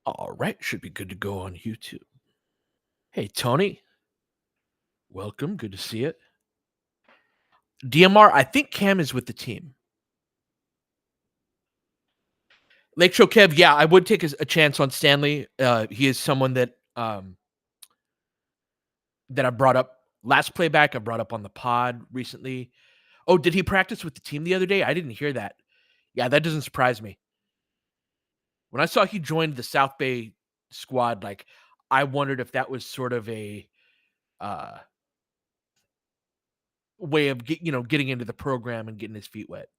All right, should be good to go on YouTube. Hey, Tony, welcome. Good to see it. DMR, I think Cam is with the team. Lake Show Kev, yeah, I would take a chance on Stanley. He is someone that I brought up last playback. I brought up on the pod recently. Oh, did he practice with the team the other day? I didn't hear that. Yeah, that doesn't surprise me. When I saw he joined the South Bay squad, like I wondered if that was sort of a uh, way of getting into the program and getting his feet wet.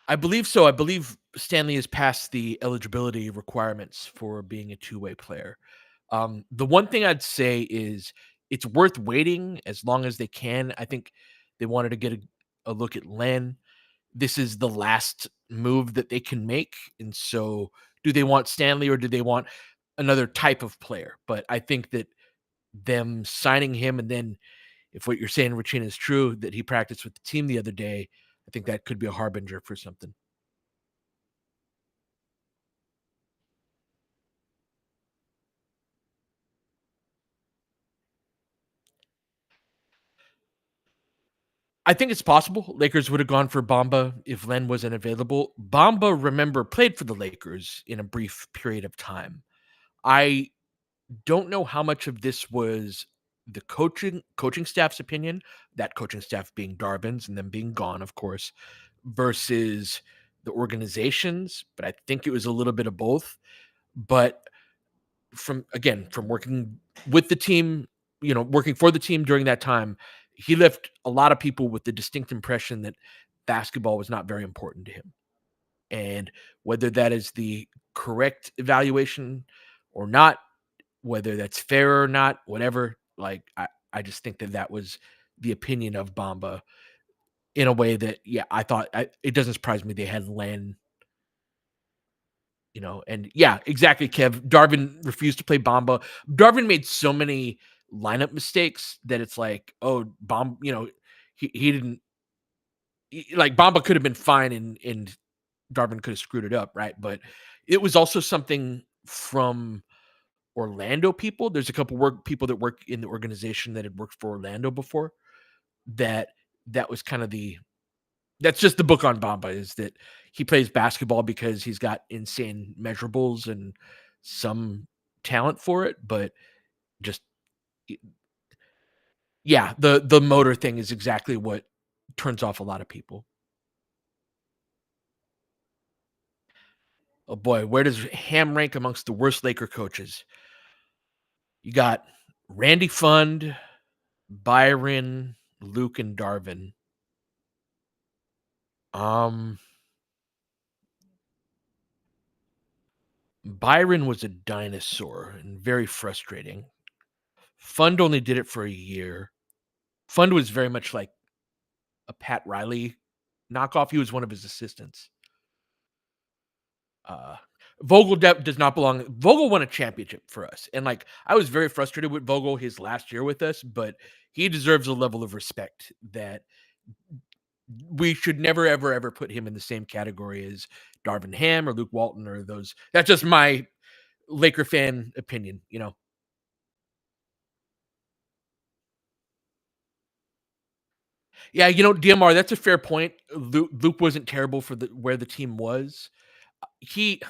I believe so. I believe Stanley has passed the eligibility requirements for being a two-way player. The one thing I'd say is it's worth waiting as long as they can. I think they wanted to get a look at Len. This is the last move that they can make. And so do they want Stanley or do they want another type of player? But I think that them signing him and then if what you're saying, Rachina, is true, that he practiced with the team the other day, I think that could be a harbinger for something. I think it's possible Lakers would have gone for Bamba if Len wasn't available. Bamba, remember, played for the Lakers in a brief period of time. I don't know how much of this was the coaching staff's opinion, that coaching staff being Darvin's and them being gone, of course, versus the organizations, but I think it was a little bit of both. But from working with the team, working for the team during that time, he left a lot of people with the distinct impression that basketball was not very important to him. And whether that is the correct evaluation or not, whether that's fair or not, whatever, like I just think that was the opinion of Bamba in a way that, yeah, it doesn't surprise me they had Len. And yeah, exactly, Kev. Darvin refused to play Bamba. Darvin made so many lineup mistakes that it's like, oh, he didn't like Bamba could have been fine and Darvin could have screwed it up, right? But it was also something from Orlando people. There's a couple people that work in the organization that had worked for Orlando before. That that was kind of that's just the book on Bamba is that he plays basketball because he's got insane measurables and some talent for it, but just yeah, the motor thing is exactly what turns off a lot of people. Oh boy, where does Ham rank amongst the worst Laker coaches? You got Randy Fund, Byron, Luke, and Darvin. Um, Byron was a dinosaur and very frustrating. Fund only did it for a year. Fund was very much like a Pat Riley knockoff. He was one of his assistants. Uh, Vogel does not belong. Vogel won a championship for us, and like I was very frustrated with Vogel his last year with us, but he deserves a level of respect that we should never ever ever put him in the same category as Darvin Ham or Luke Walton or those. That's just my Laker fan opinion. Yeah, DMR, that's a fair point. Luke wasn't terrible for where the team was. He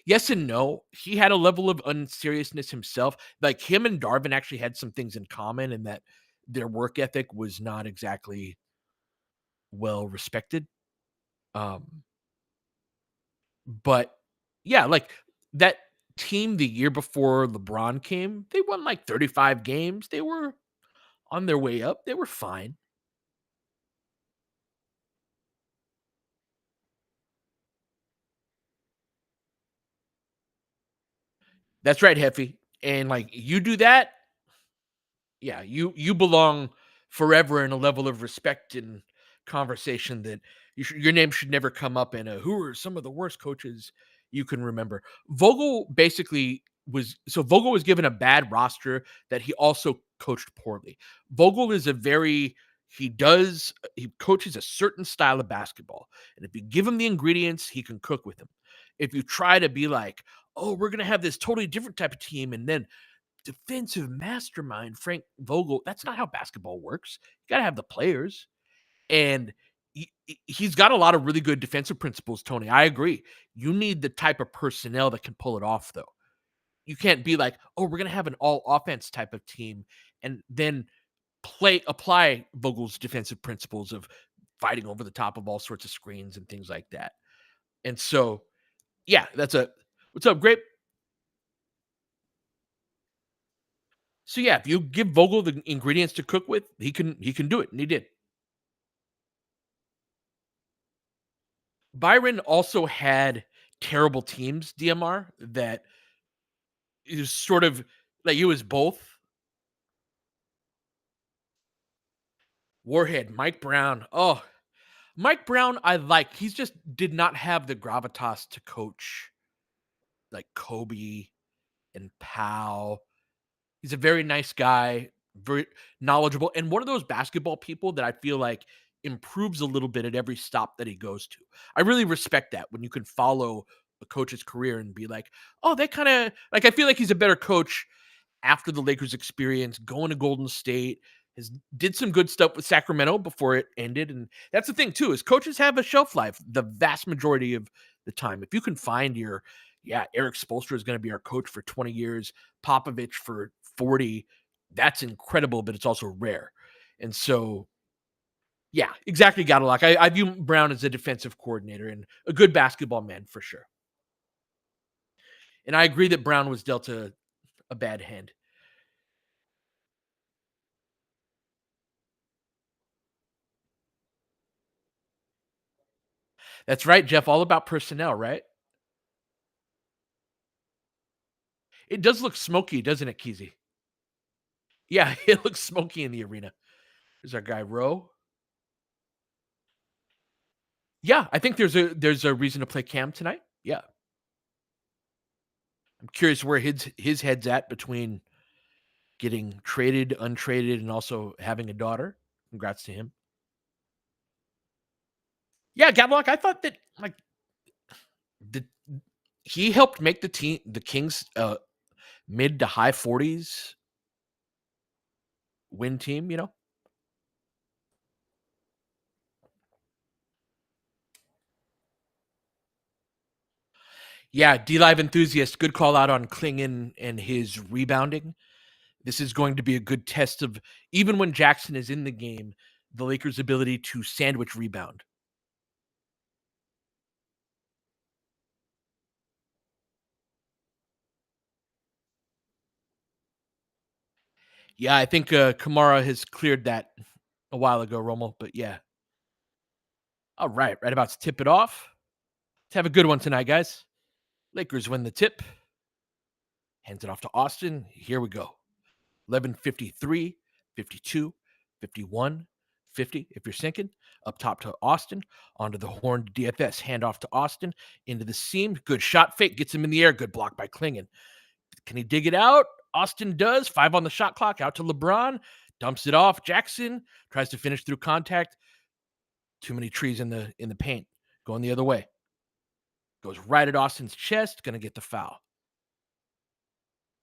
Yes and no. He had a level of unseriousness himself. Like him and Darvin actually had some things in common in that their work ethic was not exactly well respected. Um, but yeah, like that team the year before LeBron came, they won like 35 games. They were on their way up. They were fine. That's right, Heffy. And like you do that, yeah, you belong forever in a level of respect and conversation that your name should never come up in a who are some of the worst coaches you can remember. Vogel was given a bad roster that he also coached poorly. Vogel is a very He coaches a certain style of basketball, and if you give him the ingredients, he can cook with them. If you try to be like, "Oh, we're gonna have this totally different type of team," and then defensive mastermind Frank Vogel, that's not how basketball works. You gotta have the players, and he's got a lot of really good defensive principles, Tony. I agree. You need the type of personnel that can pull it off, though. You can't be like, "Oh, we're gonna have an all offense type of team," and then apply Vogel's defensive principles of fighting over the top of all sorts of screens and things like that. And so, yeah, that's a what's up, Grape? So yeah, if you give Vogel the ingredients to cook with, he can do it, and he did. Byron also had terrible teams, DMR, that is sort of like you was both. Warhead, Mike Brown. Oh, Mike Brown, I like. He's just did not have the gravitas to coach like Kobe and Powell. He's a very nice guy, very knowledgeable, and one of those basketball people that I feel like improves a little bit at every stop that he goes to. I really respect that when you can follow a coach's career and be like, oh, they kind of like, I feel like he's a better coach after the Lakers experience, going to Golden State, has did some good stuff with Sacramento before it ended. And that's the thing too, is coaches have a shelf life the vast majority of the time. If you can find your, yeah, Eric Spoelstra is going to be our coach for 20 years, Popovich for 40, that's incredible, but it's also rare. And so, yeah, exactly, Gadalock. I view Brown as a defensive coordinator and a good basketball man for sure. And I agree that Brown was dealt a bad hand. That's right, Jeff. All about personnel, right? It does look smoky, doesn't it, Keezy? Yeah, it looks smoky in the arena. There's our guy Rowe. Yeah, I think there's a reason to play Cam tonight. Yeah, I'm curious where his head's at between getting traded, untraded, and also having a daughter. Congrats to him. Yeah, Gadlock. I thought that like the he helped make the Kings mid to high 40s win team. Yeah, D Live enthusiast. Good call out on Klingon and his rebounding. This is going to be a good test of even when Jackson is in the game, the Lakers' ability to sandwich rebound. Yeah, I think Kamara has cleared that a while ago, Rommel. But yeah, all right, right about to tip it off. Let's have a good one tonight, guys. Lakers win the tip. Hands it off to Austin. Here we go. 11:53, 52, 51, 50. If you're sinking, up top to Austin, onto the horn DFS, hand off to Austin, into the seam. Good shot fake, gets him in the air. Good block by Klingon. Can he dig it out? Austin does. 5 on the shot clock, out to LeBron, dumps it off. Jackson tries to finish through contact. Too many trees in the paint. Going the other way. Goes right at Austin's chest, gonna get the foul.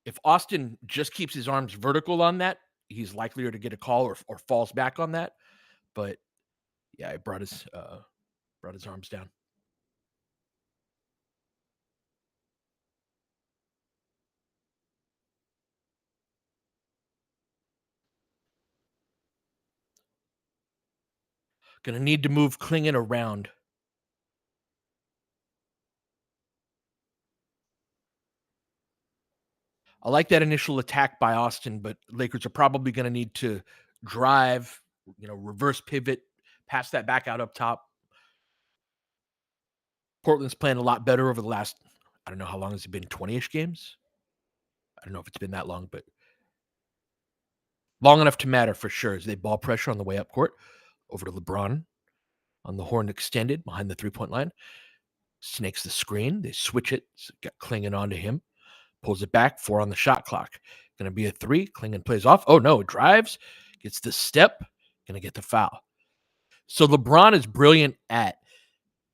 If Austin just keeps his arms vertical on that, he's likelier to get a call or falls back on that. But yeah, it brought his arms down. Gonna need to move Klingon around. I like that initial attack by Austin, but Lakers are probably gonna need to drive, reverse pivot, pass that back out up top. Portland's playing a lot better over the last, I don't know how long has it been, 20-ish games? I don't know if it's been that long, but long enough to matter for sure as they ball pressure on the way up court. Over to LeBron on the horn extended behind the three-point line. Snakes the screen. They switch it. Got clinging onto him. Pulls it back. 4 on the shot clock. Going to be a 3. Klingon plays off. Oh, no. Drives. Gets the step. Gonna get the foul. So LeBron is brilliant at,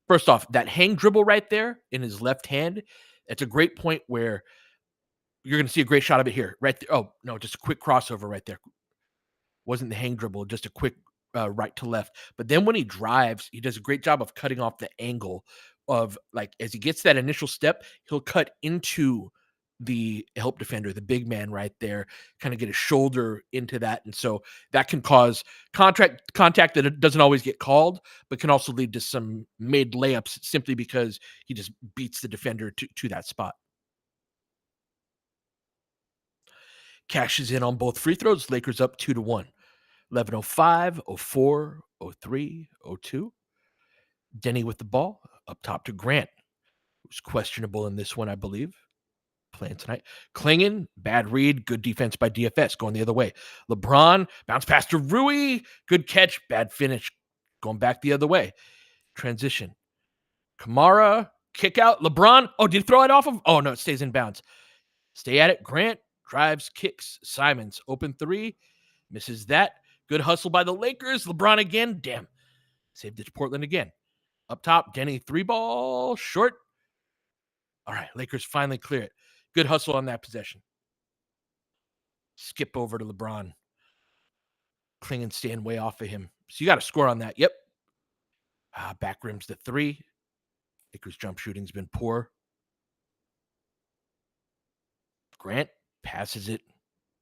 first off, that hang dribble right there in his left hand. It's a great point where you're going to see a great shot of it here, right there. Oh, no, just a quick crossover right there. Wasn't the hang dribble, just a quick right to left. But then when he drives, he does a great job of cutting off the angle of, like, as he gets that initial step, he'll cut into the help defender, the big man right there, kind of get his shoulder into that. And so that can cause contact that it doesn't always get called, but can also lead to some made layups simply because he just beats the defender to that spot. Cashes in on both free throws. Lakers up 2-1. 11:05, 04, 03, 02. Denny with the ball up top to Grant, who's questionable in this one, I believe. Playing tonight. Klingin, bad read, good defense by DFS, going the other way. LeBron, bounce pass to Rui, good catch, bad finish, going back the other way. Transition. Kamara, kick out. LeBron, oh, did he throw it off of? Oh, no, it stays in bounds. Stay at it. Grant drives, kicks. Simons, open three, misses that. Good hustle by the Lakers. LeBron again, damn. Saved it to Portland again. Up top, Denny, 3-ball, short. All right, Lakers finally clear it. Good hustle on that possession. Skip over to LeBron. Klingin staying way off of him. So you got to score on that. Yep. Back rims to 3. Lakers jump shooting's been poor. Grant passes it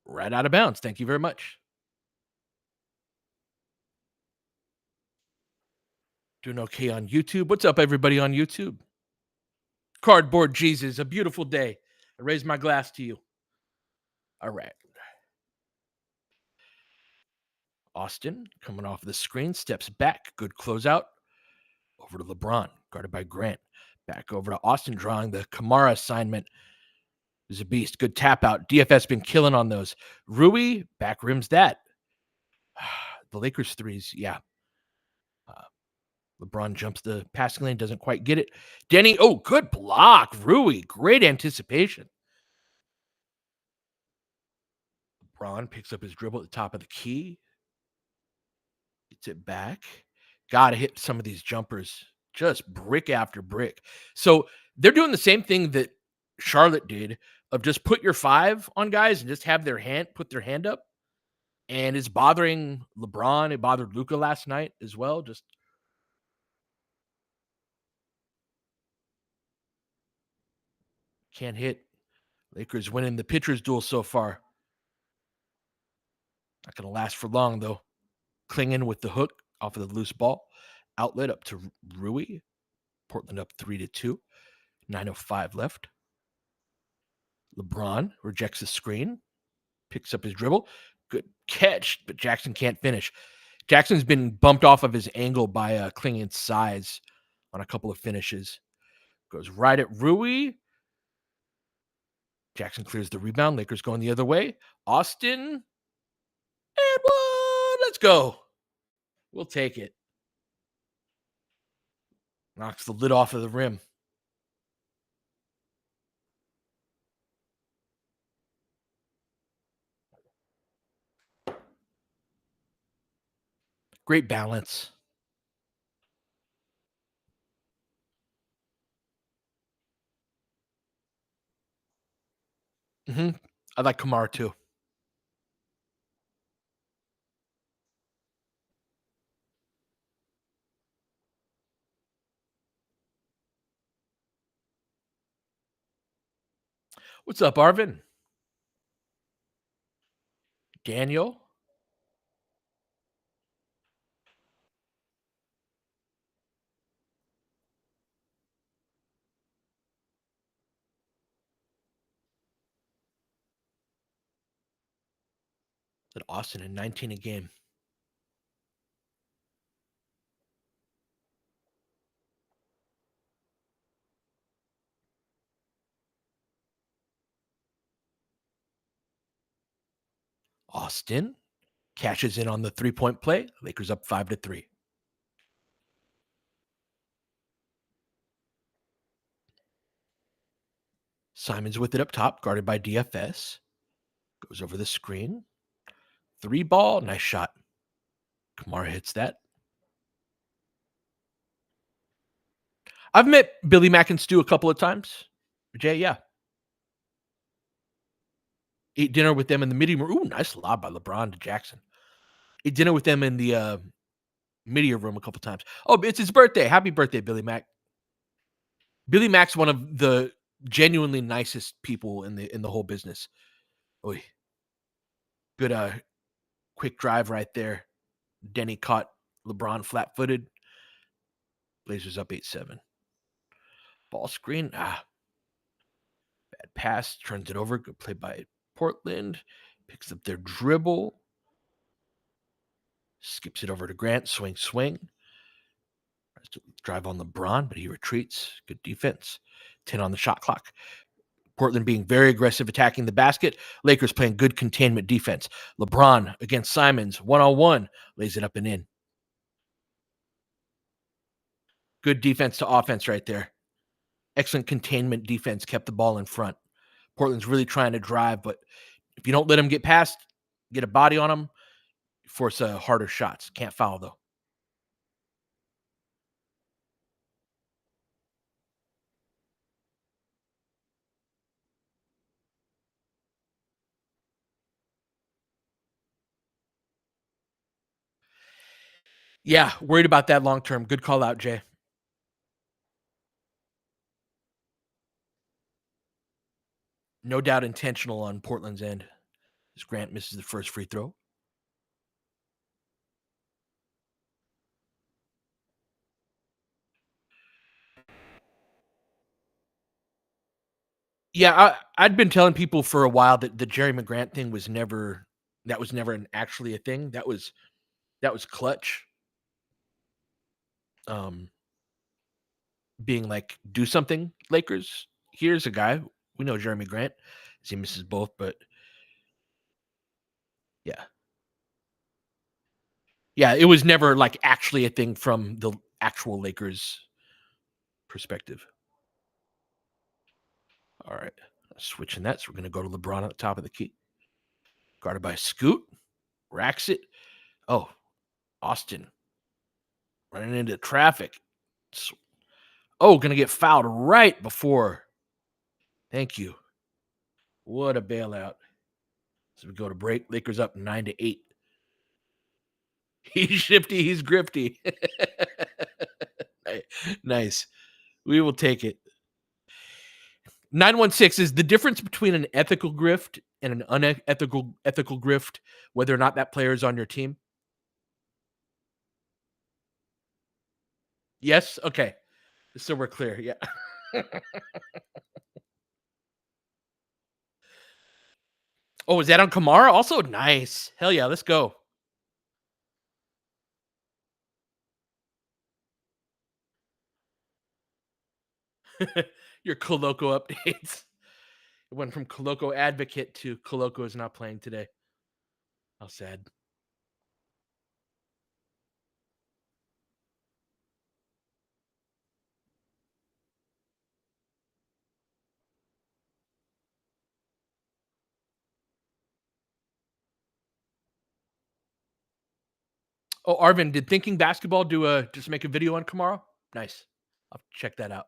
right out of bounds. Thank you very much. Doing okay on YouTube. What's up, everybody on YouTube? Cardboard Jesus, a beautiful day. I raise my glass to you. All right. Austin coming off the screen, steps back. Good closeout. Over to LeBron, guarded by Grant. Back over to Austin, drawing the Kamara assignment. Is a beast. Good tap out. DFS been killing on those. Rui, back rims that. The Lakers threes, yeah. LeBron jumps the passing lane, doesn't quite get it. Denny, oh, good block. Rui, great anticipation. LeBron picks up his dribble at the top of the key. Gets it back. Got to hit some of these jumpers. Just brick after brick. So they're doing the same thing that Charlotte did of just put your 5 on guys and just have put their hand up. And it's bothering LeBron. It bothered Luca last night as well. Just can't hit. Lakers winning the pitcher's duel so far. Not going to last for long, though. Klingin with the hook off of the loose ball. Outlet up to Rui. Portland up 3-2. 9:05 left. LeBron rejects the screen. Picks up his dribble. Good catch, but Jackson can't finish. Jackson's been bumped off of his angle by Klingin's size on a couple of finishes. Goes right at Rui. Jackson clears the rebound. Lakers going the other way. Austin. And one. Let's go. We'll take it. Knocks the lid off of the rim. Great balance. I like Kamara too. What's up, Arvin? Daniel? At Austin in 19 a game. Austin cashes in on the 3-point play. Lakers up 5-3. Simons with it up top, guarded by DFS. Goes over the screen. 3-ball, nice shot. Kamara hits that. I've met Billy Mack and Stu a couple of times. Jay, yeah. Ate dinner with them in the meeting room. Ooh, nice lob by LeBron to Jackson. Ate dinner with them in the media room a couple times. Oh, it's his birthday. Happy birthday, Billy Mack. Billy Mack's one of the genuinely nicest people in the whole business. Oy. Good quick drive right there. Denny caught LeBron flat-footed. Blazers up 8-7. Ball screen. Bad pass. Turns it over. Good play by Portland. Picks up their dribble. Skips it over to Grant. Swing, swing. Tries to drive on LeBron, but he retreats. Good defense. 10 on the shot clock. Portland being very aggressive, attacking the basket. Lakers playing good containment defense. LeBron against Simons, one-on-one. Lays it up and in. Good defense to offense right there. Excellent containment defense. Kept the ball in front. Portland's really trying to drive, but if you don't let them get past, get a body on them, force harder shots. Can't foul, though. Yeah, worried about that long term. Good call out, Jay. No doubt intentional on Portland's end as Grant misses the first free throw. Yeah, I'd been telling people for a while that the Jerry McGrant thing was never actually a thing. That was clutch. Um, being like, do something, Lakers. Here's a guy. We know Jeremy Grant. As he misses both, but yeah. Yeah, it was never like actually a thing from the actual Lakers perspective. All right. Switching that. So we're gonna go to LeBron at the top of the key. Guarded by Scoot. Racks it. Oh, Austin running into traffic. Oh, gonna get fouled right before. Thank you. What a bailout. So we go to break. Lakers up 9-8. He's shifty. He's grifty. Nice. We will take it. 916 is the difference between an ethical grift and an unethical ethical grift, whether or not that player is on your team. Yes? Okay. So we're clear. Yeah. Oh, is that on Kamara? Also nice. Hell yeah, let's go. Your Coloco updates. It went from Coloco advocate to Coloco is not playing today. How sad. Oh, Arvin, did Thinking Basketball just make a video on Kamara? Nice. I'll check that out.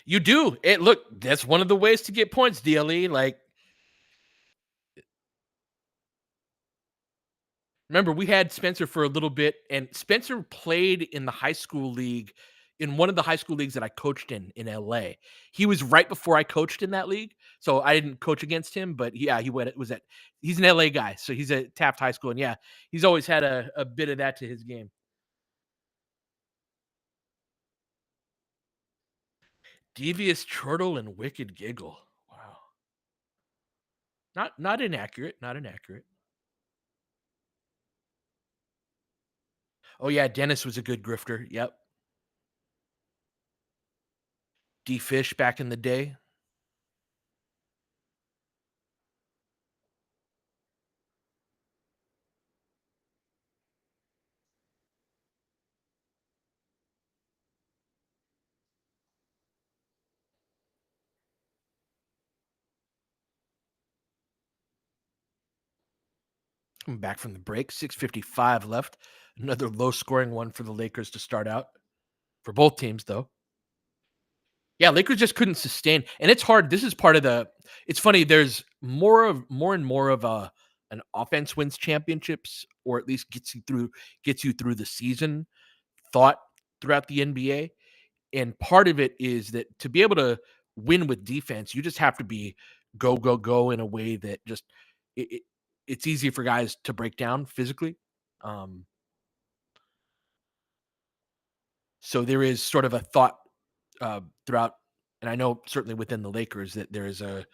You do. It look, that's one of the ways to get points, DLE. Like, remember, we had Spencer for a little bit, and Spencer played in the high school league, in one of the high school leagues that I coached in LA. He was right before I coached in that league, so I didn't coach against him. But yeah, he's an LA guy, so he's at Taft High School, and yeah, he's always had a bit of that to his game. Devious chortle and wicked giggle. Wow, not inaccurate, not inaccurate. Oh yeah, Dennis was a good grifter. Yep, D Fish back in the day. Coming back from the break, 6:55 left. Another low-scoring one for the Lakers to start out. For both teams, though. Yeah, Lakers just couldn't sustain, and it's hard. This is part of the. It's funny. There's more and more of a an offense wins championships, or at least gets you through the season. Thought throughout the NBA, and part of it is that to be able to win with defense, you just have to be go go go in a way that just it, it, it's easy for guys to break down physically. Um, so there is sort of a thought throughout, and I know certainly within the Lakers that there is a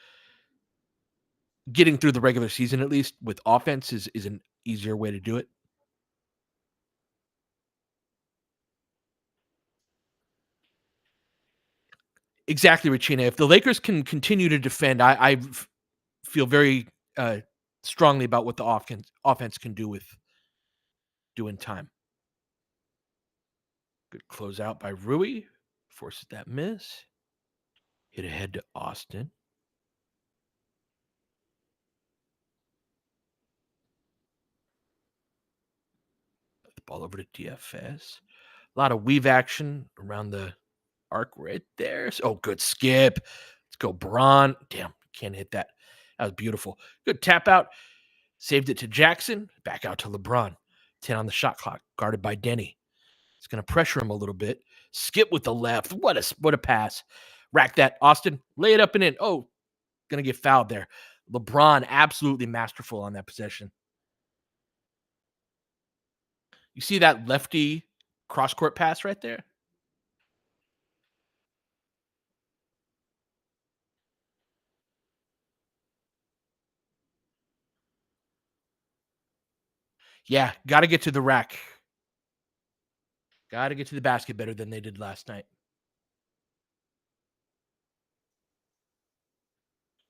getting through the regular season at least with offense is an easier way to do it. Exactly, Regina. If the Lakers can continue to defend, feel very strongly about what the offense can do with doing time. Good closeout by Rui. Forces that miss. Hit ahead to Austin. The ball over to DFS. A lot of weave action around the arc right there. Oh, good skip. Let's go, Braun. Damn, can't hit that. That was beautiful. Good tap out. Saved it to Jackson. Back out to LeBron. 10 on the shot clock. Guarded by Denny. It's going to pressure him a little bit. Skip with the left. What a pass. Rack that. Austin. Lay it up and in. Oh, going to get fouled there. LeBron absolutely masterful on that possession. You see that lefty cross court pass right there? Yeah, got to get to the rack. Got to get to the basket better than they did last night.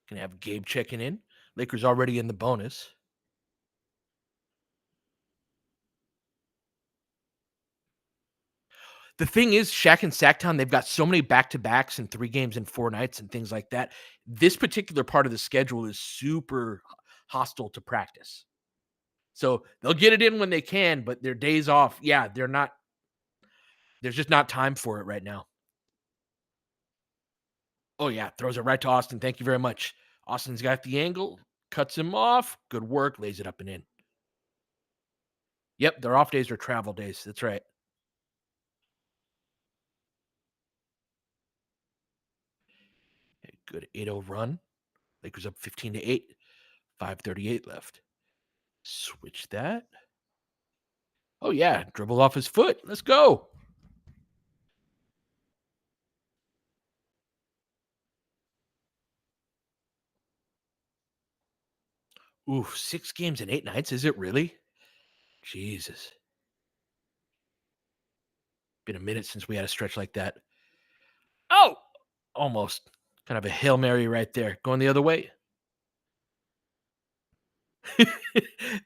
Gonna have Gabe checking in. Lakers already in the bonus. The thing is, Shaq and Sacktown, they've got so many back-to-backs and 3 games in 4 nights and things like that. This particular part of the schedule is super hostile to practice. So they'll get it in when they can, but their days off, yeah, there's just not time for it right now. Oh, yeah, throws it right to Austin. Thank you very much. Austin's got the angle, cuts him off. Good work, lays it up and in. Yep, their off days are travel days. That's right. Good 8-0 run. Lakers up 15-8. 5:38 left. Switch that. Oh, yeah. Dribble off his foot. Let's go. Ooh, 6 games in 8 nights. Is it really? Jesus. Been a minute since we had a stretch like that. Oh, almost. Kind of a Hail Mary right there. Going the other way.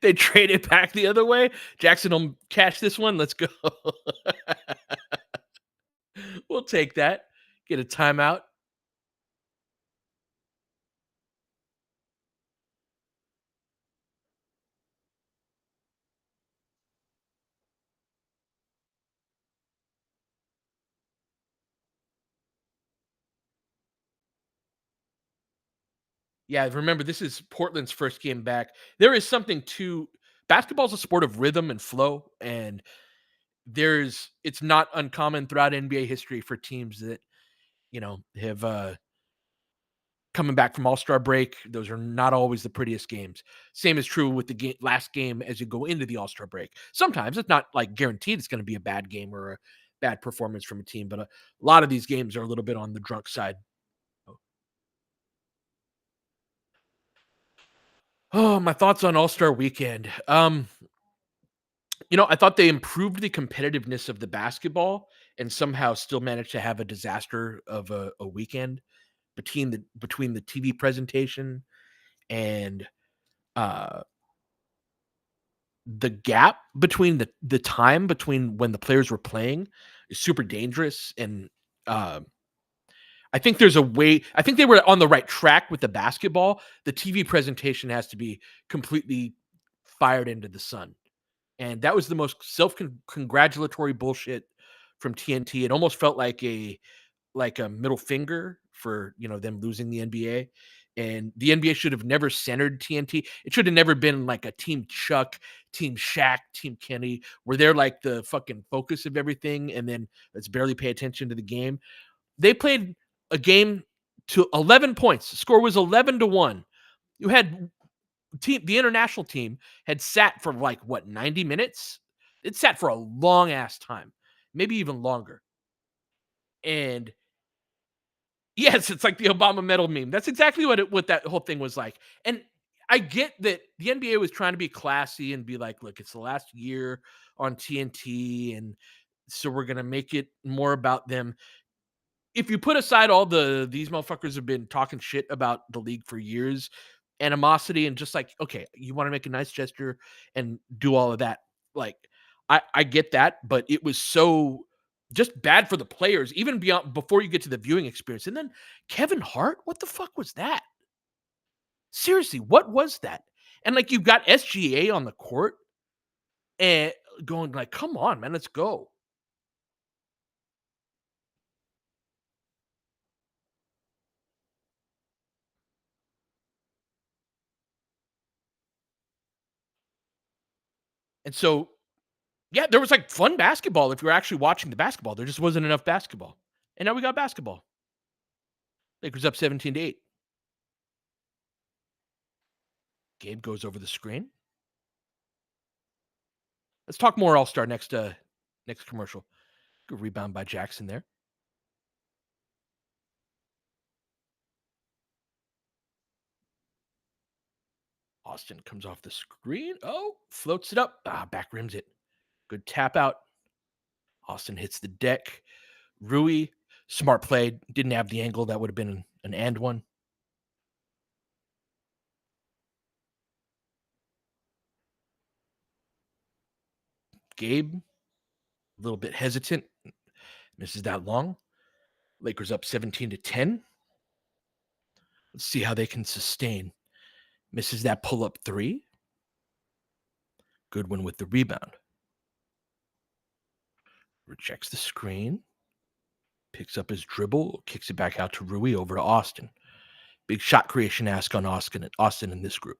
They trade it back the other way. Jackson will catch this one. Let's go. We'll take that. Get a timeout. Yeah, remember this is Portland's first game back. There is something to basketball's a sport of rhythm and flow, and it's not uncommon throughout NBA history for teams that have coming back from All-Star break. Those are not always the prettiest games. Same is true with the last game as you go into the All-Star break. Sometimes it's not like guaranteed it's going to be a bad game or a bad performance from a team, but a lot of these games are a little bit on the drunk side. Oh, my thoughts on All-Star weekend. I thought they improved the competitiveness of the basketball and somehow still managed to have a disaster of a weekend between the TV presentation and uh the gap between the time between when the players were playing is super dangerous. And uh I think I think they were on the right track with the basketball. The TV presentation has to be completely fired into the sun. And that was the most self-congratulatory bullshit from TNT. It almost felt like a middle finger for, them losing the NBA. And the NBA should have never centered TNT. It should have never been like a Team Chuck, Team Shaq, Team Kenny, where they're like the fucking focus of everything. And then let's barely pay attention to the game. They played a game to 11 points. The score was 11-1. You had the international team had sat for like what, 90 minutes? It sat for a long ass time, maybe even longer. And yes, it's like the Obama medal meme. That's exactly what that whole thing was like. And I get that the NBA was trying to be classy and be like, look, it's the last year on TNT, and so we're gonna make it more about them. If you put aside all these motherfuckers have been talking shit about the league for years, animosity, and just like, okay, you want to make a nice gesture and do all of that. Like, I get that, but it was so just bad for the players, even beyond before you get to the viewing experience. And then Kevin Hart, what the fuck was that? Seriously, what was that? And like you've got SGA on the court and going like, come on, man, let's go. And so yeah, there was like fun basketball if you were actually watching the basketball. There just wasn't enough basketball. And now we got basketball. Lakers up 17-8. Gabe goes over the screen. Let's talk more All-Star next commercial. Good rebound by Jackson there. Austin comes off the screen. Oh, floats it up. Back rims it. Good tap out. Austin hits the deck. Rui, smart play. Didn't have the angle. That would have been an and one. Gabe, a little bit hesitant. Misses that long. Lakers up 17-10. Let's see how they can sustain. Misses that pull-up three. Goodwin with the rebound. Rejects the screen. Picks up his dribble. Kicks it back out to Rui over to Austin. Big shot creation ask on Austin in this group.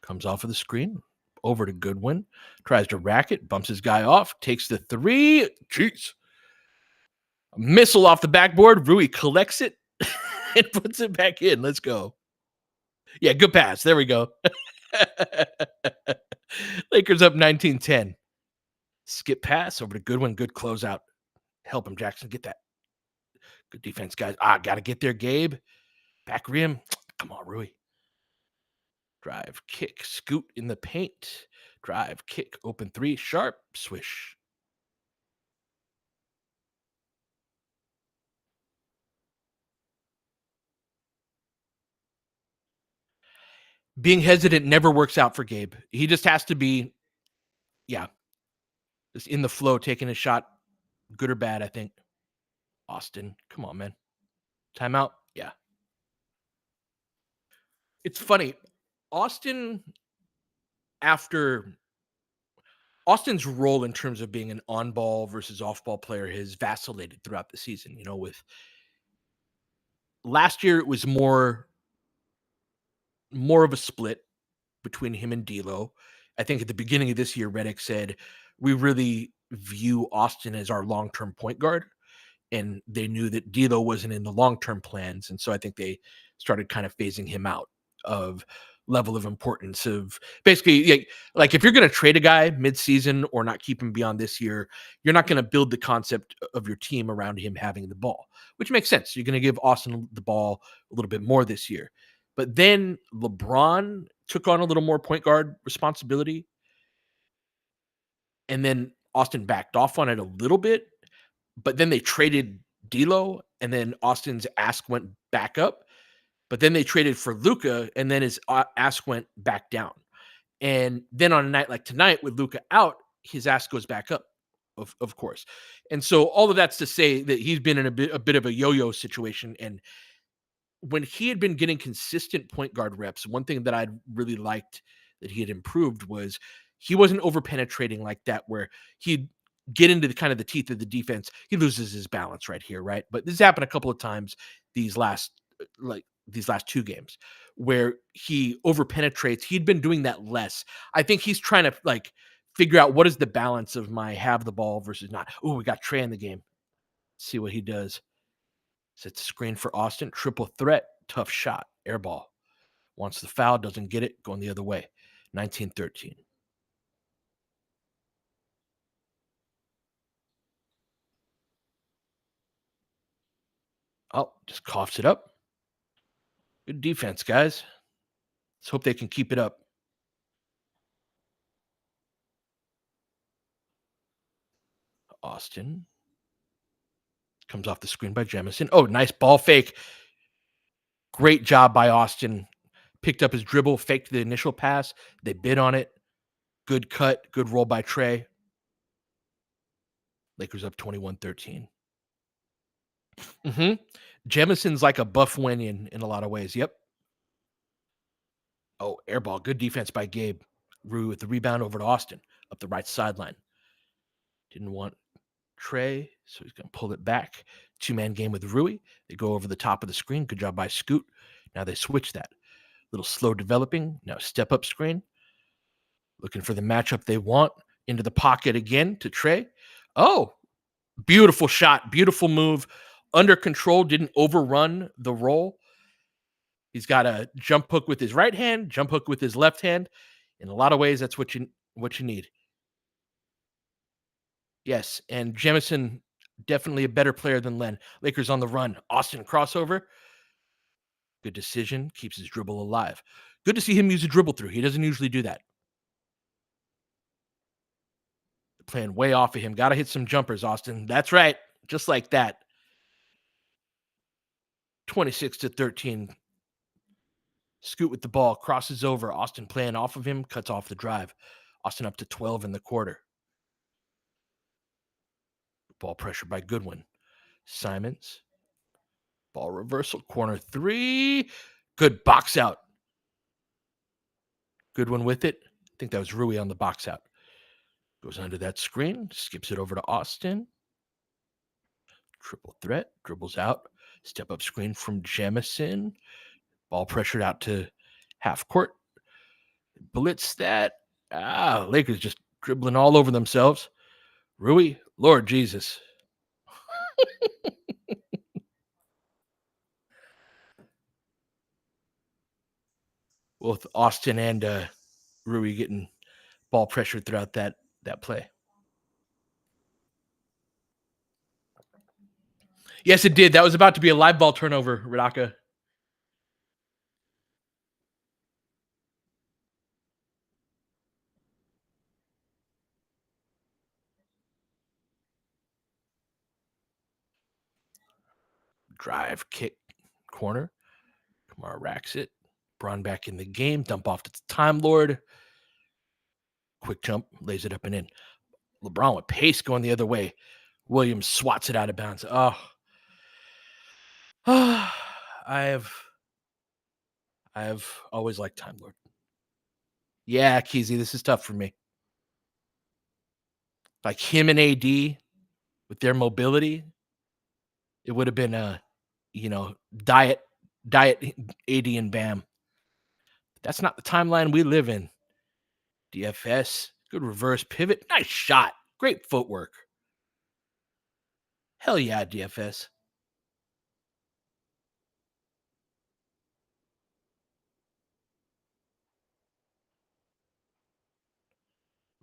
Comes off of the screen. Over to Goodwin. Tries to rack it. Bumps his guy off. Takes the three. Jeez. A missile off the backboard. Rui collects it and puts it back in. Let's go. Yeah, good pass. There we go. Lakers up 19-10. Skip pass over to Goodwin. Good closeout. Help him, Jackson. Get that. Good defense, guys. Got to get there, Gabe. Back rim. Come on, Rui. Drive, kick, scoot in the paint. Drive, kick, open three. Sharp, swish. Being hesitant never works out for Gabe. He just has to be, just in the flow, taking a shot, good or bad, I think. Austin, come on, man. Timeout? Yeah. It's funny. Austin's role in terms of being an on-ball versus off-ball player has vacillated throughout the season. With last year, it was more of a split between him and D'Lo. I think at the beginning of this year, Redick said, we really view Austin as our long-term point guard. And they knew that D'Lo wasn't in the long-term plans. And so I think they started kind of phasing him out of level of importance of basically like if you're going to trade a guy mid-season or not keep him beyond this year, you're not going to build the concept of your team around him having the ball, which makes sense. You're going to give Austin the ball a little bit more this year. But then LeBron took on a little more point guard responsibility. And then Austin backed off on it a little bit. But then they traded D'Lo, and then Austin's ask went back up. But then they traded for Luca, and then his ask went back down. And then on a night like tonight with Luca out, his ask goes back up, of course. And so all of that's to say that he's been in a bit of a yo-yo situation. And when he had been getting consistent point guard reps, one thing that I'd really liked that he had improved was he wasn't over penetrating like that, where he'd get into the kind of the teeth of the defense. He loses his balance right here, right? But this happened a couple of times these last these last two games where he over penetrates. He'd been doing that less. I think he's trying to figure out what is the balance of my have the ball versus not. Oh, we got Trey in the game. See what he does. Sets a screen for Austin. Triple threat. Tough shot. Air ball. Wants the foul. Doesn't get it. Going the other way. 19-13. Oh, just coughs it up. Good defense, guys. Let's hope they can keep it up. Austin comes off the screen by Jemison. Oh, nice ball fake. Great job by Austin. Picked up his dribble, faked the initial pass. They bid on it. Good cut. Good roll by Trey. Lakers up 21-13. Jemison's like a Buff Wenyan in a lot of ways. Yep. Oh, air ball. Good defense by Gabe. Rue with the rebound over to Austin up the right sideline. Didn't want Trey, so he's going to pull it back. Two-man game with Rui. They go over the top of the screen. Good job by Scoot. Now they switch that. Little slow developing. Now step-up screen. Looking for the matchup they want. Into the pocket again to Trey. Oh, beautiful shot. Beautiful move. Under control. Didn't overrun the roll. He's got a jump hook with his right hand, jump hook with his left hand. In a lot of ways, that's what you need. Yes, and Jemison, definitely a better player than Len. Lakers on the run. Austin crossover. Good decision. Keeps his dribble alive. Good to see him use a dribble through. He doesn't usually do that. Playing way off of him. Got to hit some jumpers, Austin. That's right. Just like that. 26-13. Scoot with the ball. Crosses over. Austin playing off of him. Cuts off the drive. Austin up to 12 in the quarter. Ball pressure by Goodwin. Simons. Ball reversal. Corner three. Good box out. Goodwin with it. I think that was Rui on the box out. Goes under that screen. Skips it over to Austin. Triple threat. Dribbles out. Step up screen from Jemison. Ball pressured out to half court. Blitz that. Lakers just dribbling all over themselves. Rui, Lord Jesus. Both Austin and Rui getting ball pressured throughout that play. Yes, it did. That was about to be a live ball turnover, Radaka. Drive, kick, corner. Kamara racks it. Braun back in the game. Dump off to the Time Lord. Quick jump. Lays it up and in. LeBron with pace going the other way. Williams swats it out of bounds. Oh. I have always liked Time Lord. Yeah, Keezy, this is tough for me. Like him and AD with their mobility, it would have been diet AD and Bam. That's not the timeline we live in. DFS, good reverse pivot. Nice shot. Great footwork. Hell yeah, DFS.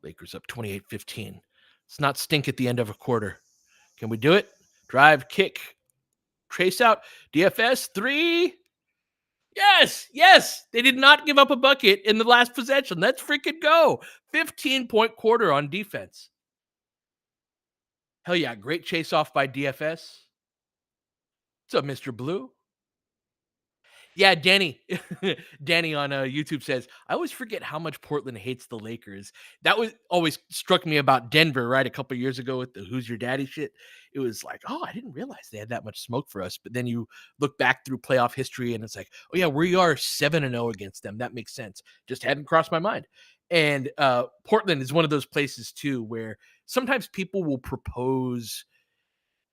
Lakers up 28-15. Let's not stink at the end of a quarter. Can we do it? Drive, kick, trace out. DFS, three. Yes. They did not give up a bucket in the last possession. Let's freaking go. 15-point quarter on defense. Hell yeah, great chase off by DFS. What's up, Mr. Blue? Yeah, Danny. Danny on YouTube says, I always forget how much Portland hates the Lakers. That was always struck me about Denver, right? A couple of years ago with the Who's Your Daddy shit. It was like, oh, I didn't realize they had that much smoke for us. But then you look back through playoff history and it's like, oh, yeah, we are 7-0 against them. That makes sense. Just hadn't crossed my mind. And Portland is one of those places, too, where sometimes people will propose,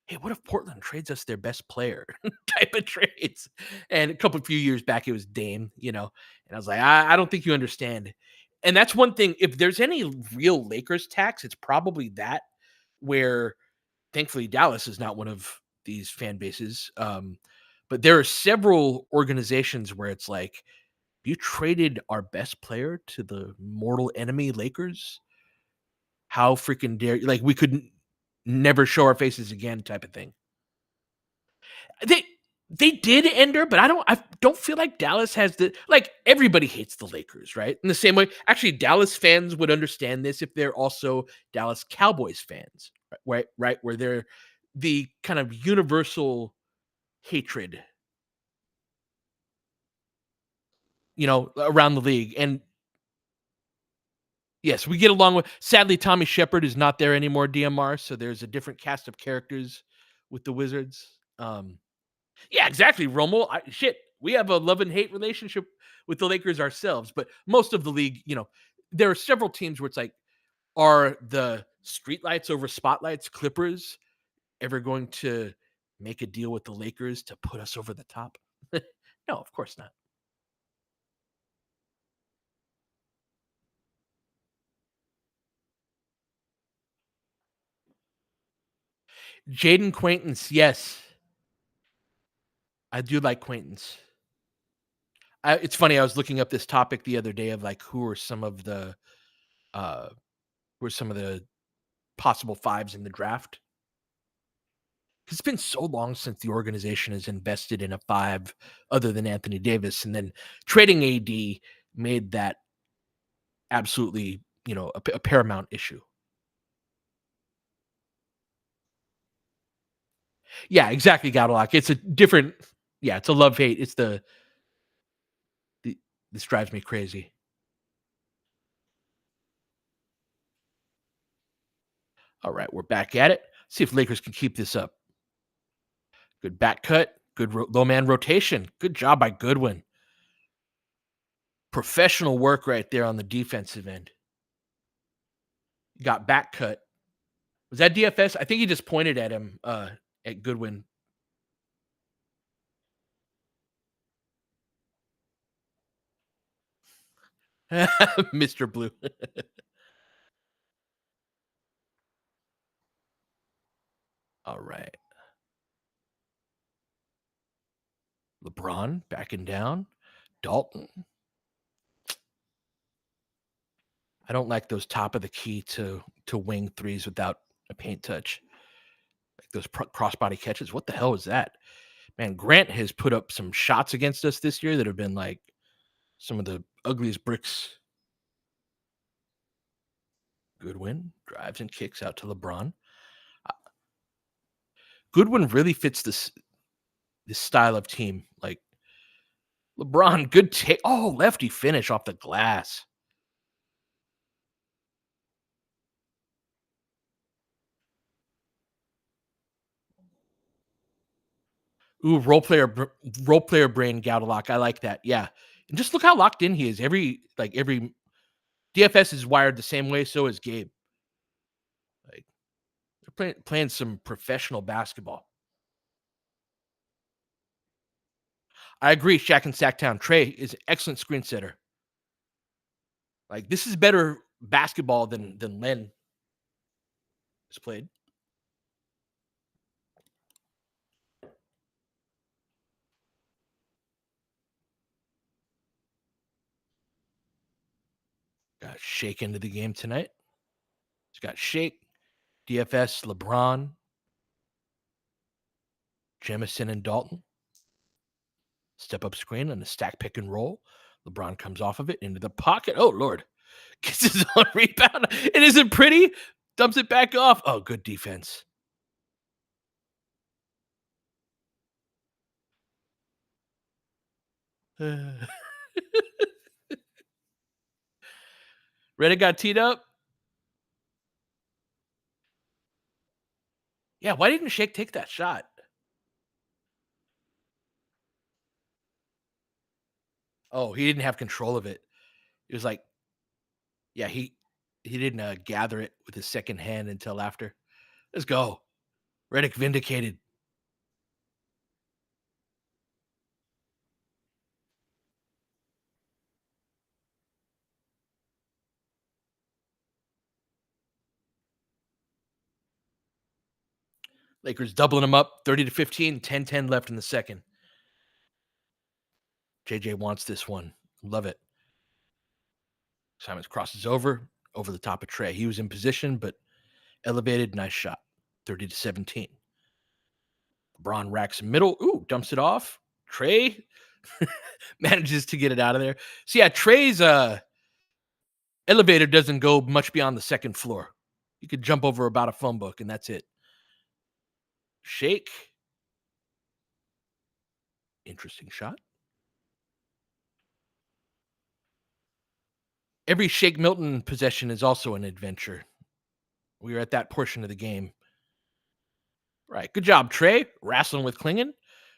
hey, what if Portland trades us their best player type of trades? And a couple few years back, it was Dame, and I was like, I don't think you understand. And that's one thing. If there's any real Lakers tax, it's probably that, where thankfully Dallas is not one of these fan bases. But there are several organizations where it's like, you traded our best player to the mortal enemy Lakers. How freaking dare you? Like, we could never show our faces again type of thing. They did ender, but I don't feel like Dallas has the, like, everybody hates the Lakers, right? In the same way, actually, Dallas fans would understand this if they're also Dallas Cowboys fans, right, where they're the kind of universal hatred, around the league. And yes, we get along with. Sadly, Tommy Shepard is not there anymore, DMR. So there's a different cast of characters with the Wizards. Yeah, exactly, Romo. Shit, we have a love and hate relationship with the Lakers ourselves, but most of the league, there are several teams where it's like, are the streetlights over spotlights Clippers ever going to make a deal with the Lakers to put us over the top? No, of course not. Jaden Quaintance, yes, I do like Quaintance. It's funny. I was looking up this topic the other day of like uh, who are some of the possible fives in the draft. It's been so long since the organization has invested in a five other than Anthony Davis, and then trading AD made that absolutely, a paramount issue. Yeah, exactly, Gadalock. It's a different, yeah, it's a love hate. It's the this drives me crazy. All right, we're back at it. See if Lakers can keep this up. Good back cut, good low man rotation. Good job by Goodwin. Professional work right there on the defensive end. Got back cut. Was that DFS? I think he just pointed at him, at Goodwin. Mr. Blue. All right. LeBron backing down. Dalton. I don't like those top of the key to wing threes without a paint touch. Like those crossbody catches. What the hell is that? Man, Grant has put up some shots against us this year that have been like some of the ugliest bricks. Goodwin drives and kicks out to LeBron. Goodwin really fits this style of team. Like LeBron, good take. Oh, lefty finish off the glass. Ooh, role player brain Gaudelock. I like that. Yeah. And just look how locked in he is. Every DFS is wired the same way, so is Gabe. Like they're playing some professional basketball. I agree, Shaq and Sacktown. Trey is an excellent screen setter. Like this is better basketball than Len has played. Got Shake into the game tonight. He's got Shake, DFS, LeBron, Jemison, and Dalton. Step up screen and a stack pick and roll. LeBron comes off of it into the pocket. Oh, Lord. Gets his own rebound. It isn't pretty. Dumps it back off. Oh, good defense. Redick got teed up. Yeah, why didn't Shake take that shot? Oh, he didn't have control of it. It was like, yeah, he didn't gather it with his second hand until after. Let's go. Redick vindicated. Lakers doubling them up 30 to 15, 10-10 left in the second. JJ wants this one. Love it. Simons crosses over the top of Trey. He was in position, but elevated. Nice shot. 30 to 17. LeBron racks middle. Ooh, dumps it off. Trey manages to get it out of there. So yeah, Trey's elevator doesn't go much beyond the second floor. You could jump over about a phone book, and that's it. Shake. Interesting shot. Every Shake Milton possession is also an adventure. We are at that portion of the game. Right. Good job, Trey. Wrestling with Klingon.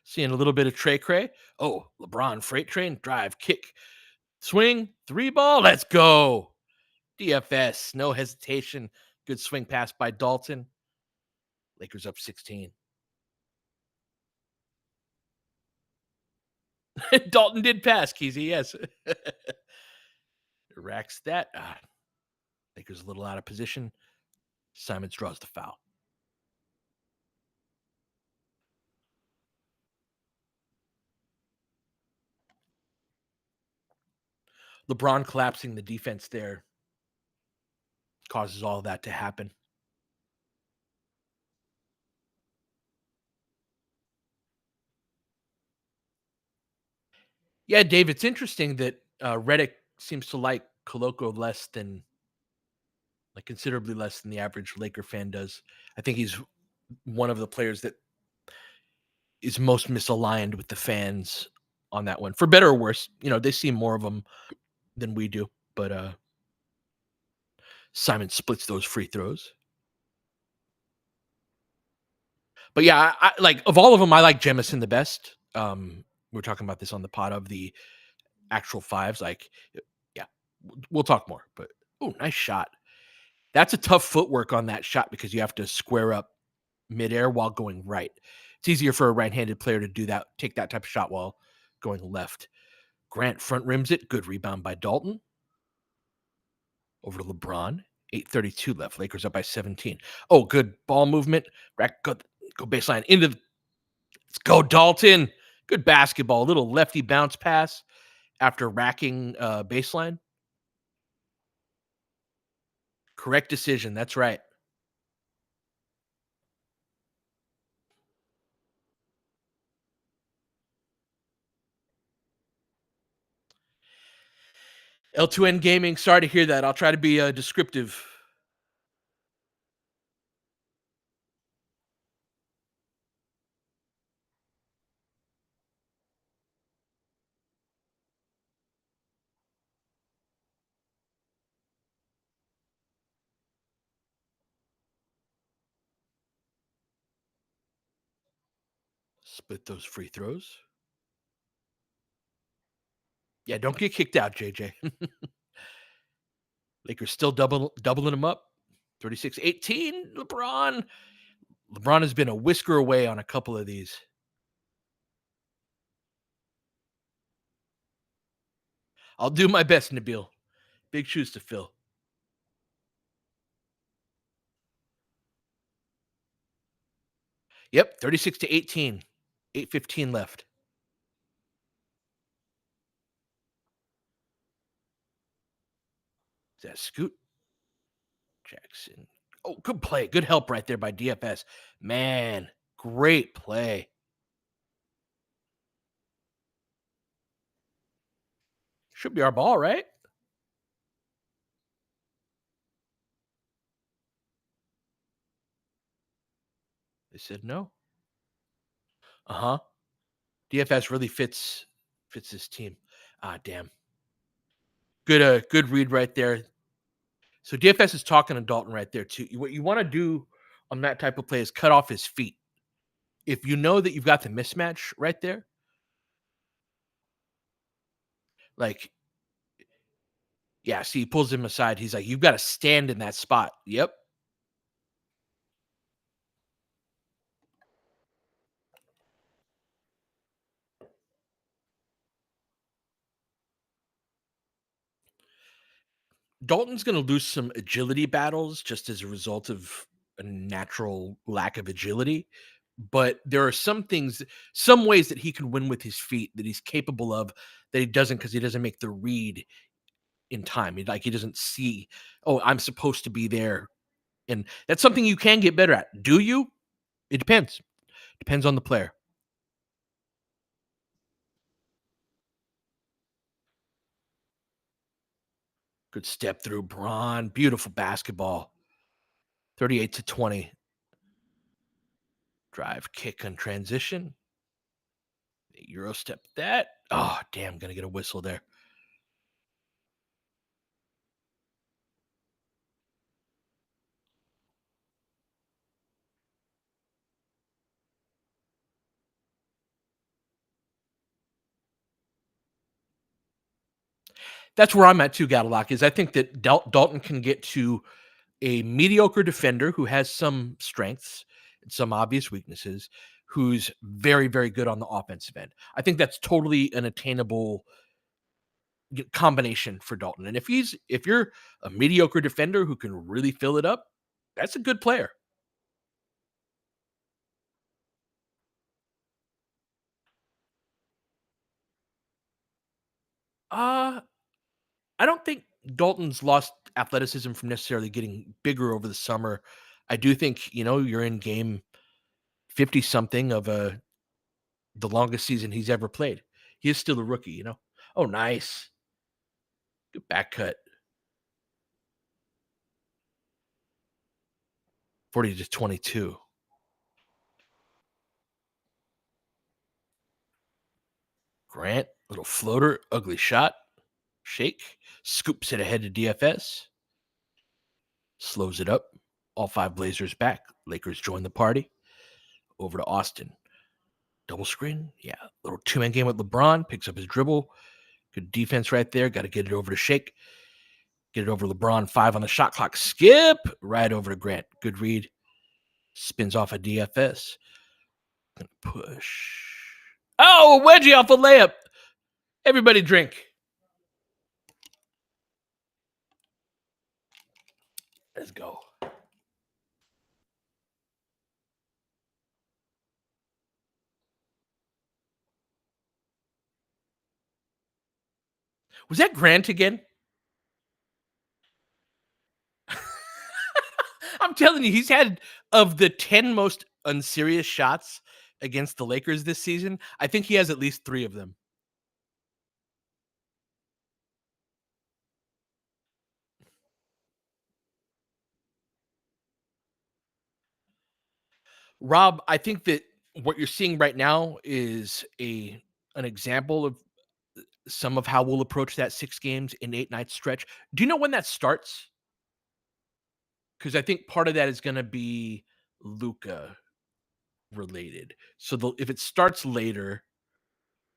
Seeing a little bit of Trey Cray. Oh, LeBron freight train. Drive, kick, swing, three ball. Let's go. DFS. No hesitation. Good swing pass by Dalton. Lakers up 16. Dalton did pass, Keezy. Yes. Racks that. Lakers a little out of position. Simons draws the foul. LeBron collapsing the defense there causes all of that to happen. Yeah, Dave, it's interesting that Redick seems to like Koloko less than, like, considerably less than the average Laker fan does. I think he's one of the players that is most misaligned with the fans on that one, for better or worse. You know, they see more of him than we do, but Simon splits those free throws. But yeah, I like, of all of them, I like Jemison the best. We were talking about this on the pod of the actual fives. Like, yeah, we'll talk more. But oh, nice shot. That's a tough footwork on that shot because you have to square up midair while going right. It's easier for a right-handed player to do that, take that type of shot while going left. Grant front rims it. Good rebound by Dalton. Over to LeBron. 8:32 left. Lakers up by 17. Oh, good ball movement. Go baseline into the, let's go, Dalton. Good basketball. Little lefty bounce pass after racking baseline. Correct decision. That's right. L2N Gaming. Sorry to hear that. I'll try to be descriptive. Split those free throws. Yeah, don't get kicked out, JJ. Lakers still doubling them up. 36-18. LeBron. LeBron has been a whisker away on a couple of these. I'll do my best, Nabil. Big shoes to fill. Yep, 36-18. 8:15 left. Is that Scoot? Jackson. Oh, good play. Good help right there by DFS. Man, great play. Should be our ball, right? They said no. Uh-huh. DFS really fits fits this team. Ah, damn. Good read right there. So DFS is talking to Dalton right there too. What you want to do on that type of play is cut off his feet. If you know that you've got the mismatch right there, like, yeah, see, he pulls him aside. He's like, you've got to stand in that spot. Yep. Dalton's going to lose some agility battles just as a result of a natural lack of agility. But there are some ways that he can win with his feet that he's capable of that he doesn't because he doesn't make the read in time. He doesn't see, oh, I'm supposed to be there. And that's something you can get better at. Do you? It depends. Depends on the player. Good step through Braun. Beautiful basketball. 38-20. Drive, kick, and transition. Euro step that. Oh, damn. Gonna get a whistle there. That's where I'm at too, Gadalock, is I think that Dalton can get to a mediocre defender who has some strengths and some obvious weaknesses, who's very, very good on the offensive end. I think that's totally an attainable combination for Dalton. And if you're a mediocre defender who can really fill it up, that's a good player. Uh, I don't think Dalton's lost athleticism from necessarily getting bigger over the summer. I do think, you're in game 50 something of the longest season he's ever played. He is still a rookie. Oh, nice. Good back cut. 40-22. Grant, little floater, ugly shot. Shake. Scoops it ahead to DFS. Slows it up. All five Blazers back. Lakers join the party. Over to Austin. Double screen. Yeah. Little two-man game with LeBron. Picks up his dribble. Good defense right there. Got to get it over to Shake. Get it over LeBron. 5 on the shot clock. Skip. Right over to Grant. Good read. Spins off a DFS. Gonna push. Oh, wedgie off a layup. Everybody drink. Let's go. Was that Grant again? I'm telling you, he's had, of the 10 most unserious shots against the Lakers this season, I think he has at least 3 of them. Rob, I think that what you're seeing right now is an example of some of how we'll approach that 6 games in 8 night stretch. Do you know when that starts? Because I think part of that is going to be Luca related. So if it starts later,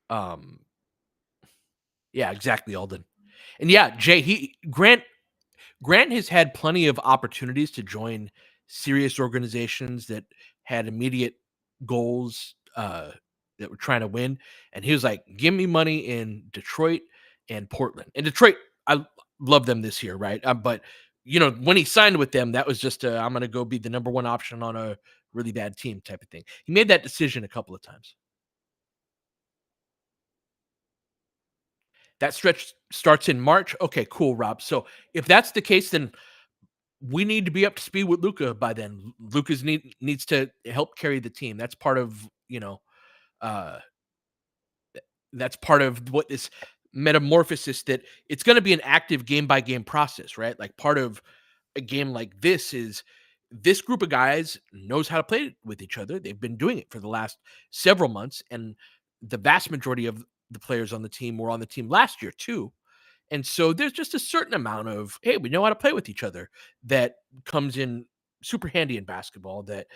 um, yeah, exactly, Alden. And yeah, Jay, Grant has had plenty of opportunities to join serious organizations that had immediate goals that were trying to win, and he was like, "Give me money in Detroit and Portland." And Detroit, I love them this year, right? But when he signed with them, that was just I'm going to go be the number one option on a really bad team type of thing. He made that decision a couple of times. That stretch starts in March. Okay, cool, Rob. So if that's the case, then we need to be up to speed with Luca by then. Luca's needs to help carry the team. That's part of uh, that's part of what this metamorphosis, that it's going to be an active game by game process, right? Like, part of a game like this is this group of guys knows how to play with each other. They've been doing it for the last several months, and the vast majority of the players on the team were on the team last year too. And so there's just a certain amount of, hey, we know how to play with each other that comes in super handy in basketball that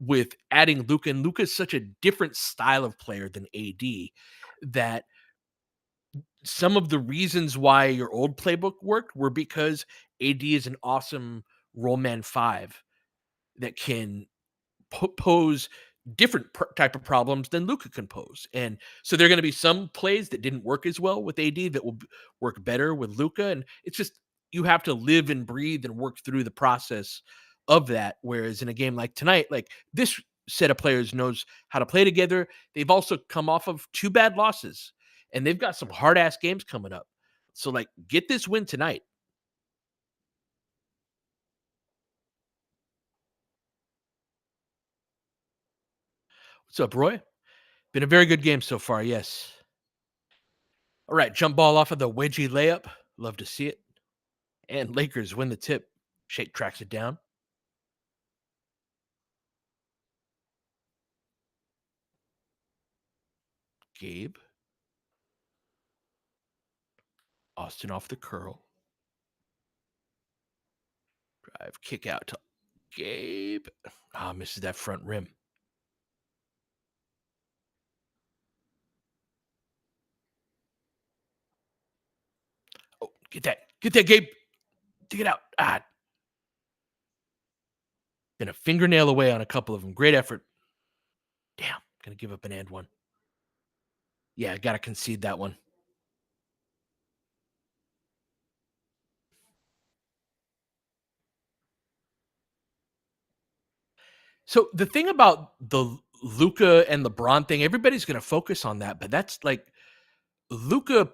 with adding Luca, and Luca's such a different style of player than AD that some of the reasons why your old playbook worked were because AD is an awesome roll man five that can pose different type of problems than Luca can pose. And so there are going to be some plays that didn't work as well with AD that will work better with Luca. And it's just you have to live and breathe and work through the process of that. Whereas in a game like tonight, like this set of players knows how to play together. They've also come off of two bad losses and they've got some hard ass games coming up. So like get this win tonight. What's up, Roy? Been a very good game so far. Yes. All right, jump ball off of the wedgie layup. Love to see it. And Lakers win the tip. Shake tracks it down. Gabe. Austin off the curl. Drive, kick out to Gabe. Misses that front rim. Oh, get that. Get that, Gabe. Dig it out. Been a fingernail away on a couple of them. Great effort. Damn. Gonna give up an and one. Yeah, gotta concede that one. So the thing about the Luca and LeBron thing, everybody's gonna focus on that, but that's like Luca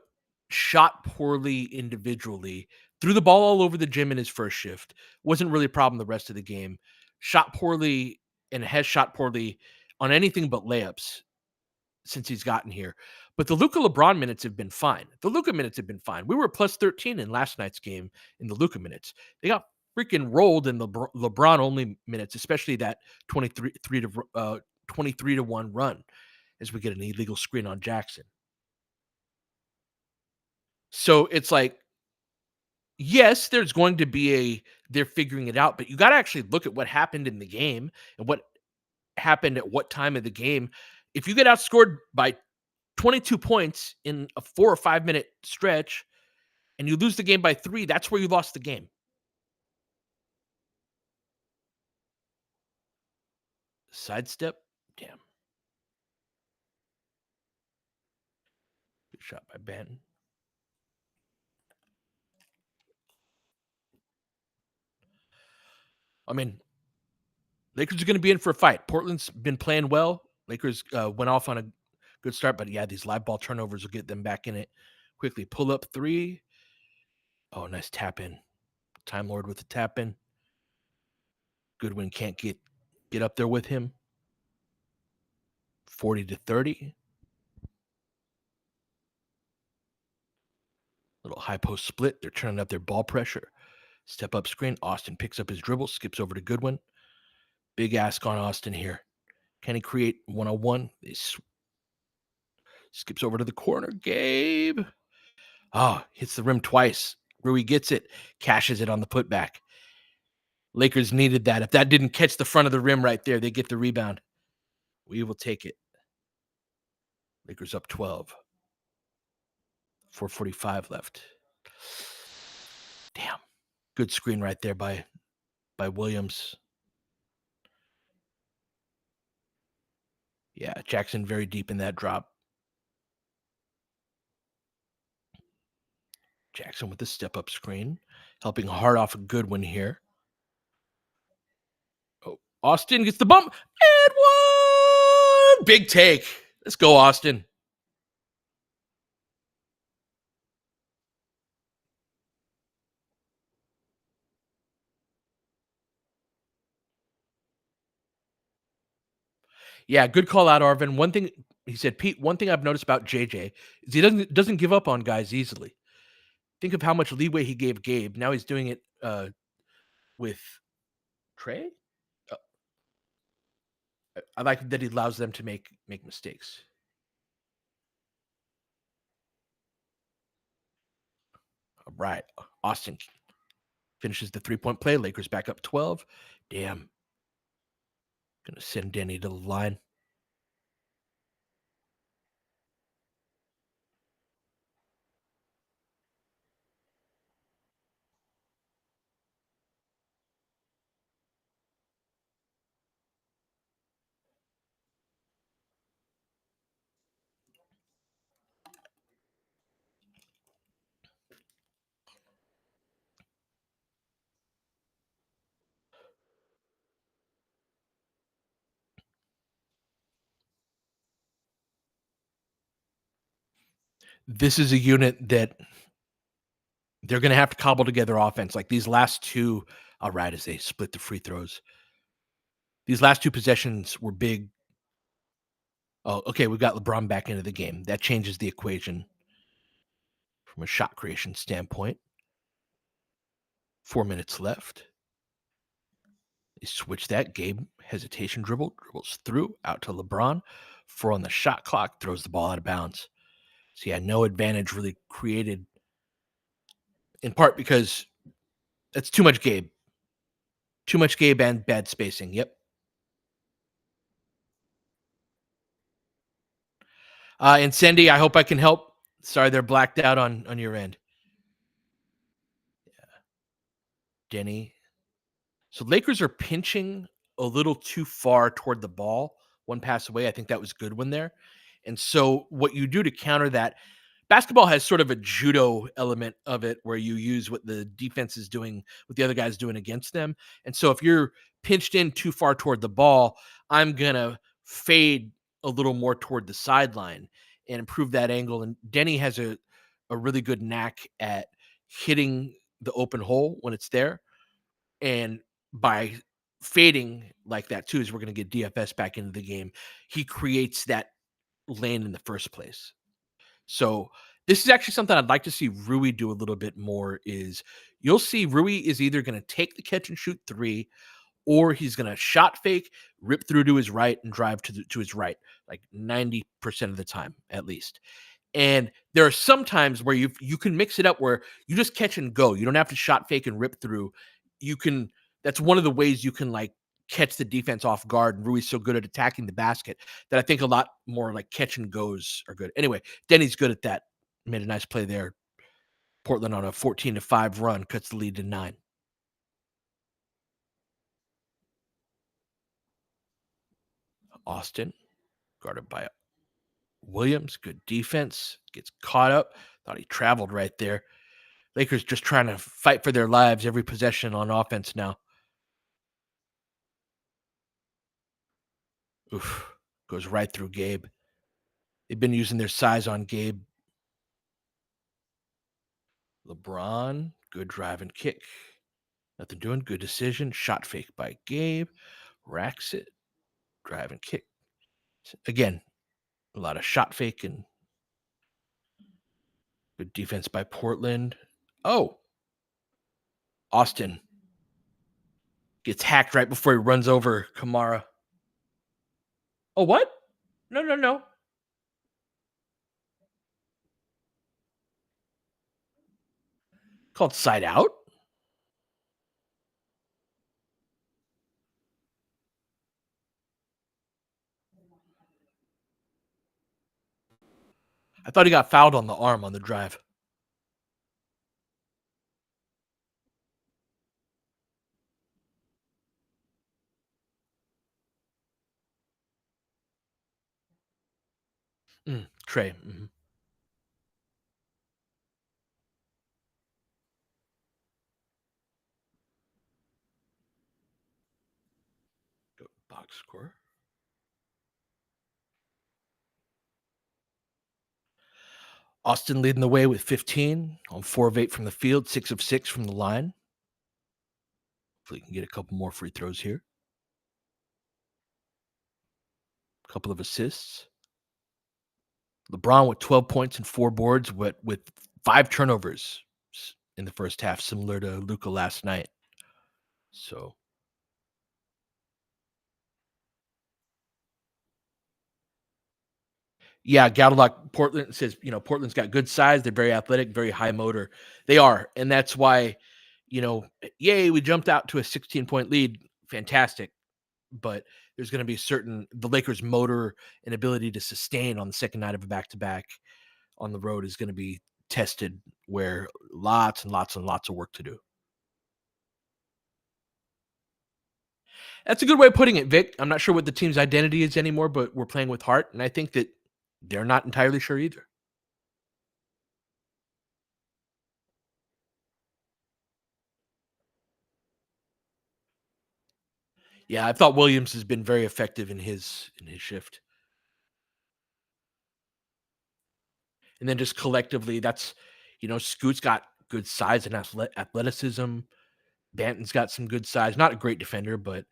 shot poorly individually, threw the ball all over the gym in his first shift. Wasn't really a problem the rest of the game. Shot poorly and has shot poorly on anything but layups since he's gotten here. But the Luca LeBron minutes have been fine. The Luca minutes have been fine. We were plus 13 in last night's game in the Luca minutes. They got freaking rolled in the LeBron only minutes, especially that 23 to 1 run as we get an illegal screen on Jackson. So it's like, yes, there's going to be they're figuring it out, but you got to actually look at what happened in the game and what happened at what time of the game. If you get outscored by 22 points in a 4 or 5 minute stretch and you lose the game by 3, that's where you lost the game. Sidestep. Damn. Good shot by Banton. I mean, Lakers are going to be in for a fight. Portland's been playing well. Lakers went off on a good start, but yeah, these live ball turnovers will get them back in it quickly. Pull up 3. Oh, nice tap in. Time Lord with the tap in. Goodwin can't get up there with him. 40 to 30. Little high post split. They're turning up their ball pressure. Step up screen. Austin picks up his dribble, skips over to Goodwin. Big ask on Austin here. Can he create 101? He skips over to the corner. Gabe. Hits the rim twice. Rui gets it, cashes it on the putback. Lakers needed that. If that didn't catch the front of the rim right there, they get the rebound. We will take it. Lakers up 12. 4:45 left. Damn. Good screen right there by Williams. Yeah, Jackson very deep in that drop. Jackson with the step-up screen, helping hard off a good one here. Oh, Austin gets the bump. And one! Big take. Let's go, Austin. Yeah, good call out, Arvin. One thing he said, Pete, one thing I've noticed about JJ is he doesn't give up on guys easily. Think of how much leeway he gave Gabe. Now he's doing it with Trey. Uh, I like that he allows them to make mistakes. All right. Austin finishes the 3-point play. Lakers back up 12. Damn. Gonna send Denny to the line. This is a unit that they're gonna have to cobble together offense. Like these last two, all right, as they split the free throws. These last two possessions were big. Oh, okay. We've got LeBron back into the game. That changes the equation from a shot creation standpoint. 4 minutes left. They switch that. Gabe, hesitation dribbles through, out to LeBron. 4 on the shot clock, throws the ball out of bounds. So, yeah, no advantage really created, in part because that's too much Gabe. Too much Gabe and bad spacing. Yep. And Cindy, I hope I can help. Sorry, they're blacked out on your end. Denny. So Lakers are pinching a little too far toward the ball. One pass away. I think that was good one there. And so what you do to counter that, basketball has sort of a judo element of it where you use what the defense is doing, what the other guy's doing against them. And so if you're pinched in too far toward the ball, I'm going to fade a little more toward the sideline and improve that angle. And Denny has a really good knack at hitting the open hole when it's there. And by fading like that too, is we're going to get DFS back into the game. He creates that lane in the first place. So this is actually something I'd like to see Rui do a little bit more. Is you'll see Rui is either going to take the catch and shoot three, or he's going to shot fake, rip through to his right, and drive to his right, like 90% of the time at least. And there are some times where you can mix it up where you just catch and go. You don't have to shot fake and rip through. You can. That's one of the ways you can like catch the defense off guard. And Rui's so good at attacking the basket that I think a lot more like catch and goes are good. Anyway, Denny's good at that. Made a nice play there. Portland on a 14-5 run cuts the lead to 9. Austin guarded by Williams. Good defense. Gets caught up. Thought he traveled right there. Lakers just trying to fight for their lives every possession on offense now. Oof. Goes right through Gabe. They've been using their size on Gabe. LeBron, good drive and kick. Nothing doing. Good decision. Shot fake by Gabe. Racks it. Drive and kick. Again, a lot of shot fake and good defense by Portland. Oh, Austin gets hacked right before he runs over Kamara. Oh, what? No, no, no. Called side out? I thought he got fouled on the arm on the drive. Trey. Mm-hmm. Box score. Austin leading the way with 15 on 4 of 8 from the field, 6 of 6 from the line. Hopefully, he can get a couple more free throws here. A couple of assists. LeBron with 12 points and 4 boards, but with 5 turnovers in the first half, similar to Luca last night. So, Yeah, Gatlock Portland says, Portland's got good size. They're very athletic, very high motor. They are. And that's why, yay, we jumped out to a 16-point lead. Fantastic. But there's going to be the Lakers' motor and ability to sustain on the second night of a back to back on the road is going to be tested, where lots and lots and lots of work to do. That's a good way of putting it, Vic. I'm not sure what the team's identity is anymore, but we're playing with heart. And I think that they're not entirely sure either. Yeah, I thought Williams has been very effective in his shift. And then just collectively, Scoot's got good size and athleticism. Banton's got some good size. Not a great defender, but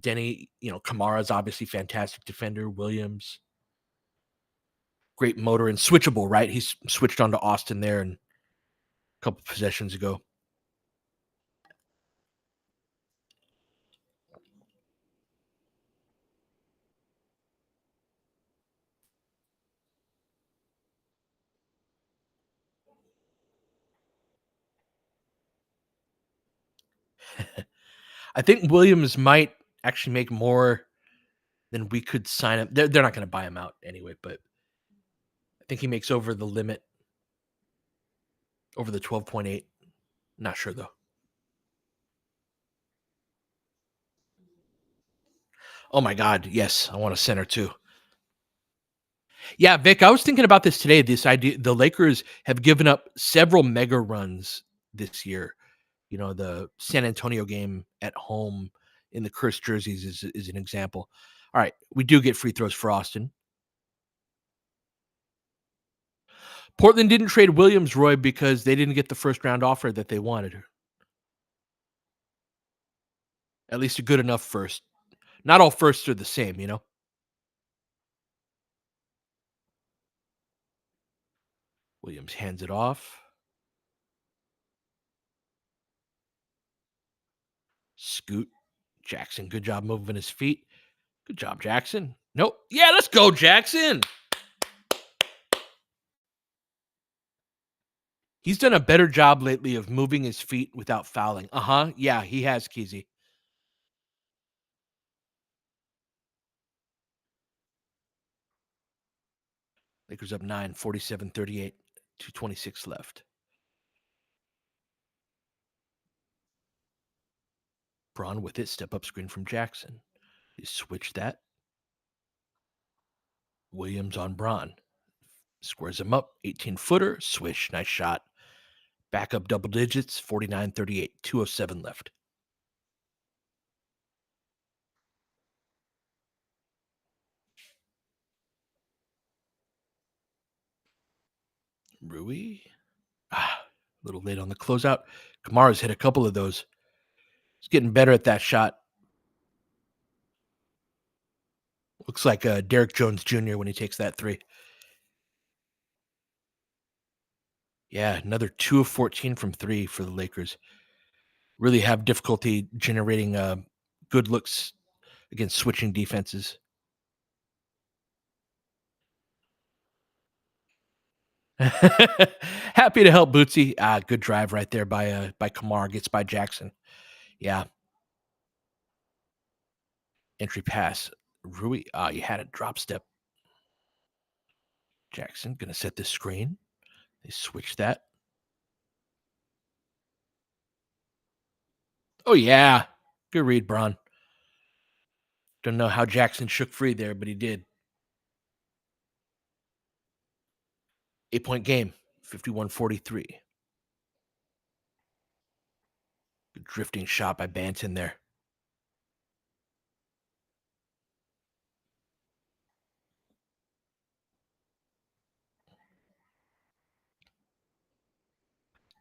Denny, Kamara's obviously fantastic defender. Williams, great motor and switchable, right? He's switched on to Austin there and a couple possessions ago. I think Williams might actually make more than we could sign him. They're not going to buy him out anyway, but I think he makes over the limit, over the 12.8. Not sure though. Oh my God, yes, I want a center too. Yeah, Vic, I was thinking about this today. This idea, the Lakers have given up several mega runs this year. The San Antonio game at home in the cursed jerseys is an example. All right, we do get free throws for Austin. Portland didn't trade Williams, Roy, because they didn't get the first round offer that they wanted. At least a good enough first. Not all firsts are the same. Williams hands it off. Scoot. Jackson, good job moving his feet. Good job, Jackson. Nope. Yeah, let's go, Jackson. He's done a better job lately of moving his feet without fouling. Yeah, he has, Keezy. Lakers up 9, 47-38, 2:26 left. Braun with it. Step up screen from Jackson. He switched that. Williams on Braun. Squares him up. 18-footer. Swish. Nice shot. Back up double digits. 49-38, 2:07 left. Rui. A little late on the closeout. Kamara's hit a couple of those. He's getting better at that shot. Looks like Derek Jones Jr. when he takes that three. Yeah, another 2 of 14 from three for the Lakers. Really have difficulty generating good looks against switching defenses. Happy to help, Bootsy. Good drive right there by Kamar. Gets by Jackson. Yeah. Entry pass. Rui. You had a drop step. Jackson gonna set the screen. They switch that. Oh yeah. Good read, Braun. Don't know how Jackson shook free there, but he did. 8-point game. 51-43. Good drifting shot by Banton there.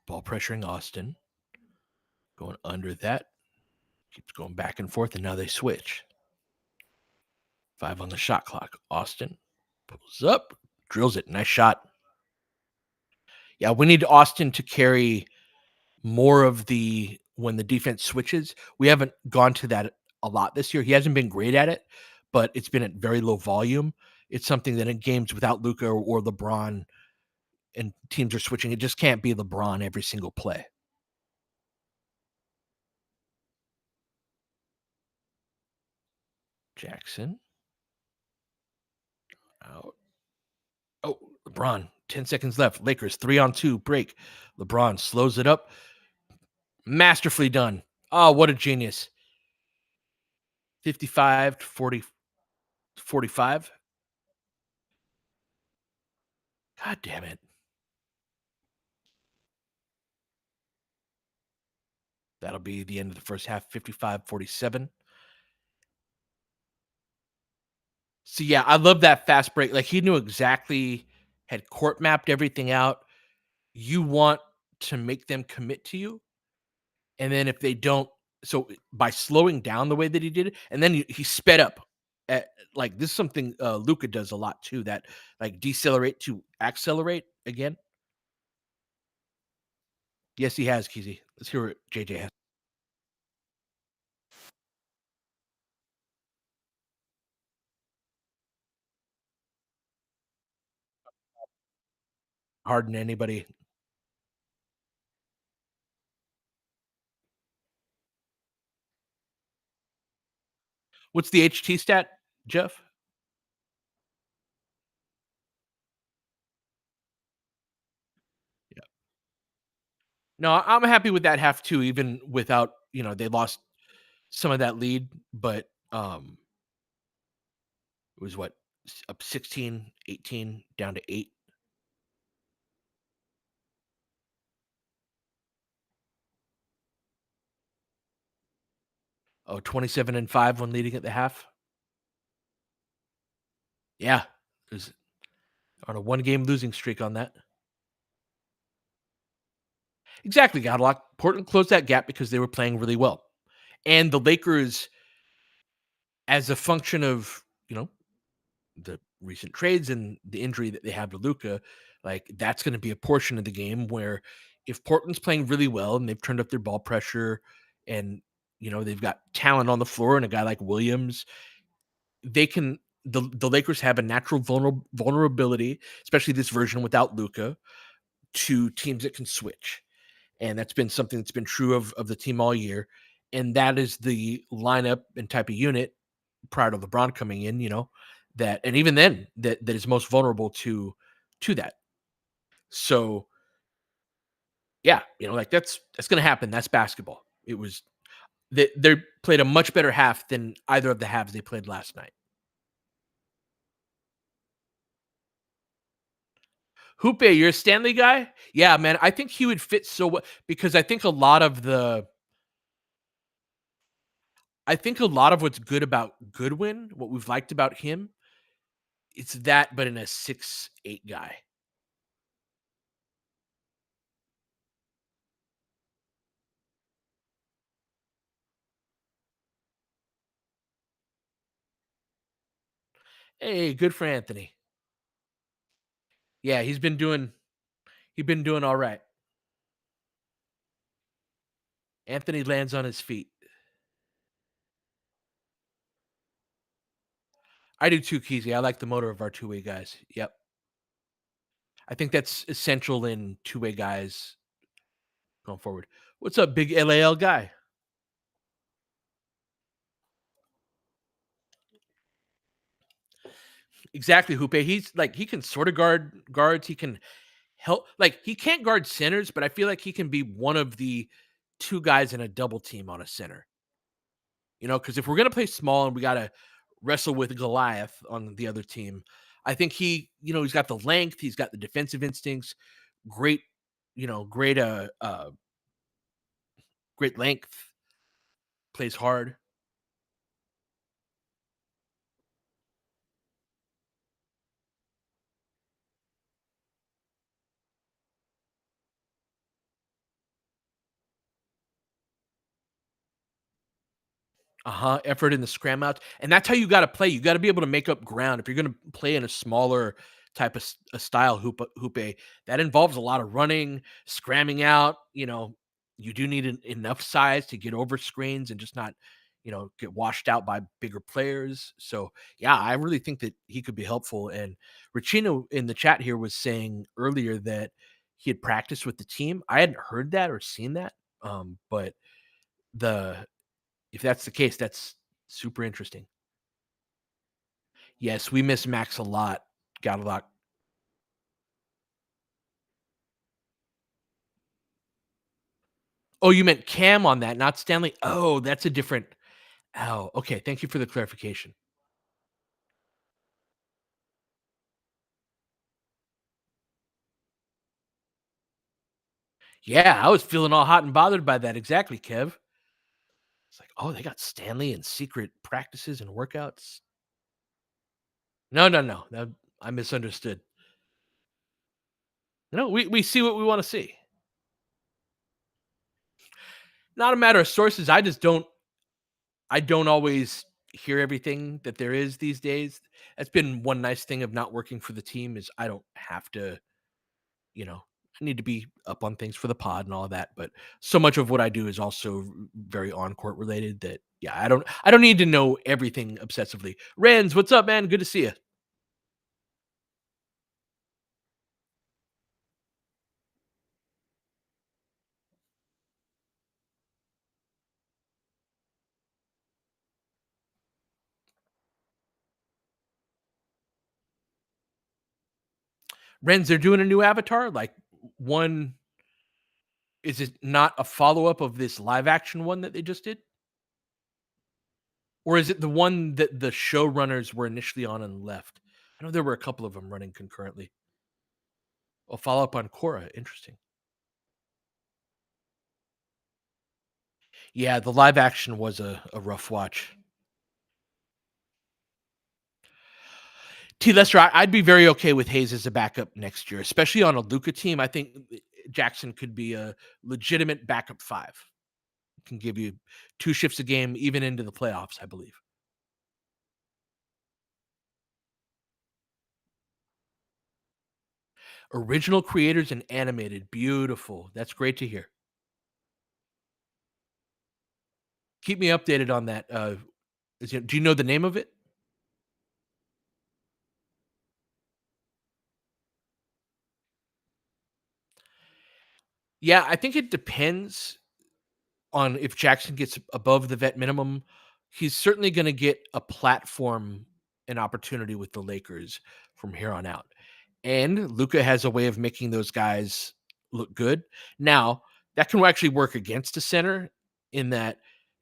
Ball pressuring Austin. Going under that. Keeps going back and forth, and now they switch. 5 on the shot clock. Austin pulls up, drills it. Nice shot. Yeah, we need Austin to carry more of when the defense switches. We haven't gone to that a lot this year. He hasn't been great at it, but it's been at very low volume. It's something that in games without Luca or LeBron and teams are switching, it just can't be LeBron every single play. Jackson out. Oh, LeBron, 10 seconds left. Lakers 3-on-2 break. LeBron slows it up. Masterfully done. Oh, what a genius. 55 to 40, 45. God damn it. That'll be the end of the first half, 55-47. So yeah, I love that fast break. Like he knew exactly, had court mapped everything out. You want to make them commit to you. And then if they don't, so by slowing down the way that he did it, and then he sped up. Like this is something Luca does a lot too. That like decelerate to accelerate again. Yes, he has, Keezy. Let's hear what JJ has. Harden anybody. What's the HT stat, Jeff? Yeah. No, I'm happy with that half too, even without, they lost some of that lead, but it was what, up 16, 18, down to 8. Oh, 27-5 when leading at the half. Yeah. It was on a one-game losing streak on that. Exactly, Godlock. Portland closed that gap because they were playing really well. And the Lakers, as a function of, the recent trades and the injury that they have to Luca, like that's going to be a portion of the game where if Portland's playing really well and they've turned up their ball pressure and they've got talent on the floor and a guy like Williams, they can the Lakers have a natural vulnerability, especially this version without Luca, to teams that can switch. And that's been something that's been true of the team all year. And that is the lineup and type of unit prior to LeBron coming in, that and even then that is most vulnerable to that. So yeah, like that's gonna happen. That's basketball. It was they played a much better half than either of the halves they played last night. Hoope, you're a Stanley guy? Yeah, man. I think he would fit so well because I think a lot of what's good about Goodwin, what we've liked about him, it's that, but in a 6'8" guy. Hey, good for Anthony. Yeah, he's been doing all right. Anthony lands on his feet. I do too, Keezy. I like the motor of our two-way guys. Yep. I think that's essential in two-way guys going forward. What's up, big LAL guy? Exactly, Hoope. He's like he can sort of guard guards. He can help. Like he can't guard centers, but I feel like he can be one of the two guys in a double team on a center. Because if we're gonna play small and we gotta wrestle with Goliath on the other team, I think he's got the length, he's got the defensive instincts, great, great, great length, plays hard. Effort in the scram out, and that's how you got to play. You got to be able to make up ground if you're going to play in a smaller type of a style hoope. That involves a lot of running, scramming out. You do need enough size to get over screens and just not, get washed out by bigger players. So yeah, I really think that he could be helpful. And Ricino in the chat here was saying earlier that he had practiced with the team. I hadn't heard that or seen that. But the if that's the case, that's super interesting. Yes, we miss Max a lot. Got a lot. Oh, you meant Cam on that, not Stanley? Oh, that's a different. Oh, okay. Thank you for the clarification. Yeah, I was feeling all hot and bothered by that. Exactly, Kev. It's like, oh, they got Stanley and secret practices and workouts. No, no, no. I misunderstood. No, we see what we want to see. Not a matter of sources. I don't always hear everything that there is these days. That's been one nice thing of not working for the team is I don't have to, you know, I need to be up on things for the pod and all of that. But so much of what I do is also very on court related that yeah, I don't need to know everything obsessively. Renz, what's up, man? Good to see you. Renz, they're doing a new avatar. Like one, is it not a follow up of this live action one that they just did? Or is it the one that the showrunners were initially on and left? I know there were a couple of them running concurrently. A follow up on Korra. Interesting. Yeah, the live action was a rough watch. T. Lester, I'd be very okay with Hayes as a backup next year, especially on a Luca team. I think Jackson could be a legitimate backup five. Can give you two shifts a game, even into the playoffs, I believe. Original creators and animated. Beautiful. That's great to hear. Keep me updated on that. Do you know the name of it? Yeah, I think it depends on if Jackson gets above the vet minimum. He's certainly going to get a platform and opportunity with the Lakers from here on out. And Luca has a way of making those guys look good. Now, that can actually work against a center in that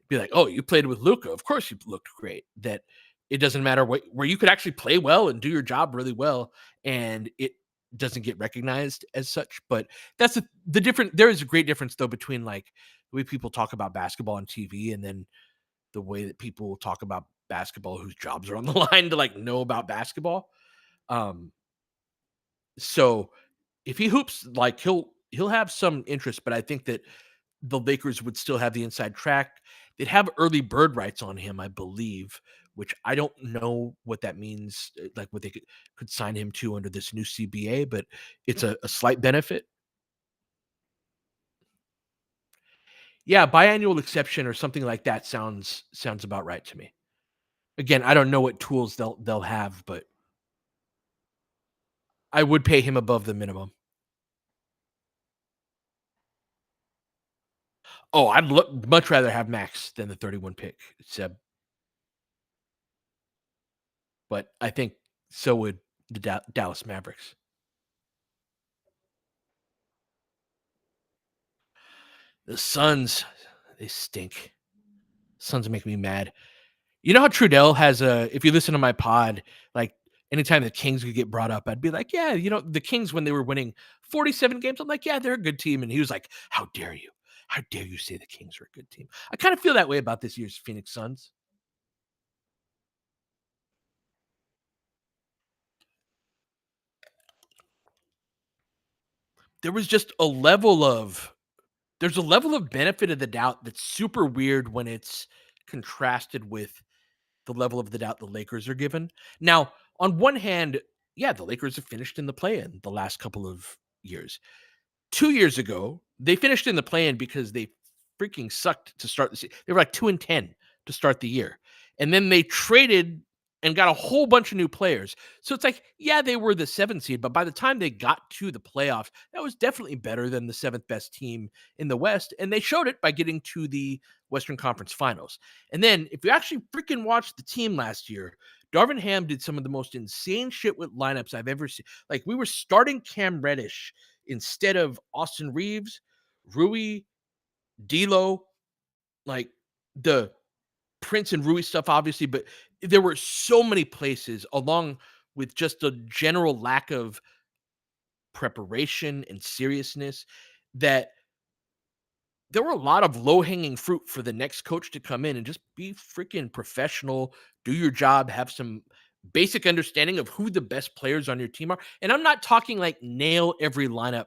be like, oh, you played with Luca. Of course you looked great. That it doesn't matter where you could actually play well and do your job really well, and it doesn't get recognized as such. But that's the different. There is a great difference though between like the way people talk about basketball on TV and then the way that people talk about basketball whose jobs are on the line to like know about basketball. Um, so if he hoops, like he'll have some interest, but I think that the Lakers would still have the inside track. They'd have early bird rights on him, I believe, which I don't know what that means, like what they could sign him to under this new CBA, but it's a slight benefit. Yeah, biannual exception or something like that sounds about right to me. Again, I don't know what tools they'll have, but I would pay him above the minimum. Oh, I'd much rather have Max than the 31 pick, Seb. But I think so would the Dallas Mavericks. The Suns, they stink. Suns make me mad. You know how Trudell has a. If you listen to my pod, like anytime the Kings could get brought up, I'd be like, yeah, the Kings when they were winning 47 games, I'm like, yeah, they're a good team. And he was like, how dare you? How dare you say the Kings are a good team? I kind of feel that way about this year's Phoenix Suns. There was just a level of there's a level of benefit of the doubt that's super weird when it's contrasted with the level of the doubt the Lakers are given. Now, on one hand, yeah, the Lakers have finished in the play-in the last couple of years. 2 years ago, they finished in the play-in because they freaking sucked to start the season. They were like 2-10 to start the year. And then they traded and got a whole bunch of new players. So it's like, yeah, they were the seventh seed, but by the time they got to the playoffs, that was definitely better than the seventh best team in the West. And they showed it by getting to the Western Conference Finals. And then if you actually freaking watched the team last year, Darvin Ham did some of the most insane shit with lineups I've ever seen. Like we were starting Cam Reddish instead of Austin Reaves, Rui, D'Lo, like the Prince and Rui stuff, obviously, but there were so many places along with just a general lack of preparation and seriousness that there were a lot of low hanging fruit for the next coach to come in and just be freaking professional, do your job, have some basic understanding of who the best players on your team are. And I'm not talking like nail every lineup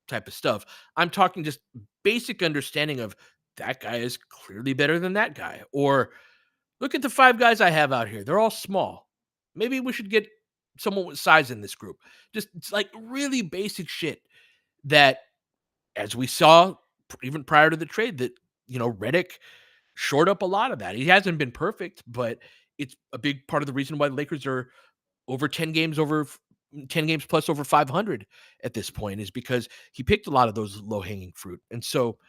type of stuff. I'm talking just basic understanding of that guy is clearly better than that guy. Or look at the five guys I have out here. They're all small. Maybe we should get someone with size in this group. Just it's like really basic shit that, as we saw even prior to the trade, that Redick shored up a lot of that. He hasn't been perfect, but it's a big part of the reason why the Lakers are over 10 games plus over 500 at this point is because he picked a lot of those low hanging fruit. And so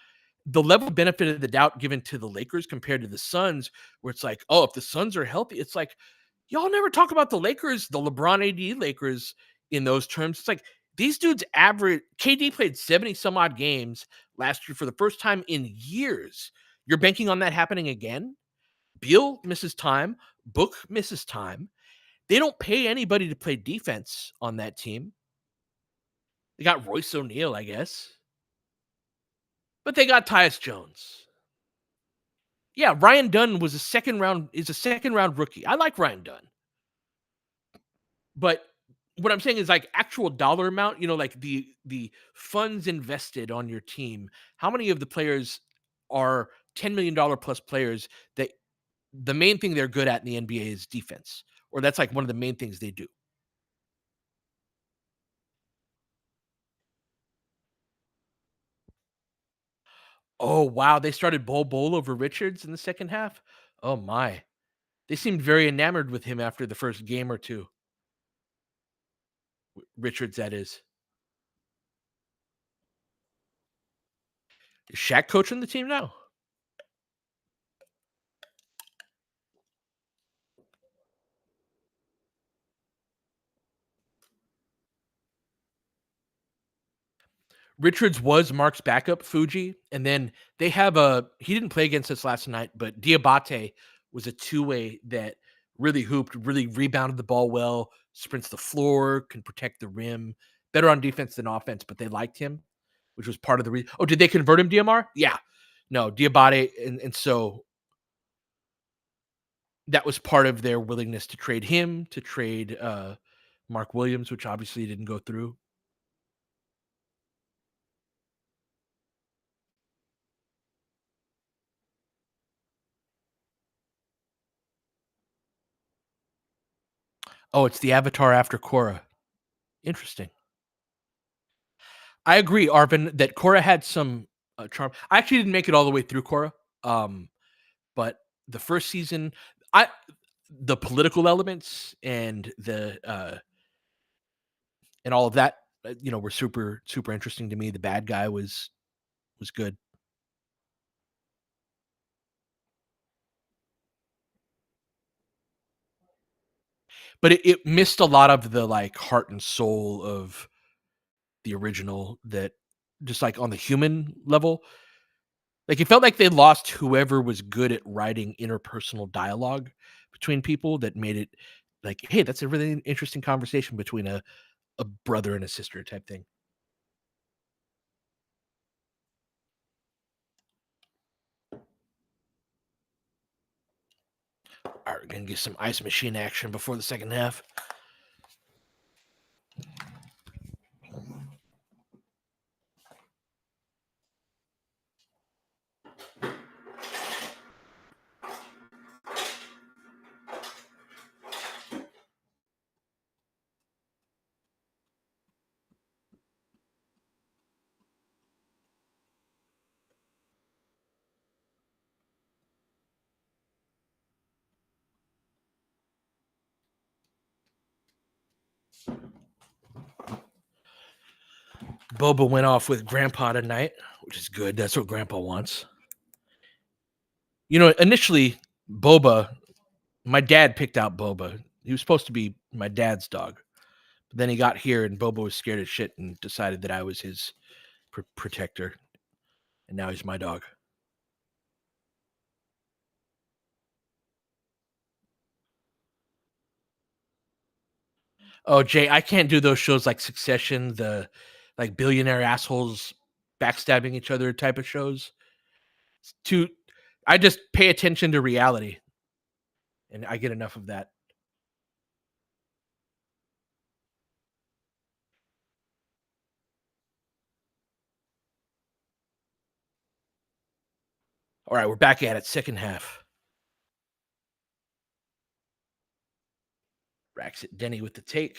the level of benefit of the doubt given to the Lakers compared to the Suns, where it's like, oh, if the Suns are healthy, it's like, y'all never talk about the Lakers, the LeBron AD Lakers in those terms. It's like these dudes average, KD played 70 some odd games last year for the first time in years. You're banking on that happening again? Beal misses time, Book misses time. They don't pay anybody to play defense on that team. They got Royce O'Neal, I guess, but they got Tyus Jones. Yeah, Ryan Dunn was a second round rookie. I like Ryan Dunn. But what I'm saying is like actual dollar amount, like the funds invested on your team. How many of the players are $10 million plus players that the main thing they're good at in the NBA is defense, or that's like one of the main things they do. Oh wow, they started Bol over Richards in the second half. Oh my, they seemed very enamored with him after the first game or two. Richards, that is. Is Shaq coaching the team now? Richards was Mark's backup, Fuji, and then they have he didn't play against us last night, but Diabate was a two-way that really hooped, really rebounded the ball well, sprints the floor, can protect the rim, better on defense than offense, but they liked him, which was part of the reason. Oh, did they convert him, DMR? Yeah. No, Diabate, and so that was part of their willingness to trade him, to trade Mark Williams, which obviously didn't go through. Oh, it's the Avatar after Korra. Interesting. I agree, Arvin, that Korra had some charm. I actually didn't make it all the way through Korra, but the first season, I the political elements and all of that, were super super interesting to me. The bad guy was good, but it missed a lot of the like heart and soul of the original. That just like on the human level, like, it felt like they lost whoever was good at writing interpersonal dialogue between people that made it like, "Hey, that's a really interesting conversation between a brother and a sister," type thing. Alright, we're gonna get some ice machine action before the second half. Boba went off with Grandpa tonight, which is good. That's what Grandpa wants. Initially, Boba, my dad picked out Boba. He was supposed to be my dad's dog. But then he got here, and Boba was scared as shit and decided that I was his protector. And now he's my dog. Oh, Jay, I can't do those shows like Succession, the like billionaire assholes backstabbing each other type of shows. It's too, I just pay attention to reality, and I get enough of that. All right, we're back at it. Second half. Racks it. Denny with the take.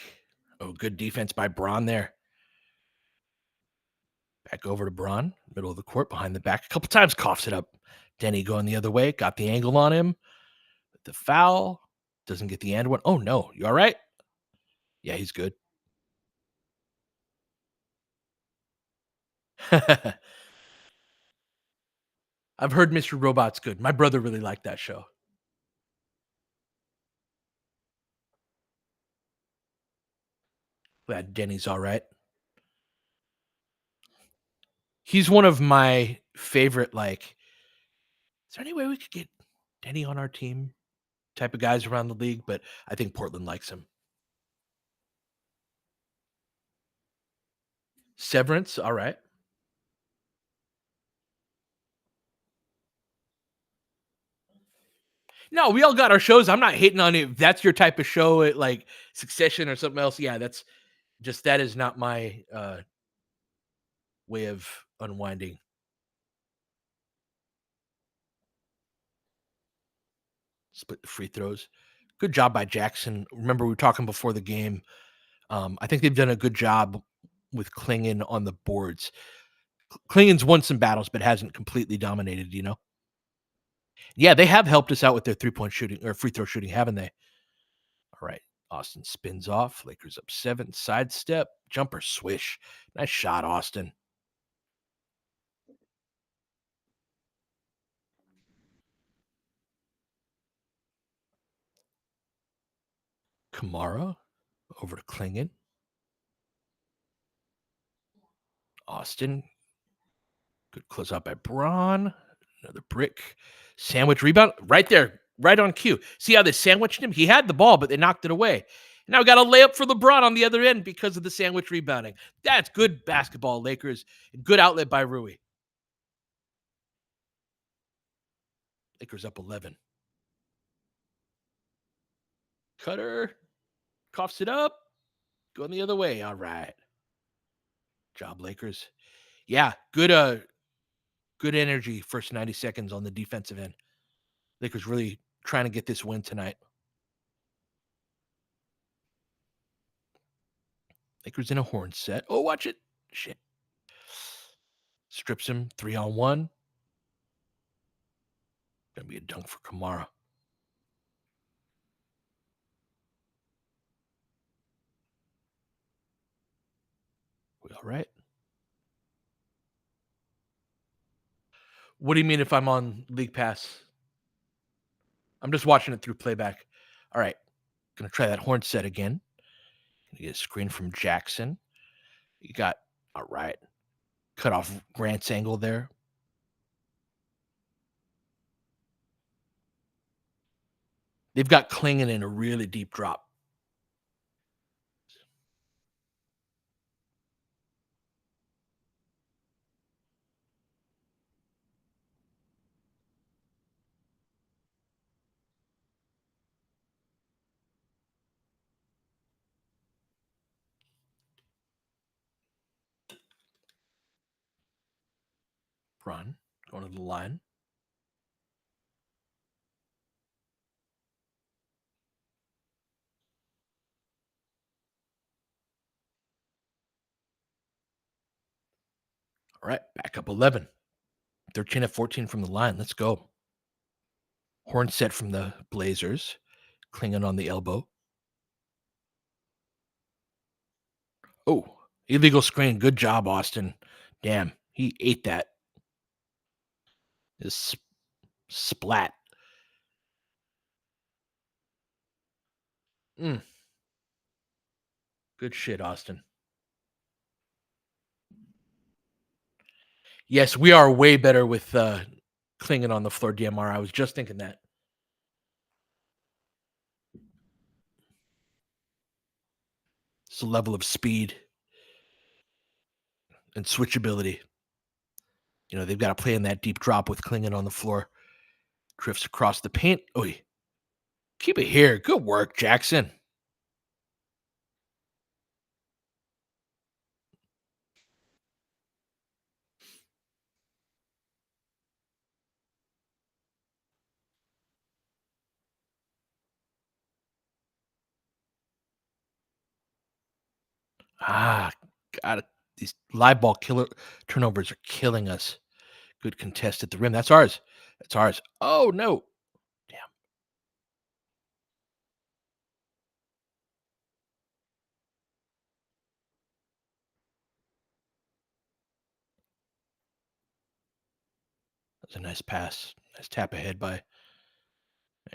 Oh, good defense by Braun there. Back over to Braun, middle of the court, behind the back. A couple times coughs it up. Denny going the other way. Got the angle on him. The foul. Doesn't get the and one. Oh, no. You all right? Yeah, he's good. I've heard Mr. Robot's good. My brother really liked that show. Glad Denny's all right. He's one of my favorite, like, is there any way we could get Denny on our team type of guys around the league? But I think Portland likes him. Severance, all right. No, we all got our shows. I'm not hating on it. If that's your type of show at like Succession or something else, yeah, that's just that is not my way of unwinding. Split the free throws. Good job by Jackson. Remember, we were talking before the game. I think they've done a good job with Klingon on the boards. Klingon's won some battles, but hasn't completely dominated. Yeah, they have helped us out with their 3-point shooting or free throw shooting, haven't they? All right. Austin spins off. Lakers up 7. Sidestep. Jumper swish. Nice shot, Austin. Kamara over to Klingon. Austin. Good close out by Braun. Another brick. Sandwich rebound. Right there. Right on cue. See how they sandwiched him? He had the ball, but they knocked it away. Now we got a layup for LeBron on the other end because of the sandwich rebounding. That's good basketball, Lakers. Good outlet by Rui. Lakers up 11. Cutter. Coughs it up. Going the other way. All right. Job, Lakers. Yeah, good energy first 90 seconds on the defensive end. Lakers really trying to get this win tonight. Lakers in a horn set. Oh, watch it. Shit. Strips him 3-on-1. Gonna be a dunk for Kamara. We all right? What do you mean if I'm on League Pass? I'm just watching it through playback. All right. Gonna try that horn set again. Gonna get a screen from Jackson. You got all right. Cut off Grant's angle there. They've got Klingon in a really deep drop. Run. Going to the line. All right. Back up 11. 13 of 14 from the line. Let's go. Horn set from the Blazers. Klingon on the elbow. Oh, illegal screen. Good job, Austin. Damn, he ate that. This splat. Mm, good shit, Austin. Yes, we are way better with clinging on the floor, DMR. I was just thinking that. It's the level of speed and switchability. They've got to play in that deep drop with clinging on the floor. Drifts across the paint. Oh, keep it here. Good work, Jackson. Ah, got it. These live ball killer turnovers are killing us. Good contest at the rim. That's ours. That's ours. Oh, no. Damn. That's a nice pass. Nice tap ahead by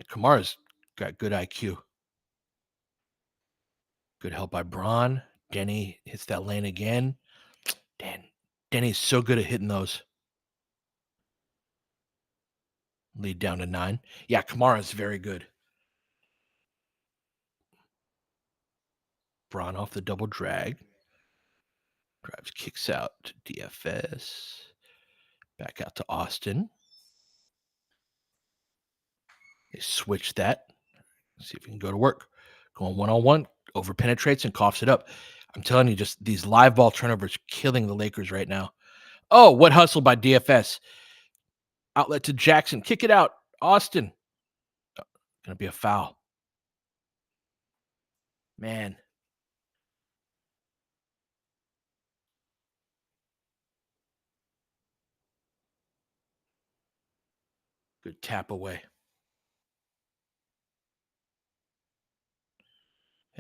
Kamara's got good IQ. Good help by Braun. Denny hits that lane again. Dan, Denny's so good at hitting those. Lead down to 9. Yeah, Kamara's very good. Braun off the double drag. Drives, kicks out to DFS. Back out to Austin. They switch that. See if we can go to work. Going one-on-one, over penetrates and coughs it up. I'm telling you, just these live ball turnovers killing the Lakers right now. Oh, what hustle by DFS. Outlet to Jackson. Kick it out. Austin. Gonna be a foul. Man. Good tap away.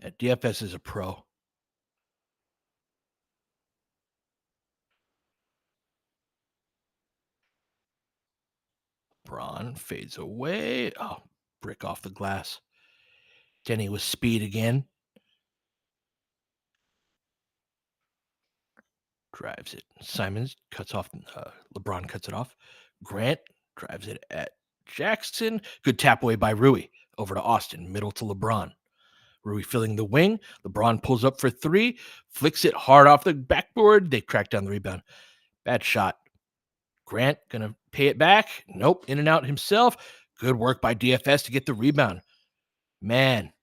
Yeah, DFS is a pro. Braun fades away. Oh, brick off the glass. Denny with speed again. Drives it. Simons cuts off. LeBron cuts it off. Grant drives it at Jackson. Good tap away by Rui. Over to Austin. Middle to LeBron. Rui filling the wing. LeBron pulls up for 3. Flicks it hard off the backboard. They crack down the rebound. Bad shot. Grant gonna pay it back. Nope. In and out himself. Good work by DFS to get the rebound. Man,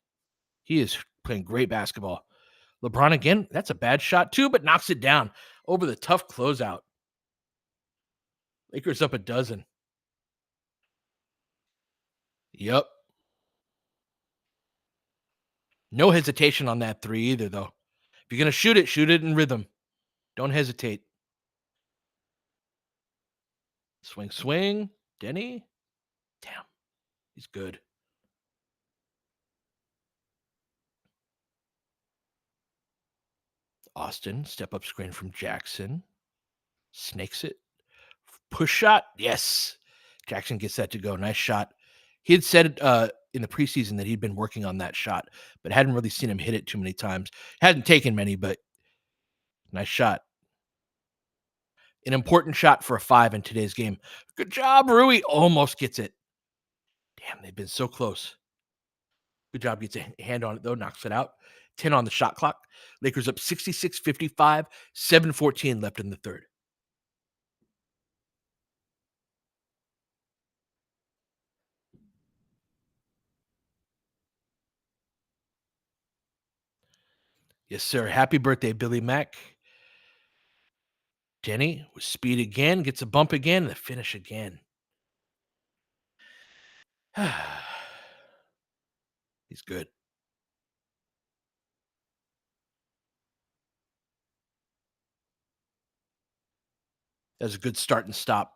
he is playing great basketball. LeBron again. That's a bad shot too, but knocks it down over the tough closeout. Lakers up a dozen. Yep. No hesitation on that 3 either, though. If you're going to shoot it in rhythm. Don't hesitate. Swing, swing. Denny. Damn. He's good. Austin. Step up screen from Jackson. Snakes it. Push shot. Yes. Jackson gets that to go. Nice shot. He had said in the preseason that he'd been working on that shot, but hadn't really seen him hit it too many times. Hadn't taken many, but nice shot. An important shot for a 5 in today's game. Good job, Rui. Almost gets it. Damn, they've been so close. Good job. Gets a hand on it, though. Knocks it out. 10 on the shot clock. Lakers up 66-55. 7:14 left in the third. Yes, sir. Happy birthday, Billy Mack. Denny with speed again. Gets a bump again. And the finish again. He's good. That's a good start and stop.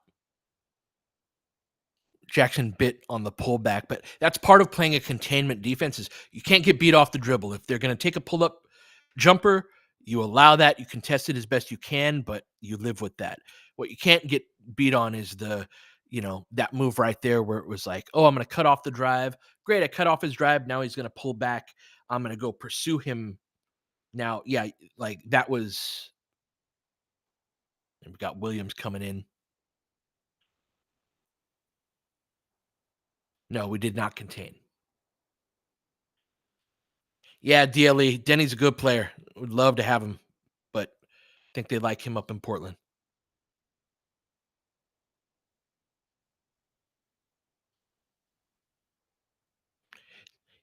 Jackson bit on the pullback, but that's part of playing a containment defense is you can't get beat off the dribble. If they're going to take a pull-up jumper, You allow that, you contest it as best you can, but you live with that. What you can't get beat on is that move right there where it was like, oh, I'm going to cut off the drive. Great, I cut off his drive. Now he's going to pull back. I'm going to go pursue him. Now, yeah, like that was. And we got Williams coming in. No, we did not contain. Yeah, DLE. Denny's a good player. Would love to have him, but I think they like him up in Portland.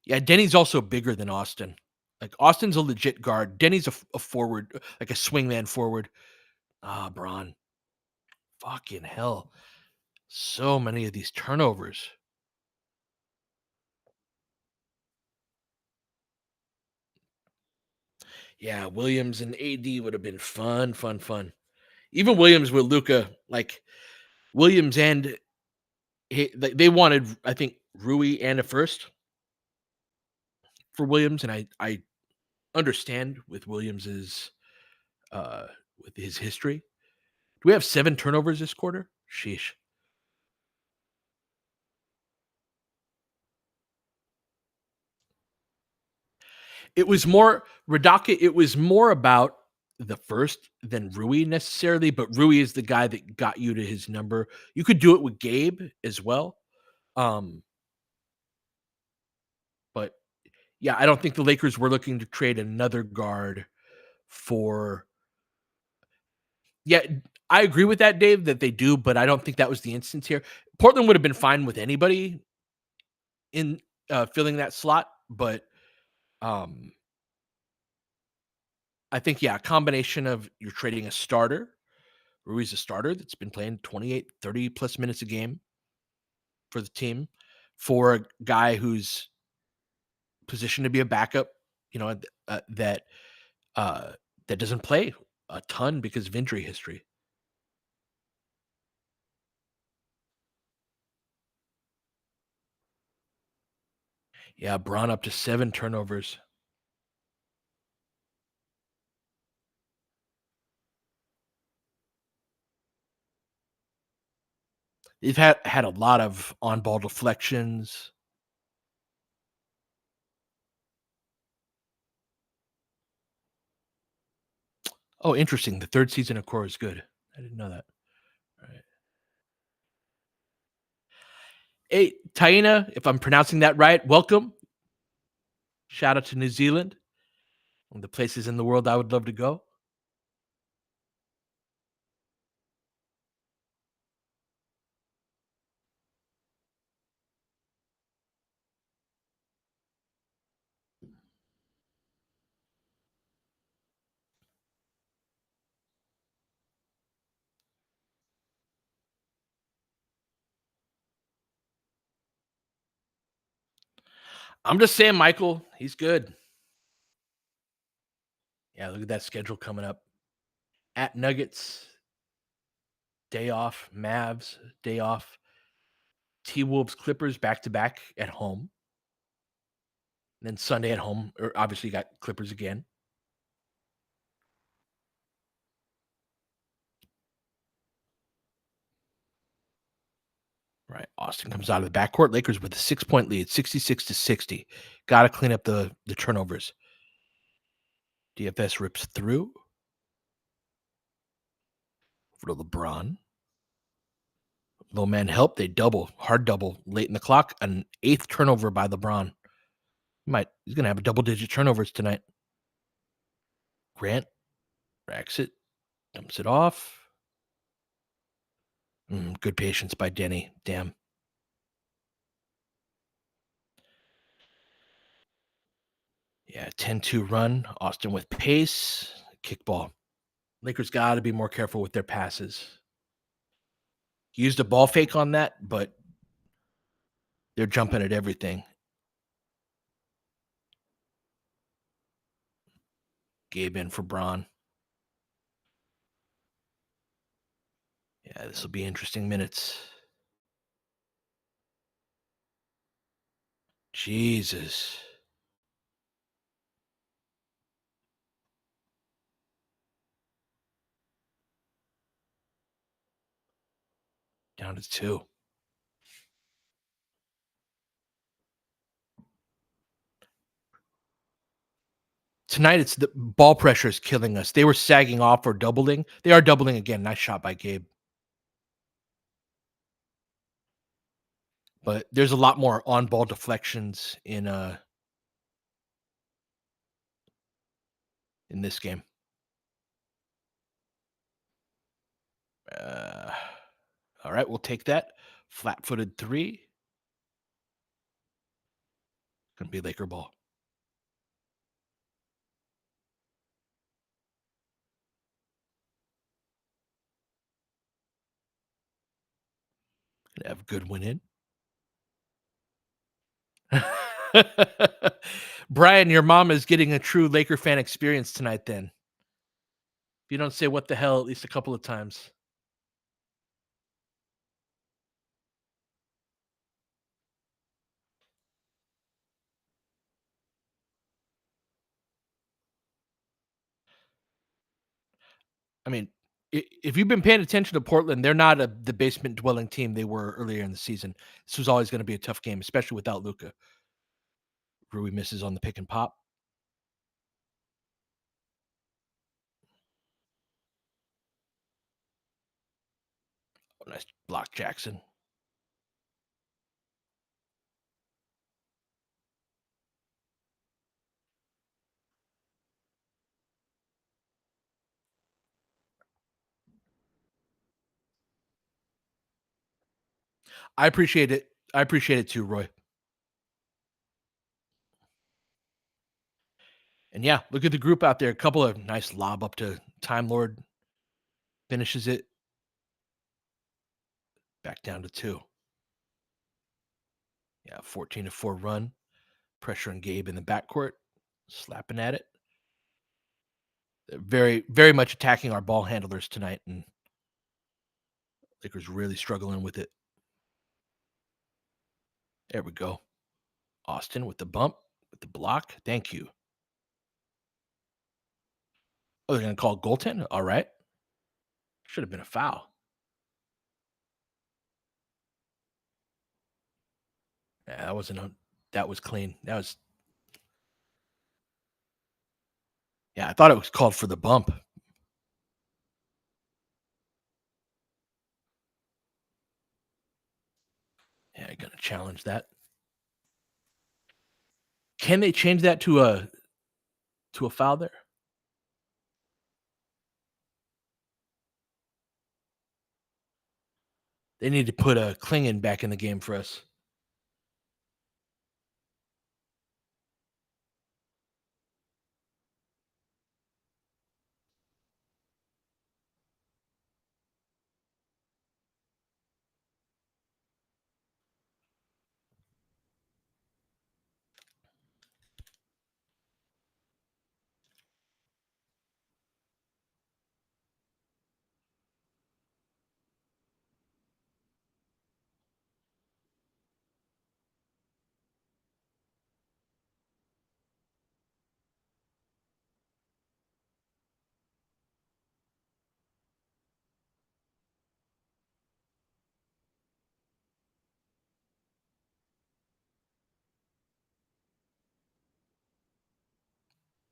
Yeah, Denny's also bigger than Austin. Like Austin's a legit guard. Denny's a forward, like a swingman forward. Ah, Braun. Fucking hell. So many of these turnovers. Yeah, Williams and AD would have been fun, fun, fun. Even Williams with Luca, like Williams and they wanted, I think, Rui and a first for Williams, and I understand with Williams's uh with his history. Do we have 7 turnovers this quarter? Sheesh. It was more Radaka, it was more about the first than Rui necessarily, but Rui is the guy that got you to his number. You could do it with Gabe as well. Um, but yeah, I don't think the Lakers were looking to trade another guard for. Yeah, I agree with that, Dave, that they do, but I don't think that was the instance here. Portland would have been fine with anybody in filling that slot, but um, I think, yeah, a combination of you're trading a starter. Rui's a starter that's been playing 28, 30 plus minutes a game for the team for a guy who's positioned to be a backup, you know, that uh, that doesn't play a ton because of injury history. Yeah, Braun up to 7 turnovers. They've had a lot of on ball deflections. Oh, interesting. The third season of Core is good. I didn't know that. All right. Hey, Taina, if I'm pronouncing that right, welcome. Shout out to New Zealand, one of the places in the world I would love to go. I'm just saying, Michael, he's good. Yeah, look at that schedule coming up. At Nuggets, day off. Mavs, day off. T Wolves, Clippers, back to back at home. And then Sunday at home. Or obviously, you got Clippers again. Right. Austin comes out of the backcourt. Lakers with a 6-point lead, 66-60. Got to clean up the turnovers. DFS rips through for LeBron. Low man help. They double, hard double late in the clock. An 8th turnover by LeBron. He's gonna have a double-digit turnovers tonight. Grant racks it, dumps it off. Good patience by Denny. Damn. Yeah, 10-2 run. Austin with pace. Kickball. Lakers got to be more careful with their passes. Used a ball fake on that, but they're jumping at everything. Gabe in for Braun. Yeah, this will be interesting minutes. Jesus. down to 2. Tonight, it's the ball pressure is killing us. They were sagging off or doubling. They are doubling again. Nice shot by Gabe. But there's a lot more on-ball deflections in this game. Uh, all right, we'll take that. Flat-footed 3. Gonna be Laker ball. Gonna have Goodwin in. Brian, your mom is getting a true Laker fan experience tonight then. If you don't say what the hell at least a couple of times. I mean, if you've been paying attention to Portland, they're not the basement dwelling team they were earlier in the season. This was always going to be a tough game, especially without Luca. Rui misses on the pick and pop. Oh, nice block, Jackson. I appreciate it. I appreciate it too, Roy. And yeah, look at the group out there. A couple of nice lob up to Time Lord. Finishes it. Back down to 2. Yeah, 14-4 run. Pressure on Gabe in the backcourt. Slapping at it. They're very, very much attacking our ball handlers tonight. And Lakers really struggling with it. There we go. Austin with the bump, with the block. Thank you. Oh, they're going to call goaltend? All right. Should have been a foul. Yeah, that wasn't that was clean. That was. Yeah, I thought it was called for the bump. Yeah, going to challenge that. Can they change that to a foul there? They need to put a Klingon back in the game for us.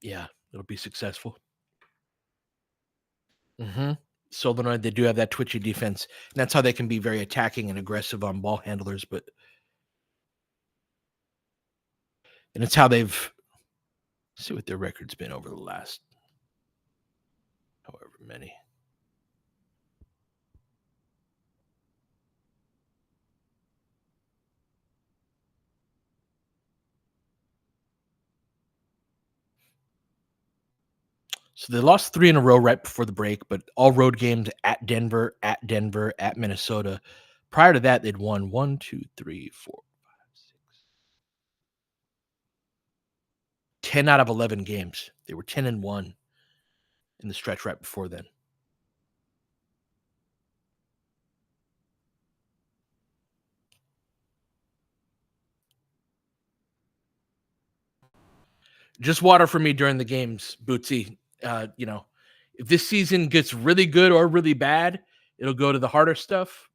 Yeah, it'll be successful. Mm-hmm. Solenoid, they do have that twitchy defense. And that's how they can be very attacking and aggressive on ball handlers. And it's how they've see what their record's been over the last however many. So they lost 3 in a row right before the break, but all road games at Denver, at Minnesota. Prior to that, they'd won 1, 2, 3, 4, 5, 6, 10 out of 11 games. They were 10-1 in the stretch right before then. Just water for me during the games, Bootsy. If this season gets really good or really bad, it'll go to the harder stuff.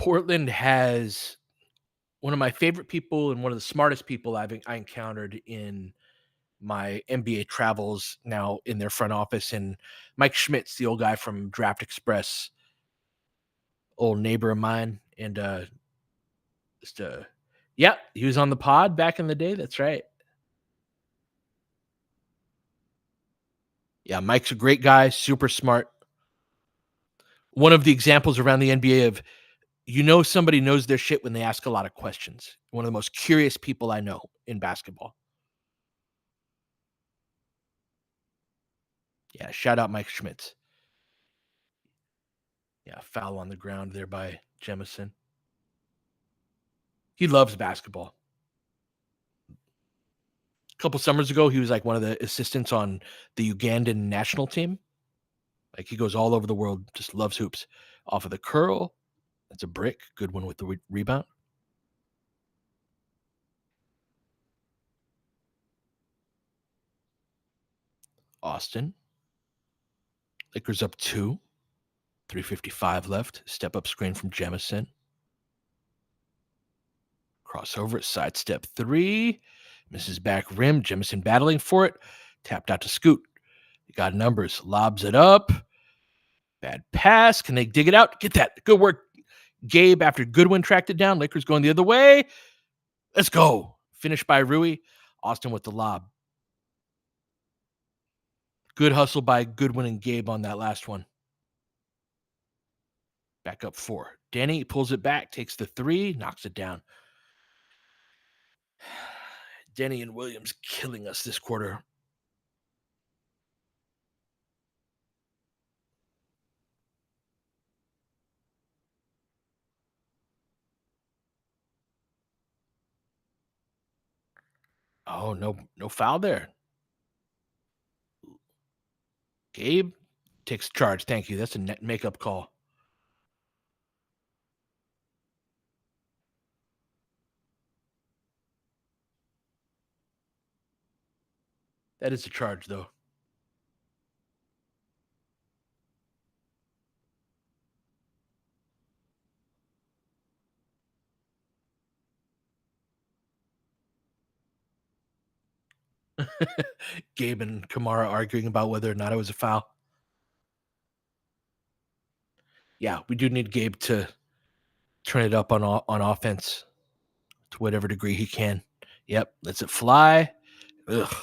Portland has one of my favorite people and one of the smartest people I encountered in my NBA travels now in their front office, and Mike Schmitz, the old guy from Draft Express, old neighbor of mine, and just yeah, he was on the pod back in the day. That's right. Yeah, Mike's a great guy, super smart. One of the examples around the NBA of somebody knows their shit when they ask a lot of questions. One of the most curious people I know in basketball. Yeah, shout out Mike Schmitz. Yeah, foul on the ground there by Jemison. He loves basketball. A couple summers ago, he was like one of the assistants on the Ugandan national team. Like he goes all over the world, just loves hoops. Off of the curl, that's a brick. Good one with the rebound. Austin. Lakers up 2. 3:55 left. Step up screen from Jemison. Crossover, sidestep 3. Misses back rim. Jemison battling for it. Tapped out to Scoot. He got numbers. Lobs it up. Bad pass. Can they dig it out? Get that. Good work, Gabe. After Goodwin tracked it down. Lakers going the other way. Let's go. Finished by Rui. Austin with the lob. Good hustle by Goodwin and Gabe on that last one. Back up 4. Danny pulls it back, takes the 3, knocks it down. Denny and Williams killing us this quarter. Oh, no foul there. Gabe takes charge. Thank you. That's a net makeup call. That is a charge, though. Gabe and Kamara arguing about whether or not it was a foul. Yeah, we do need Gabe to turn it up on offense to whatever degree he can. Yep, lets it fly. Ugh.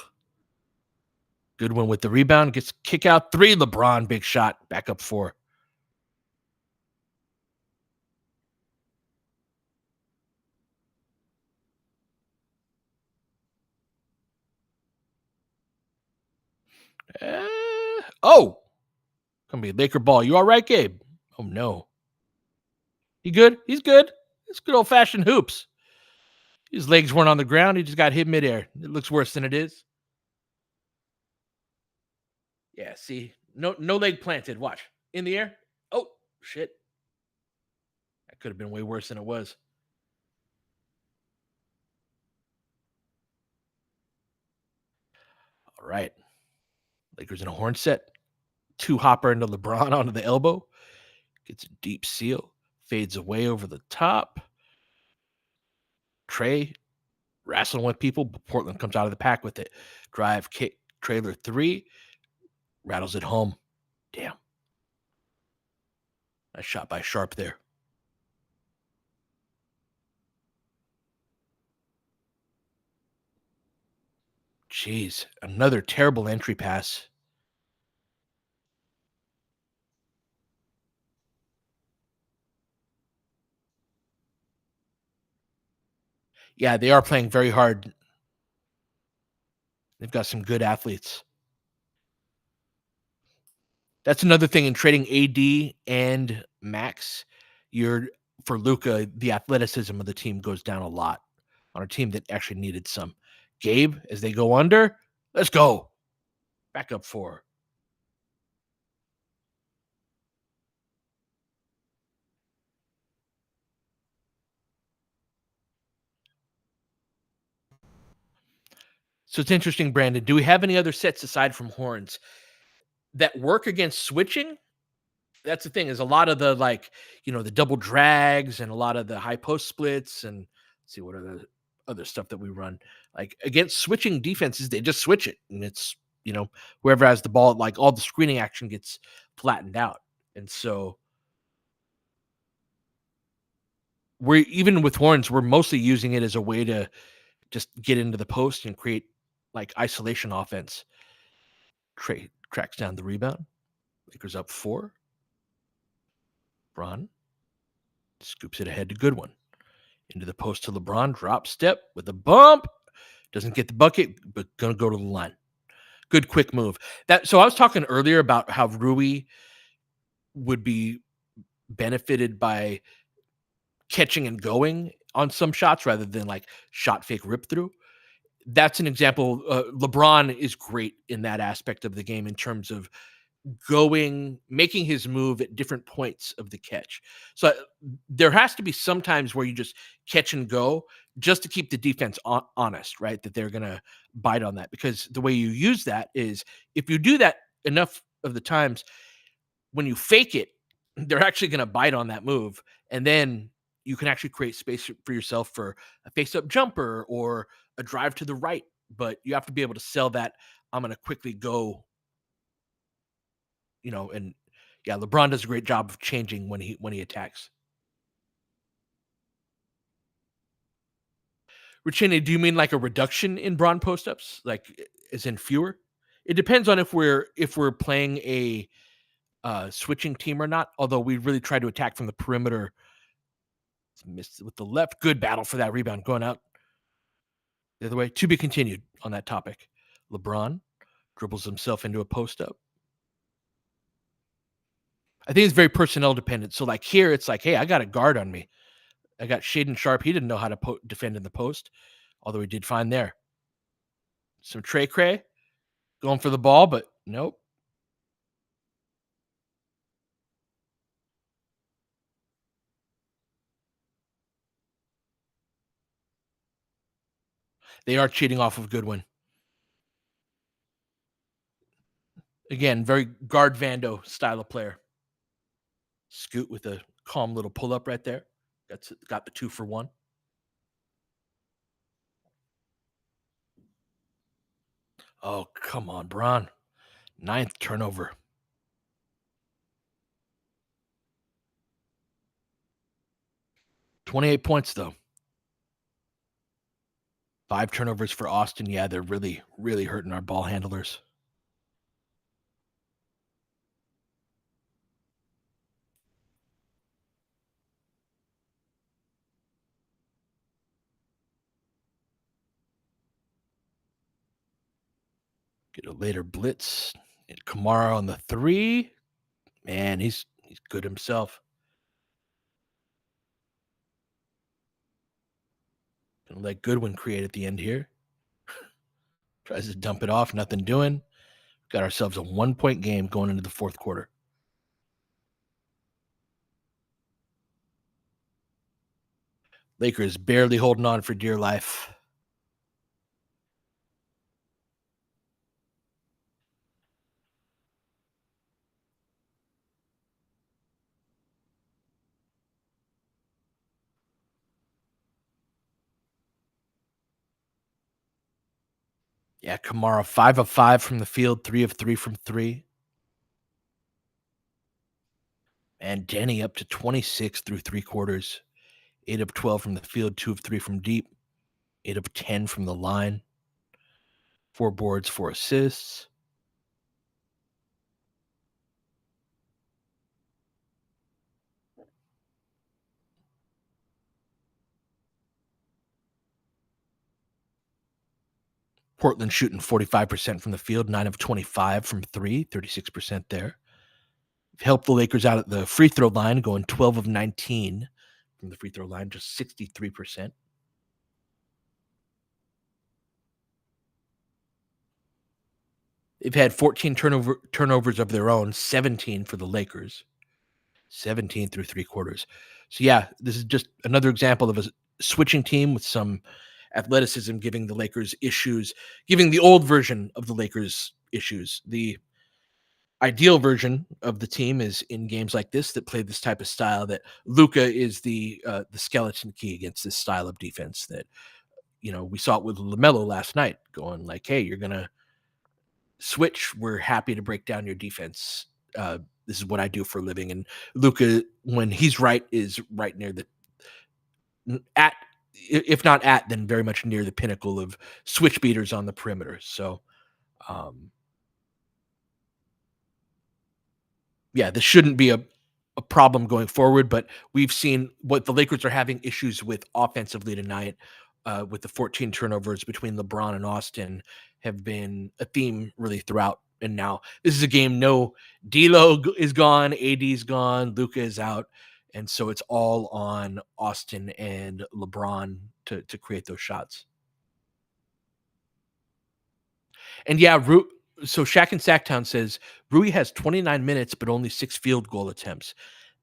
Good one with the rebound. Gets kick out 3. LeBron, big shot. Back up 4. Oh, gonna be a Laker ball. You all right, Gabe? Oh no. He good? He's good. It's good old fashioned hoops. His legs weren't on the ground. He just got hit midair. It looks worse than it is. Yeah, see, no leg planted. Watch in the air. Oh shit, that could have been way worse than it was. All right, Lakers in a horn set. 2 hopper into LeBron onto the elbow. Gets a deep seal. Fades away over the top. Trey wrestling with people, but Portland comes out of the pack with it. Drive, kick, trailer 3. Rattles it home. Damn. Nice shot by Sharp there. Jeez, another terrible entry pass. Yeah, they are playing very hard. They've got some good athletes. That's another thing in trading AD and Max. You're for Luca, the athleticism of the team goes down a lot on a team that actually needed some. Gabe, as they go under, let's go. Back up 4. So it's interesting, Brandon. Do we have any other sets aside from horns that work against switching That's the thing is a lot of the the double drags and a lot of the high post splits and let's see what are the other stuff that we run like against switching defenses. They just switch it and it's whoever has the ball, like all the screening action gets flattened out. And so we're even with horns, we're mostly using it as a way to just get into the post and create like isolation offense. Trey tracks down the rebound. Lakers up 4. Bron scoops it ahead to Goodwin. Into the post to LeBron. Drop step with a bump. Doesn't get the bucket, but gonna go to the line. Good quick move. So I was talking earlier about how Rui would be benefited by catching and going on some shots rather than like shot fake rip through. That's an example. LeBron is great in that aspect of the game in terms of making his move at different points of the catch. So there has to be some times where you just catch and go just to keep the defense honest, right? That they're going to bite on that, because the way you use that is if you do that enough of the times, when you fake it, they're actually going to bite on that move. And then you can actually create space for yourself for a face up jumper or a drive to the right. But you have to be able to sell that. I'm going to quickly go, and yeah, LeBron does a great job of changing when he attacks. Richini, do you mean like a reduction in Bron post-ups, like as in fewer? It depends on if we're playing a switching team or not. Although we really try to attack from the perimeter. Missed with the left. Good battle for that rebound, going out the other way. To be continued on that topic. LeBron dribbles himself into a post-up. I think it's very personnel dependent. So like here, it's like, hey, I got a guard on me. I got Shaden Sharp. He didn't know how to defend in the post, although he did fine there. Some Trey Cray going for the ball, but nope. They are cheating off of Goodwin. Again, very guard Vando style of player. Scoot with a calm little pull up right there. Got the 2 for 1. Oh, come on, Bron. 9th turnover. 28 points, though. 5 turnovers for Austin. Yeah, they're really, really hurting our ball handlers. Get a later blitz. And Kamara on the 3. Man, he's good himself. Gonna let Goodwin create at the end here. Tries to dump it off. Nothing doing. Got ourselves a 1-point game going into the 4th quarter. Lakers barely holding on for dear life. Yeah, Kamara 5 of 5 from the field, 3 of 3 from 3. And Denny up to 26 through 3 quarters. 8 of 12 from the field, 2 of 3 from deep, 8 of 10 from the line. 4 boards, 4 assists. Portland shooting 45% from the field, 9 of 25 from 3, 36% there. Helped the Lakers out at the free throw line, going 12 of 19 from the free throw line, just 63%. They've had 14 turnovers of their own, 17 for the Lakers, 17 through 3 quarters. So, yeah, this is just another example of a switching team with some athleticism giving the Lakers issues, giving the old version of the Lakers issues. ideal version of the team is in games like this that play this type of style. That Luca is the skeleton key against this style of defense. That we saw it with Lamelo last night, going like, "Hey, you're gonna switch. We're happy to break down your defense. This is what I do for a living." And Luca, when he's right, is right near the at if not at, then very much near the pinnacle of switch beaters on the perimeter. So, um, yeah, this shouldn't be a problem going forward, but we've seen what the Lakers are having issues with offensively tonight, with the 14 turnovers between LeBron and Austin have been a theme really throughout. And now this is a game. No, is gone, AD's gone, Luca is out, and so it's all on Austin and LeBron to create those shots. And yeah, so Shaq and Sacktown says Rui has 29 minutes, but only 6 field goal attempts.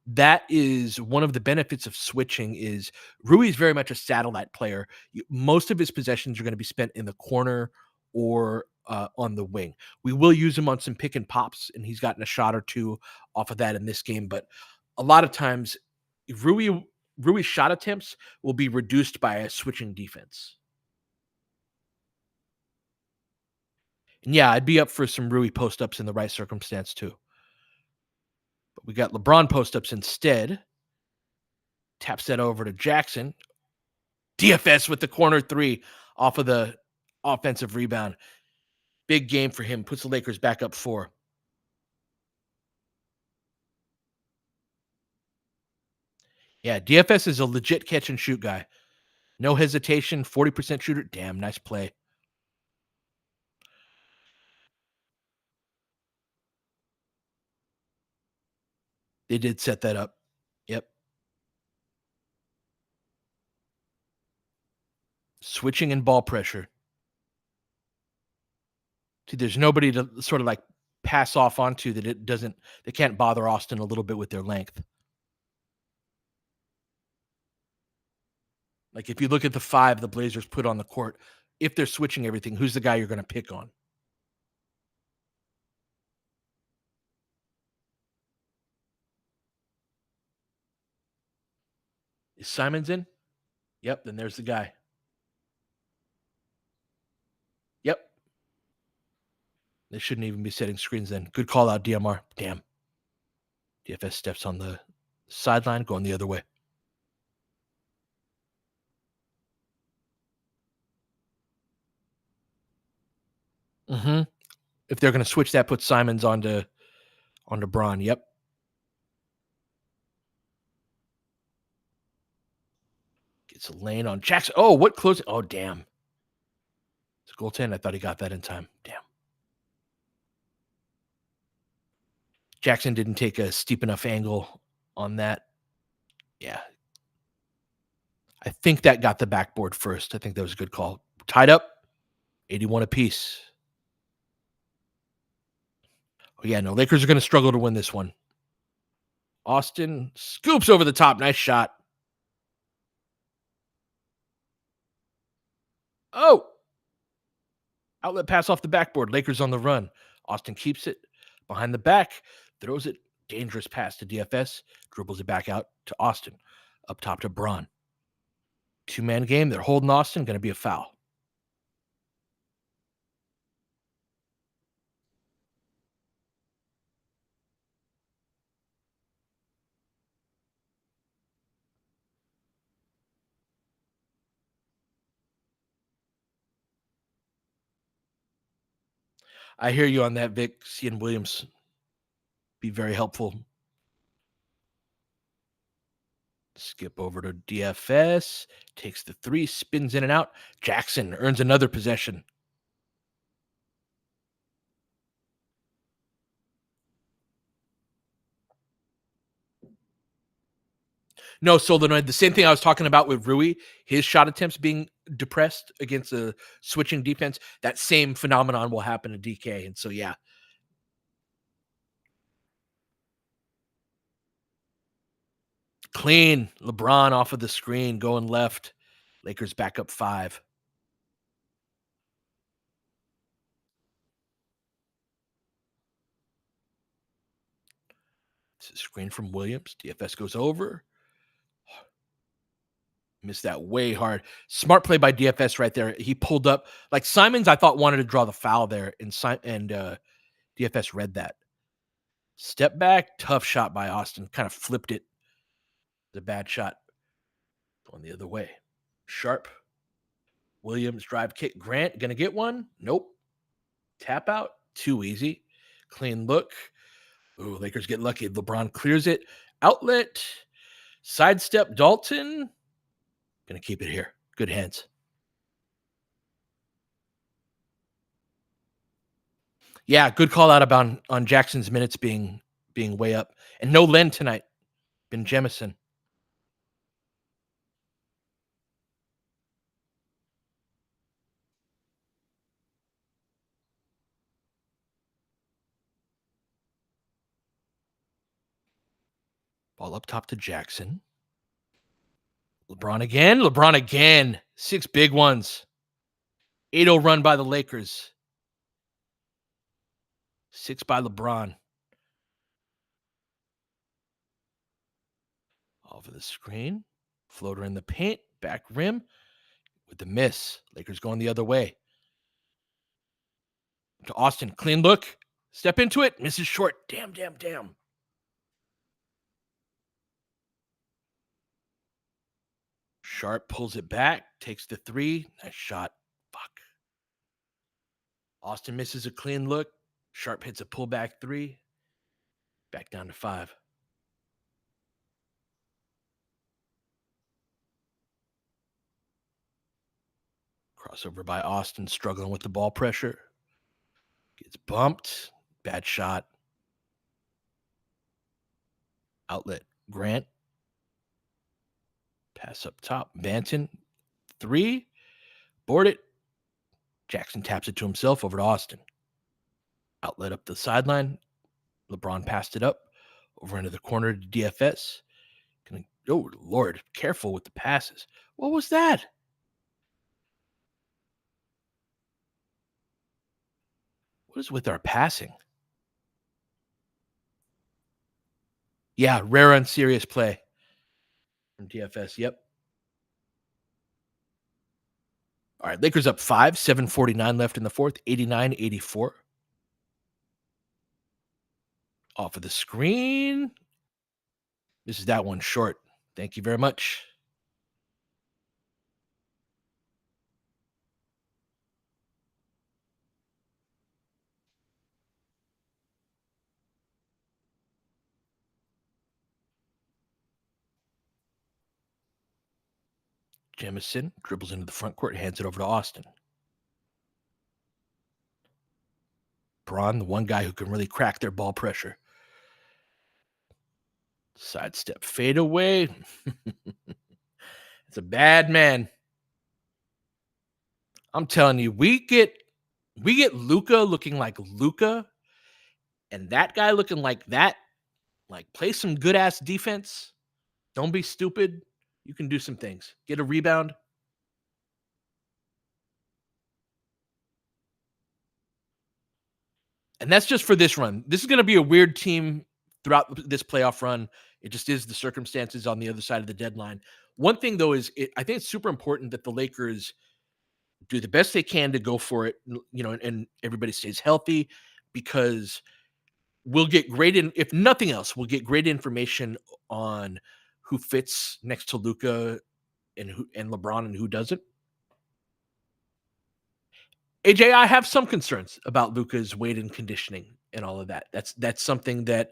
That is one of the benefits of switching. Is Rui is very much a satellite player. Most of his possessions are going to be spent in the corner or on the wing. We will use him on some pick and pops, and he's gotten a shot or two off of that in this game. But a lot of times, Rui's shot attempts will be reduced by a switching defense. And yeah, I'd be up for some Rui post ups in the right circumstance too. But we got LeBron post ups instead. Taps that over to Jackson. DFS with the corner three off of the offensive rebound. Big game for him. Puts the Lakers back up 4. Yeah, DFS is a legit catch and shoot guy. No hesitation. 40% shooter. Damn, nice play. They did set that up. Yep. Switching and ball pressure. See, there's nobody to sort of like pass off onto that they can't bother Austin a little bit with their length. Like if you look at the 5 the Blazers put on the court, if they're switching everything, who's the guy you're going to pick on? Is Simons in? Yep, then there's the guy. Yep. They shouldn't even be setting screens then. Good call out, DMR. Damn. DFS steps on the sideline, going the other way. Mm-hmm. If they're going to switch that, put Simons onto Braun. Yep. Gets a lane on Jackson. Oh, what closing? Oh, damn. It's a goaltend. I thought he got that in time. Damn. Jackson didn't take a steep enough angle on that. Yeah. I think that got the backboard first. I think that was a good call. Tied up, 81 apiece. Oh, yeah, no, Lakers are going to struggle to win this one. Austin scoops over the top. Nice shot. Oh, outlet pass off the backboard. Lakers on the run. Austin keeps it behind the back, throws it. Dangerous pass to DFS, dribbles it back out to Austin. Up top to Braun. 2-man game. They're holding Austin. Going to be a foul. I hear you on that, Vic. Seeing Williams be very helpful. Skip over to DFS. Takes the 3, spins in and out. Jackson earns another possession. No, solenoid. The same thing I was talking about with Rui, his shot attempts being depressed against a switching defense. That same phenomenon will happen to DK. And so, yeah. Clean. LeBron off of the screen, going left. Lakers back up 5. Screen from Williams. DFS goes over. Missed that way hard. Smart play by DFS right there. He pulled up. Like Simons, I thought wanted to draw the foul there, and DFS read that. Step back, tough shot by Austin. Kind of flipped it. The bad shot. Going the other way. Sharp. Williams drive kick. Grant gonna get one? Nope. Tap out. Too easy. Clean look. Ooh, Lakers get lucky. LeBron clears it. Outlet. Sidestep Dalton. Gonna keep it here. Good hands. Yeah, good call out about on Jackson's minutes being way up. And no Len tonight. Ben Jemison. Ball up top to Jackson. LeBron again. LeBron again. 6 big ones. 8-0 run by the Lakers. 6 by LeBron. Over the screen. Floater in the paint. Back rim. With the miss. Lakers going the other way. To Austin. Clean look. Step into it. Misses short. Damn. Sharp pulls it back. Takes the 3. Nice shot. Fuck. Austin misses a clean look. Sharp hits a pullback 3. Back down to 5. Crossover by Austin, struggling with the ball pressure. Gets bumped. Bad shot. Outlet. Grant. Pass up top. Banton. 3. Board it. Jackson taps it to himself over to Austin. Outlet up the sideline. LeBron passed it up. Over into the corner to DFS. Oh, Lord. Careful with the passes. What was that? What is with our passing? Yeah, rare unserious play from DFS. Yep. All right, Lakers up 5, 7:49 left in the fourth, 89-84. Off of the screen. This is that one short. Thank you very much. Jemison dribbles into the front court, hands it over to Austin. Braun, the one guy who can really crack their ball pressure. Sidestep fadeaway. It's a bad man. I'm telling you, we get Luca looking like Luca, and that guy looking like that. Like, play some good ass defense. Don't be stupid. You can do some things. Get a rebound. And that's just for this run. This is going to be a weird team throughout this playoff run. It just is the circumstances on the other side of the deadline. One thing, though, is I think it's super important that the Lakers do the best they can to go for it, and everybody stays healthy, because we'll get if nothing else, we'll get great information on who fits next to Luca and LeBron and who doesn't. AJ, I have some concerns about Luca's weight and conditioning and all of that. That's something that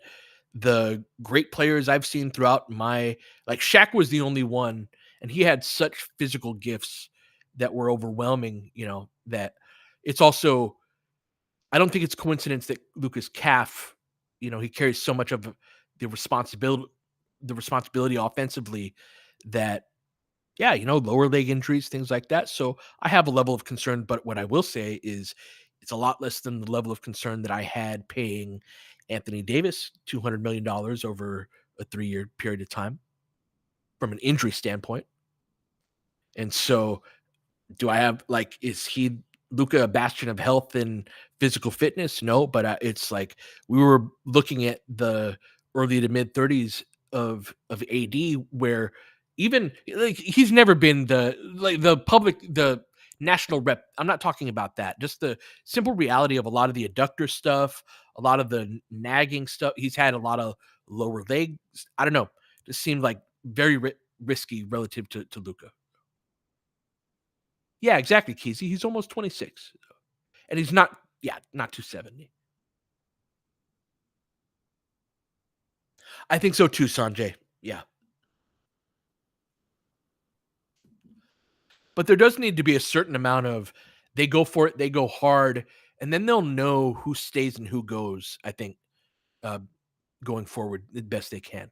the great players I've seen throughout Shaq was the only one, and he had such physical gifts that were overwhelming, that it's also, I don't think it's coincidence that Luca's calf, he carries so much of the responsibility offensively that, lower leg injuries, things like that. So I have a level of concern, but what I will say is it's a lot less than the level of concern that I had paying Anthony Davis $200 million over a 3-year period of time from an injury standpoint. And so do I have, is he Luca a bastion of health and physical fitness? No, but it's like we were looking at the early to mid 30s of AD, where even like he's never been the public the national rep. I'm not talking about that. Just the simple reality of a lot of the adductor stuff, a lot of the nagging stuff. He's had a lot of lower legs. I don't know. Just seemed like very risky relative to Luca. Yeah, exactly, Kesey. He's almost 26, and he's not. Yeah, not 270. I think so too, Sanjay. Yeah. But there does need to be a certain amount of they go for it, they go hard, and then they'll know who stays and who goes, I think, uh, going forward the best they can.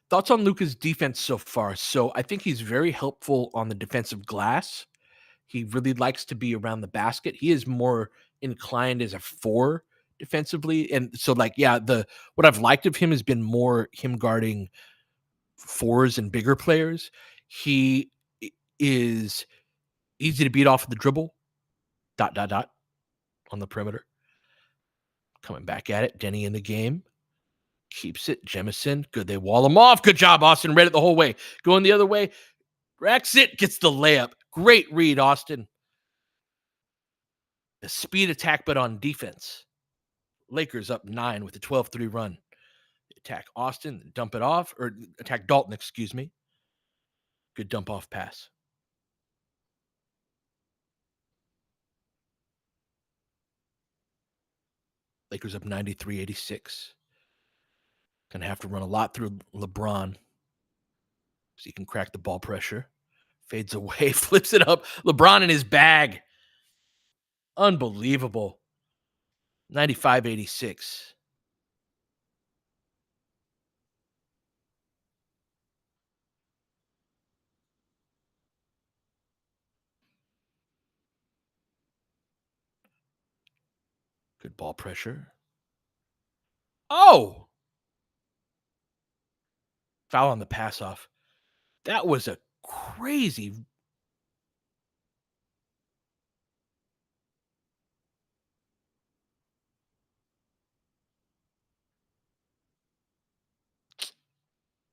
Thoughts on Luca's defense so far? So I think he's very helpful on the defensive glass. He really likes to be around the basket. He is more inclined as a four defensively. And so like, yeah, the what I've liked of him has been more him guarding fours and bigger players. He is easy to beat off the dribble. Dot dot dot on the perimeter. Coming back at it. Denny in the game. Keeps it. Jemison. Good. They wall him off. Good job, Austin. Read it the whole way. Going the other way. Racks it. Gets the layup. Great read, Austin. A speed attack, but on defense. Lakers up 9 with a 12-3 run. Attack Austin. Dump it off. Or attack Dalton, excuse me. Good dump off pass. Lakers up 93-86. Gonna have to run a lot through LeBron so he can crack the ball pressure. Fades away, flips it up. LeBron in his bag. Unbelievable. 95-86. Good ball pressure. Oh! Foul on the pass off. That was a crazy.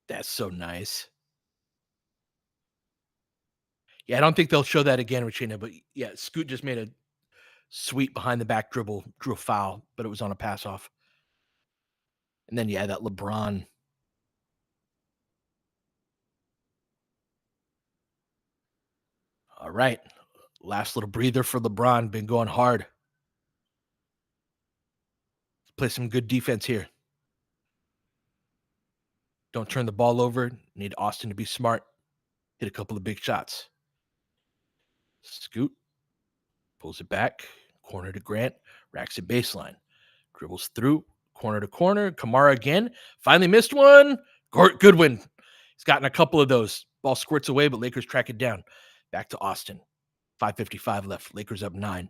That's so nice. Yeah, I don't think they'll show that again, Regina, but yeah, Scoot just made a sweet behind the back dribble, drew a foul, but it was on a pass off. And then, yeah, that LeBron. All right. Last little breather for LeBron. Been going hard. Play some good defense here. Don't turn the ball over. Need Austin to be smart. Hit a couple of big shots. Scoot. Pulls it back. Corner to Grant. Racks it baseline. Dribbles through. Corner to corner. Kamara again. Finally missed one. Goodwin. He's gotten a couple of those. Ball squirts away, but Lakers track it down. Back to Austin. 5:55 left. Lakers up 9.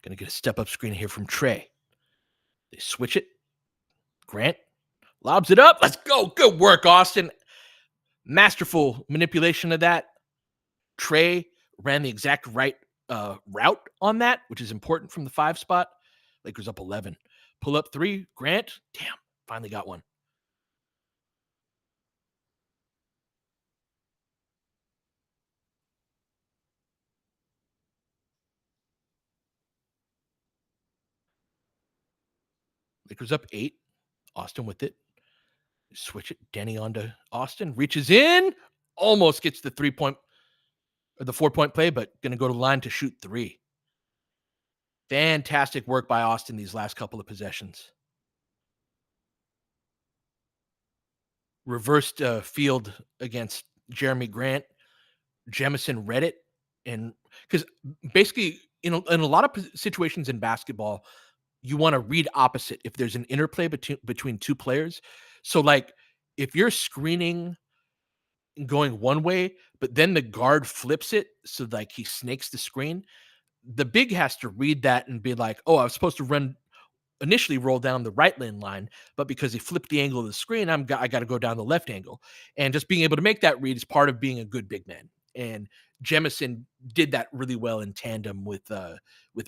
Going to get a step-up screen here from Trey. They switch it. Grant lobs it up. Let's go. Good work, Austin. Masterful manipulation of that. Trey ran the exact right route on that, which is important from the 5 spot. Lakers up 11. Pull up 3. Grant. Damn. Finally got one. Lakers up 8. Austin with it. Switch it. Denny onto Austin. Reaches in. Almost gets the 3-point or the 4-point play, but going to go to the line to shoot 3. Fantastic work by Austin these last couple of possessions. Reversed field against Jeremy Grant. Jemison read it. And because basically, in a lot of situations in basketball, you want to read opposite if there's an interplay between two players. So, like, if you're screening going one way, but then the guard flips it, so like he snakes the screen, the big has to read that and be like, oh, I was supposed to run initially roll down the right lane line, but because he flipped the angle of the screen, I got to go down the left angle. And just being able to make that read is part of being a good big man. And Jemison did that really well in tandem with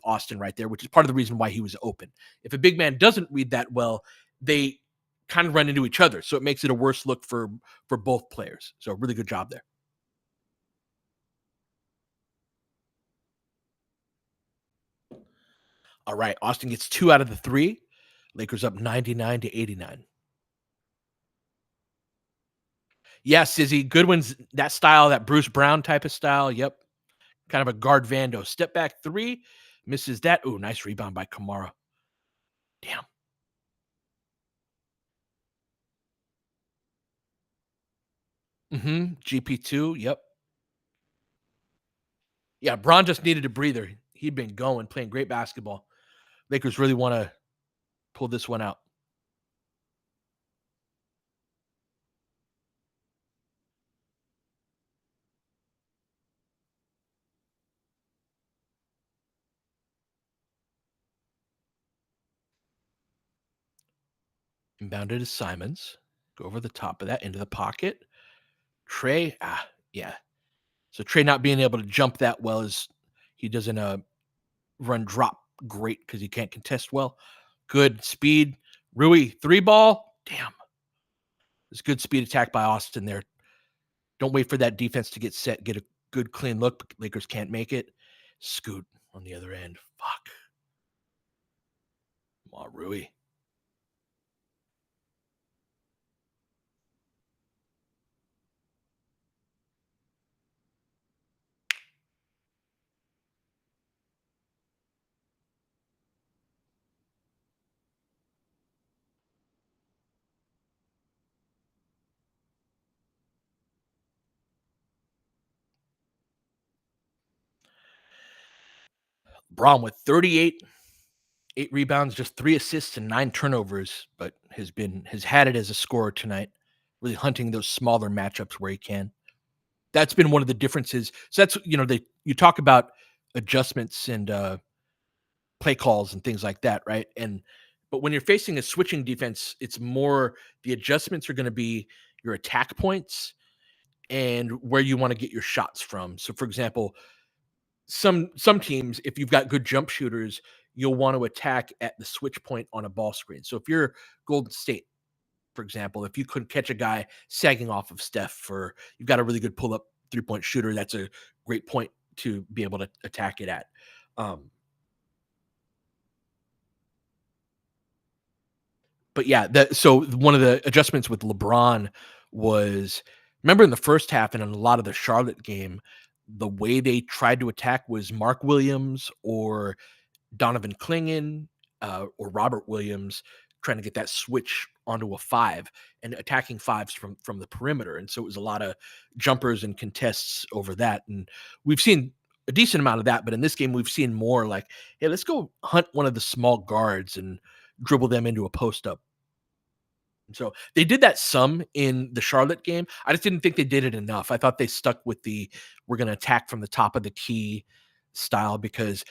Austin right there, which is part of the reason why he was open. If a big man doesn't read that well, they kind of run into each other, so it makes it a worse look for both players. So really good job there. All right, Austin gets 2 out of the 3. Lakers up 99-89. Yeah, Sizzy, Goodwin's that style, that Bruce Brown type of style. Yep. Kind of a guard Vando. Step back 3, misses that. Ooh, nice rebound by Kamara. Damn. GP2. Yep. Yeah, Braun just needed a breather. He'd been going, playing great basketball. Lakers really want to pull this one out. Inbounded to Simons. Go over the top of that into the pocket. Trey, yeah. So Trey not being able to jump that well is he doesn't run drop great because he can't contest well. Good speed. Rui, 3 ball. Damn. It's good speed attack by Austin there. Don't wait for that defense to get set. Get a good clean look. Lakers can't make it. Scoot on the other end. Fuck. Come on, Rui. Braun with 38, 8 rebounds, just 3 assists and 9 turnovers, but has had it as a scorer tonight. Really hunting those smaller matchups where he can. That's been one of the differences. So that's you talk about adjustments and play calls and things like that, right? But when you're facing a switching defense, it's more the adjustments are going to be your attack points and where you want to get your shots from. So for example, some teams, if you've got good jump shooters, you'll want to attack at the switch point on a ball screen. So if you're Golden State, for example, if you could catch a guy sagging off of Steph, or you've got a really good pull up 3-point shooter, that's a great point to be able to attack it at. But yeah, so one of the adjustments with LeBron was, remember in the first half and in a lot of the Charlotte game, the way they tried to attack was Mark Williams or Donovan Clingan or Robert Williams trying to get that switch onto a 5 and attacking 5s from the perimeter. And so it was a lot of jumpers and contests over that. And we've seen a decent amount of that, but in this game we've seen more like, hey, let's go hunt one of the small guards and dribble them into a post up. So they did that some in the Charlotte game. I just didn't think they did it enough. I thought they stuck with the we're going to attack from the top of the key style, because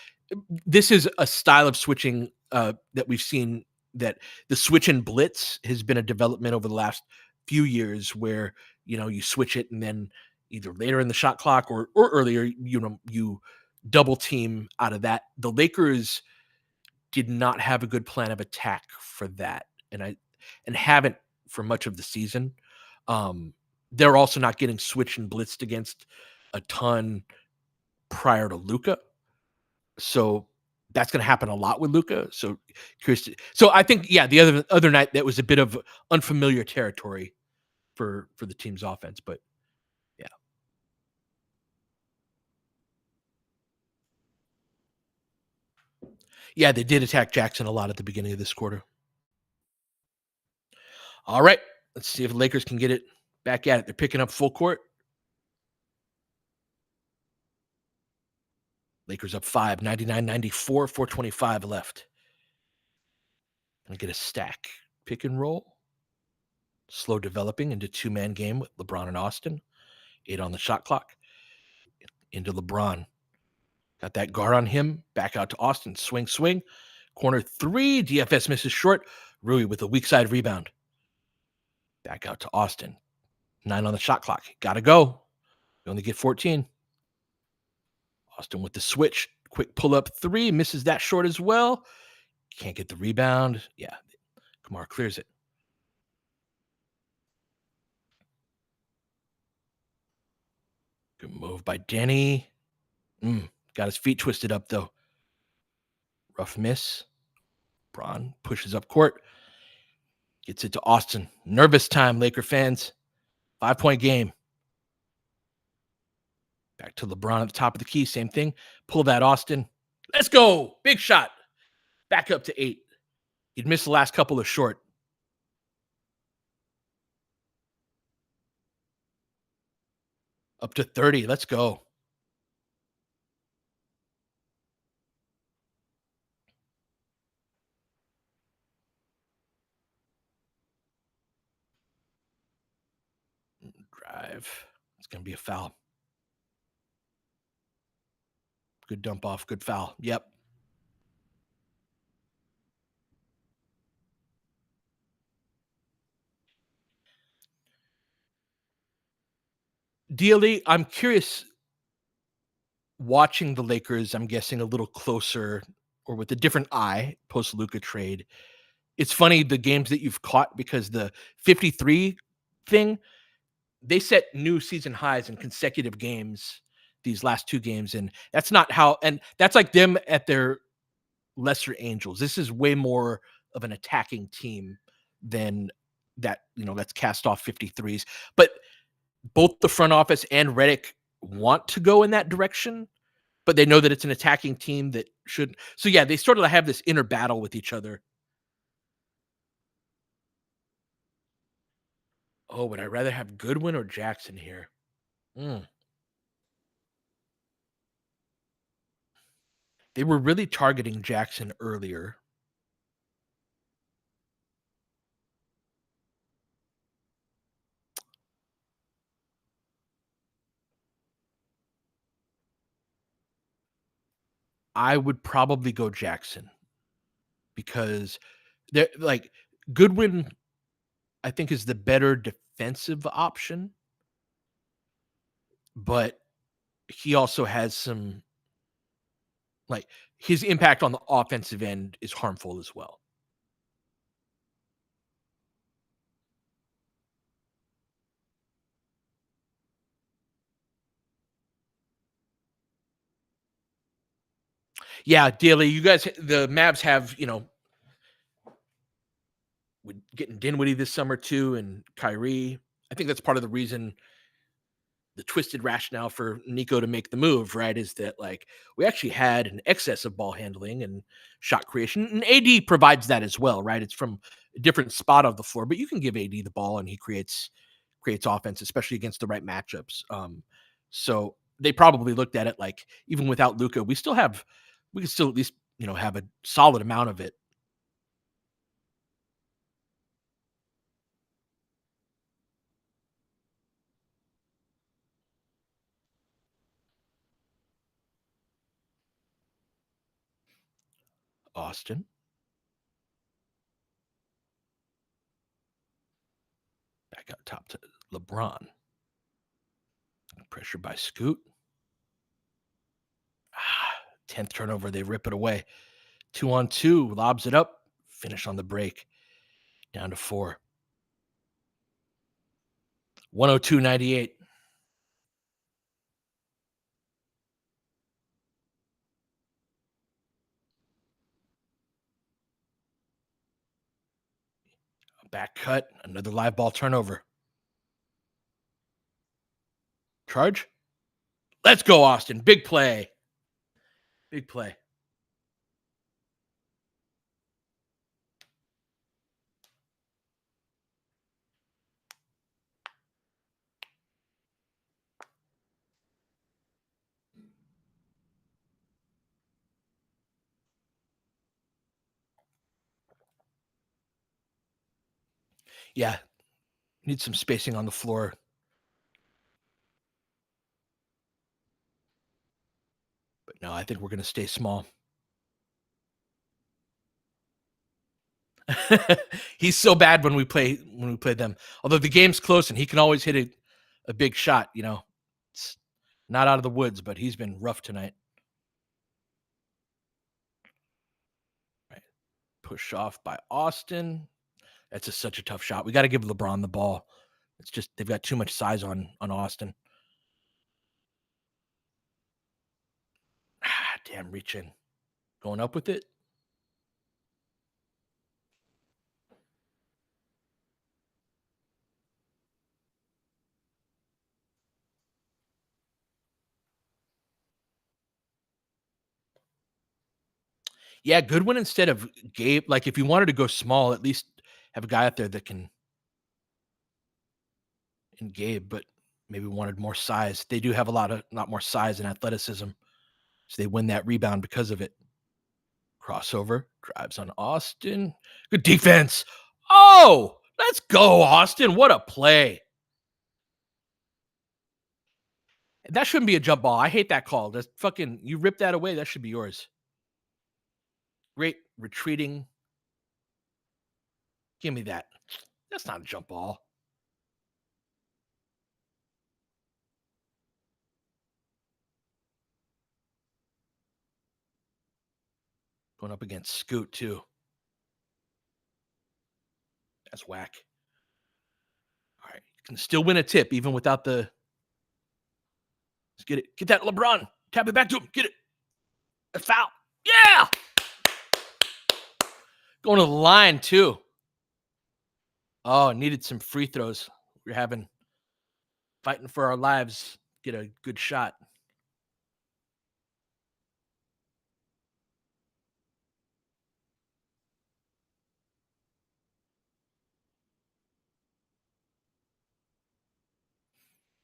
this is a style of switching that we've seen, that the switch and blitz has been a development over the last few years where, you switch it and then either later in the shot clock or earlier, you double team out of that. The Lakers did not have a good plan of attack for that. And haven't for much of the season. They're also not getting switched and blitzed against a ton prior to Luca. So that's going to happen a lot with Luca. So curious. So I think, yeah, the other night that was a bit of unfamiliar territory for the team's offense, but yeah. Yeah, they did attack Jackson a lot at the beginning of this quarter. All right, let's see if the Lakers can get it back at it. They're picking up full court. Lakers up 5, 99-94, 4:25 left. Gonna get a stack. Pick and roll. Slow developing into 2-man game with LeBron and Austin. 8 on the shot clock. Into LeBron. Got that guard on him. Back out to Austin. Swing, swing. Corner three, DFS misses short. Rui with a weak side rebound. Back out to Austin. 9 on the shot clock. Gotta go. We only get 14. Austin with the switch. Quick pull up three. Misses that short as well. Can't get the rebound. Yeah. Kamar clears it. Good move by Denny. Got his feet twisted up, though. Rough miss. Braun pushes up court. Gets it to Austin. Nervous time, Laker fans. 5-point game. Back to LeBron at the top of the key. Same thing. Pull that, Austin. Let's go. Big shot. Back up to 8. He'd missed the last couple of short. Up to 30. Let's go. Drive. It's going to be a foul. Good dump off. Good foul. Yep. DLE, I'm curious, watching the Lakers, I'm guessing a little closer or with a different eye post Luca trade. It's funny the games that you've caught because the 53 thing, they set new season highs in consecutive games these last 2 games, and that's not how, and that's like them at their lesser angels. This is way more of an attacking team than that, let's cast off 53s. But both the front office and Redick want to go in that direction, but they know that it's an attacking team that should. So yeah, they sort of have this inner battle with each other. Oh, would I rather have Goodwin or Jackson here? Mm. They were really targeting Jackson earlier. I would probably go Jackson because they're like Goodwin, I think, is the better defensive option, but he also has some, like, his impact on the offensive end is harmful as well. Yeah, Daly, you guys, the Mavs have, with getting Dinwiddie this summer too, and Kyrie. I think that's part of the reason, the twisted rationale for Nico to make the move, right? Is that, like, we actually had an excess of ball handling and shot creation, and AD provides that as well, right? It's from a different spot of the floor, but you can give AD the ball and he creates offense, especially against the right matchups. So they probably looked at it like, even without Luca, we can still at least, have a solid amount of it. Austin back out top to LeBron. Pressure by Scoot. 10th turnover, they rip it away. 2-on-2, lobs it up, finish on the break. Down to 4. 102-98. Back cut, another live ball turnover. Charge. Let's go, Austin. Big play. Big play. Yeah, need some spacing on the floor. But no, I think we're going to stay small. He's so bad when we play them. Although the game's close and he can always hit a big shot, you know. It's not out of the woods, but he's been rough tonight. Right. Push off by Austin. That's just such a tough shot. We got to give LeBron the ball. It's just they've got too much size on Austin. Ah, damn, reach in. Going up with it. Yeah, good one instead of Gabe. Like if you wanted to go small, at least have a guy out there that can and Gabe, but maybe wanted more size. They do have a lot more size and athleticism. So they win that rebound because of it. Crossover, drives on Austin. Good defense. Oh, let's go, Austin. What a play. That shouldn't be a jump ball. I hate that call. That's fucking you rip that away. That should be yours. Great retreating. Give me that. That's not a jump ball. Going up against Scoot too. That's whack. All right. Can still win a tip even without the. Let's get it. Get that LeBron. Tap it back to him. Get it. A foul. Yeah. Going to the line too. Oh, needed some free throws. We're having fighting for our lives. Get a good shot.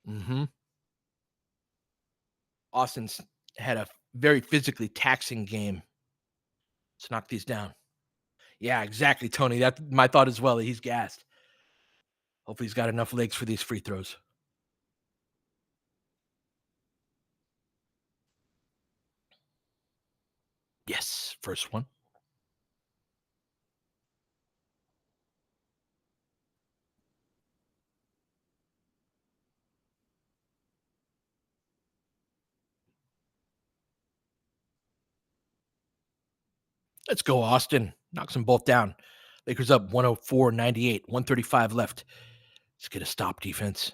Mm-hmm. Austin's had a very physically taxing game. Let's knock these down. Yeah, exactly, Tony. That's my thought as well. He's gassed. Hopefully, he's got enough legs for these free throws. Yes, first one. Let's go, Austin. Knocks them both down. Lakers up 104-98, 135 left. Let's get a stop defense.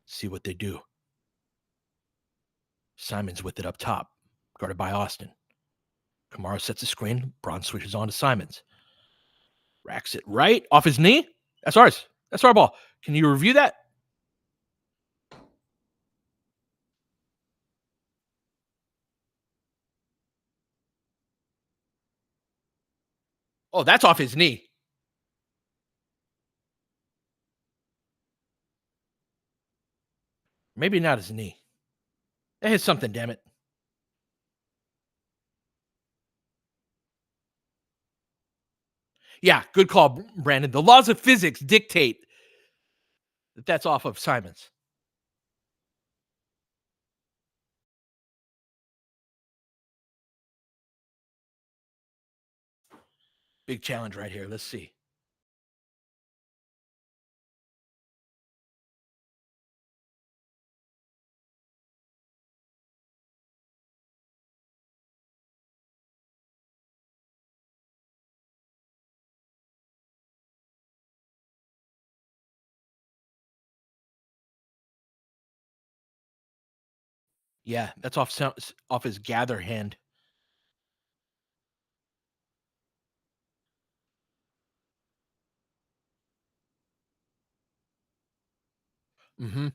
See what they do. Simon's with it up top, guarded by Austin. Kamara sets a screen. Braun switches on to Simons. Racks it right off his knee. That's ours. That's our ball. Can you review that? Oh, that's off his knee. Maybe not his knee. That hit something, damn it. Yeah, good call, Brandon. The laws of physics dictate that that's off of Simons. Big challenge right here. Let's see. Yeah, that's off his gather hand. Hmm.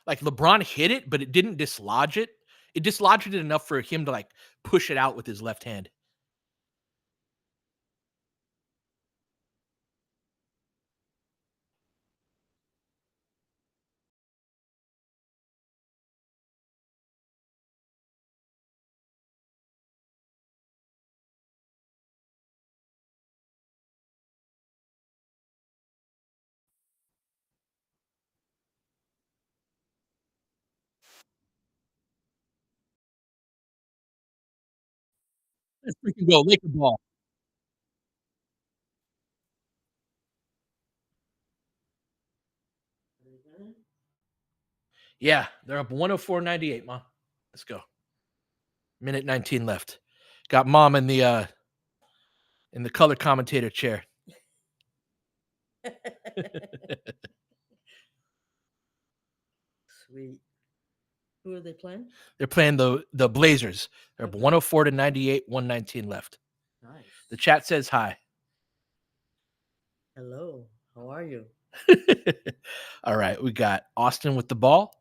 Like LeBron hit it, but it didn't dislodge it. It dislodged it enough for him to like push it out with his left hand. Let's freaking go, Laker ball. Yeah, they're up 104-98, Ma. Let's go. Minute 19 left. Got Mom in the color commentator chair. Sweet. Who are they playing? They're playing the Blazers. They're up 104-98, 119 left. Nice. The chat says hi. Hello. How are you? All right, we got Austin with the ball.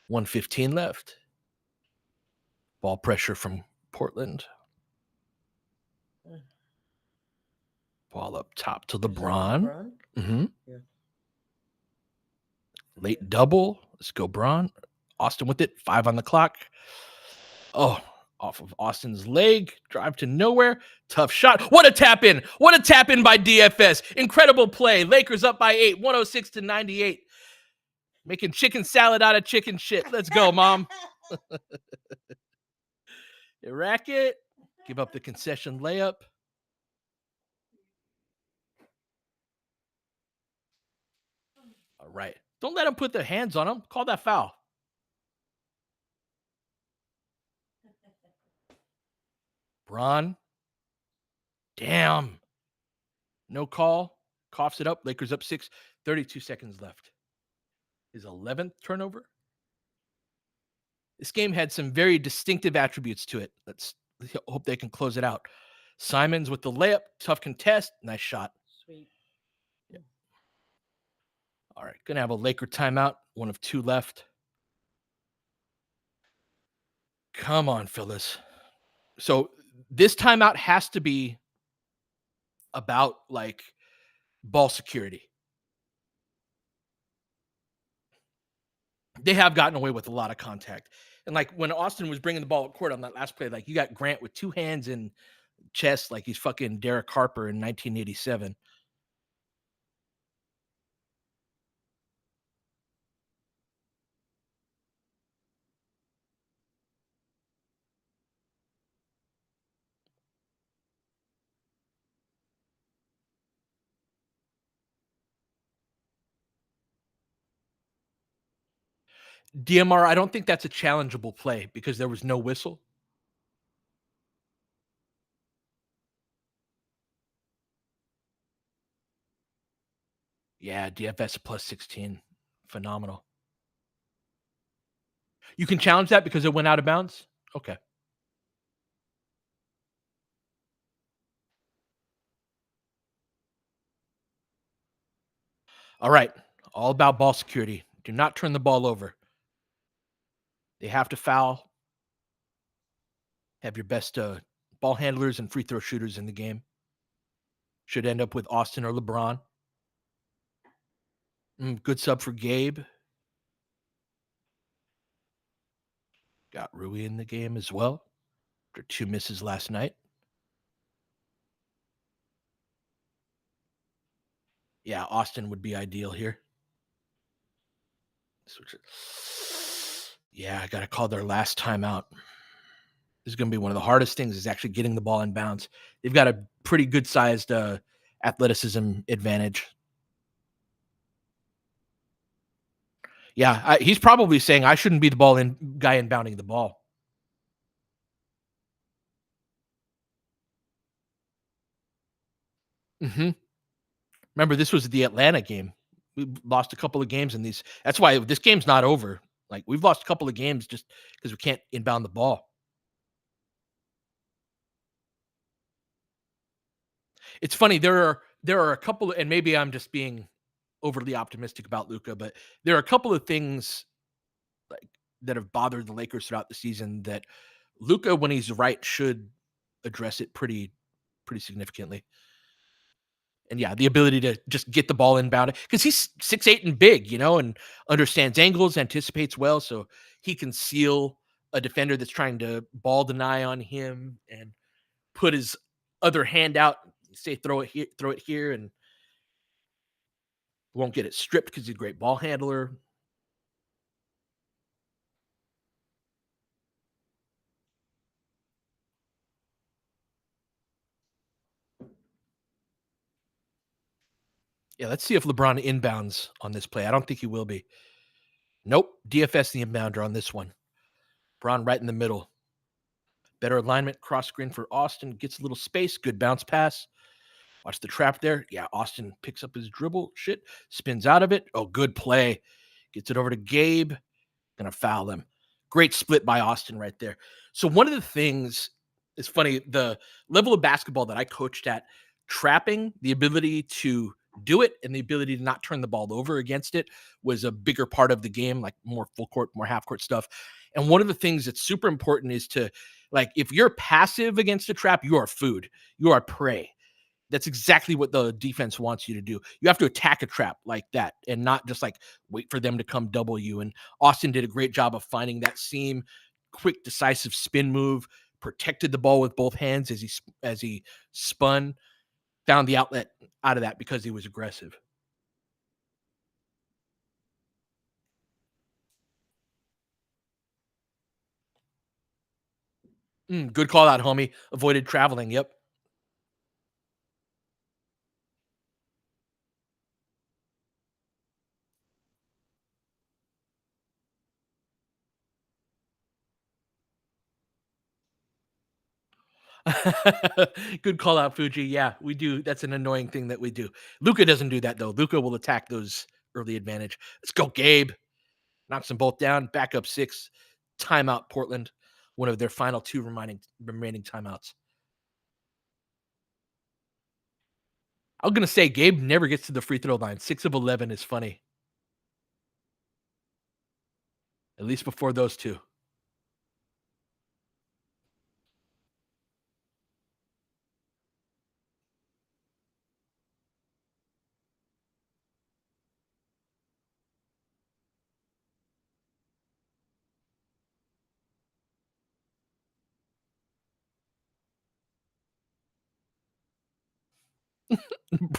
1:15 left. Ball pressure from Portland. Ball up top to LeBron. Mm-hmm. Yeah. Late double. Let's go, Bron. Austin with it. 5 on the clock. Oh, off of Austin's leg. Drive to nowhere. Tough shot. What a tap in. What a tap in by DFS. Incredible play. Lakers up by 8. 106-98. Making chicken salad out of chicken shit. Let's go, Mom. Racket. Give up the concession layup. All right. Don't let them put their hands on him. Call that foul. Bron. Damn. No call. Coughs it up. Lakers up 6. 32 seconds left. His 11th turnover. This game had some very distinctive attributes to it. Let's hope they can close it out. Simons with the layup. Tough contest. Nice shot. Sweet. Yep. All right. Going to have a Laker timeout. 1 of 2 left. Come on, Phyllis. So this timeout has to be about like ball security. They have gotten away with a lot of contact. And like when Austin was bringing the ball up court on that last play, like you got Grant with 2 hands in chest like he's fucking Derek Harper in 1987. DMR, I don't think that's a challengeable play because there was no whistle. Yeah, DFS plus 16. Phenomenal. You can challenge that because it went out of bounds? Okay. All right. All about ball security. Do not turn the ball over. They have to foul. Have your best ball handlers and free throw shooters in the game. Should end up with Austin or LeBron. Good sub for Gabe. Got Rui in the game as well. After 2 misses last night. Yeah, Austin would be ideal here. Yeah, I got to call their last timeout. This is going to be one of the hardest things is actually getting the ball in bounds. They've got a pretty good-sized athleticism advantage. Yeah, he's probably saying I shouldn't be the guy inbounding the ball. Mm-hmm. Remember, this was the Atlanta game. We lost a couple of games in these. That's why this game's not over. Like we've lost a couple of games just because we can't inbound the ball. It's funny. There are a couple, and maybe I'm just being overly optimistic about Luca, but there are a couple of things like that have bothered the Lakers throughout the season that Luca, when he's right, should address it pretty significantly. And yeah, the ability to just get the ball inbound because he's 6'8" and big, and understands angles, anticipates well, so he can seal a defender that's trying to ball deny on him and put his other hand out, say throw it here, and won't get it stripped because he's a great ball handler. Yeah, let's see if LeBron inbounds on this play. I don't think he will be. Nope. DFS the inbounder on this one. Braun right in the middle. Better alignment, cross screen for Austin. Gets a little space. Good bounce pass. Watch the trap there. Yeah, Austin picks up his dribble. Shit. Spins out of it. Oh, good play. Gets it over to Gabe. Gonna foul him. Great split by Austin right there. So one of the things is funny, the level of basketball that I coached at, trapping, the ability to do it and the ability to not turn the ball over against it was a bigger part of the game, like more full court, more half court stuff. And one of the things that's super important is to, like, if you're passive against a trap, you are food, you are prey. That's exactly what the defense wants you to do. You have to attack a trap like that and not just like wait for them to come double you. And Austin did a great job of finding that seam, quick, decisive spin move, protected the ball with both hands as he spun, found the outlet out of that because he was aggressive. Good call out, homie. Avoided traveling. Yep. Good call out, Fuji. Yeah, we do. That's an annoying thing that we do. Luca doesn't do that though. Luca will attack those early advantage. Let's go, Gabe. Knocks them both down. Back up 6. Timeout, Portland. One of their final 2 remaining timeouts. I'm gonna say Gabe never gets to the free throw line. 6 of 11 is funny. At least before those 2.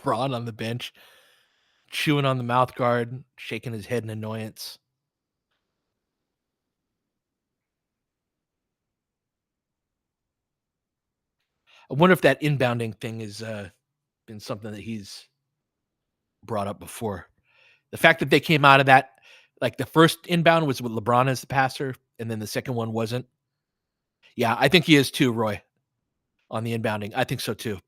Braun on the bench, chewing on the mouth guard, shaking his head in annoyance. I wonder if that inbounding thing has been something that he's brought up before. The fact that they came out of that, like the first inbound was with LeBron as the passer, and then the second one wasn't. Yeah, I think he is too, Roy, on the inbounding. I think so too.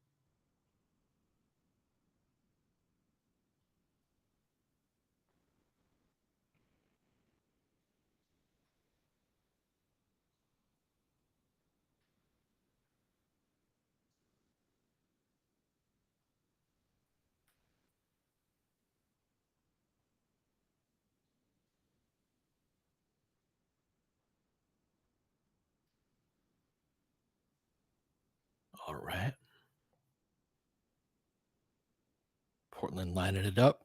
All right. Portland lining it up.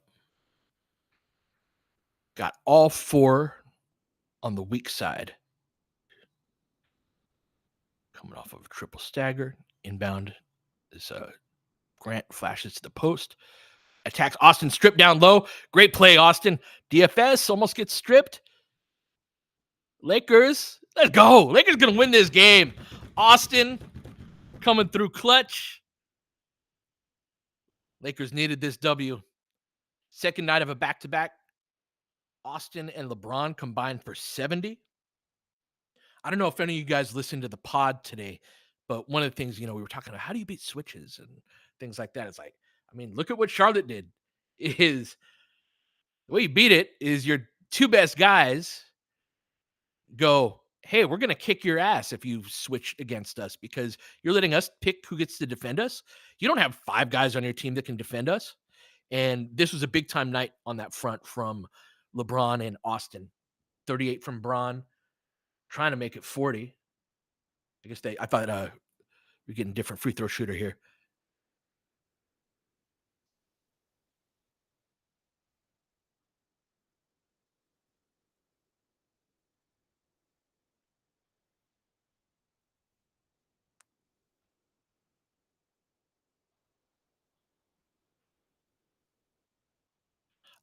Got all 4 on the weak side. Coming off of a triple stagger. Inbound is Grant flashes to the post. Attacks Austin, stripped down low. Great play, Austin. DFS almost gets stripped. Lakers, let's go. Lakers going to win this game. Austin coming through clutch. Lakers needed this W. Second night of a back-to-back. Austin and LeBron combined for 70. I don't know if any of you guys listened to the pod today, but one of the things, we were talking about, how do you beat switches and things like that? It's like, I mean, look at what Charlotte did. Is the way you beat it is your 2 best guys go, hey, we're going to kick your ass if you switch against us because you're letting us pick who gets to defend us. You don't have 5 guys on your team that can defend us. And this was a big time night on that front from LeBron and Austin. 38 from Braun, trying to make it 40. I thought we're getting different free throw shooter here.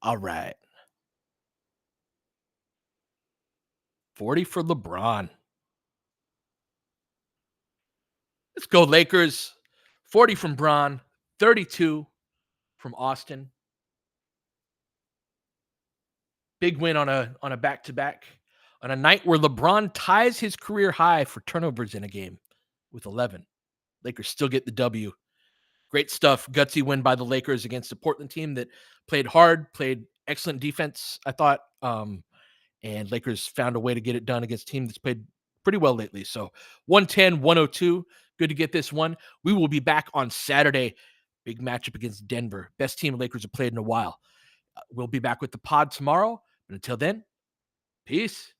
All right. 40 for LeBron. Let's go, Lakers. 40 from Braun, 32 from Austin. Big win on a back-to-back on a night where LeBron ties his career high for turnovers in a game with 11. Lakers still get the W. Great stuff. Gutsy win by the Lakers against a Portland team that played hard, played excellent defense, I thought. And Lakers found a way to get it done against a team that's played pretty well lately. So 110-102. Good to get this one. We will be back on Saturday. Big matchup against Denver. Best team Lakers have played in a while. We'll be back with the pod tomorrow. But until then, peace.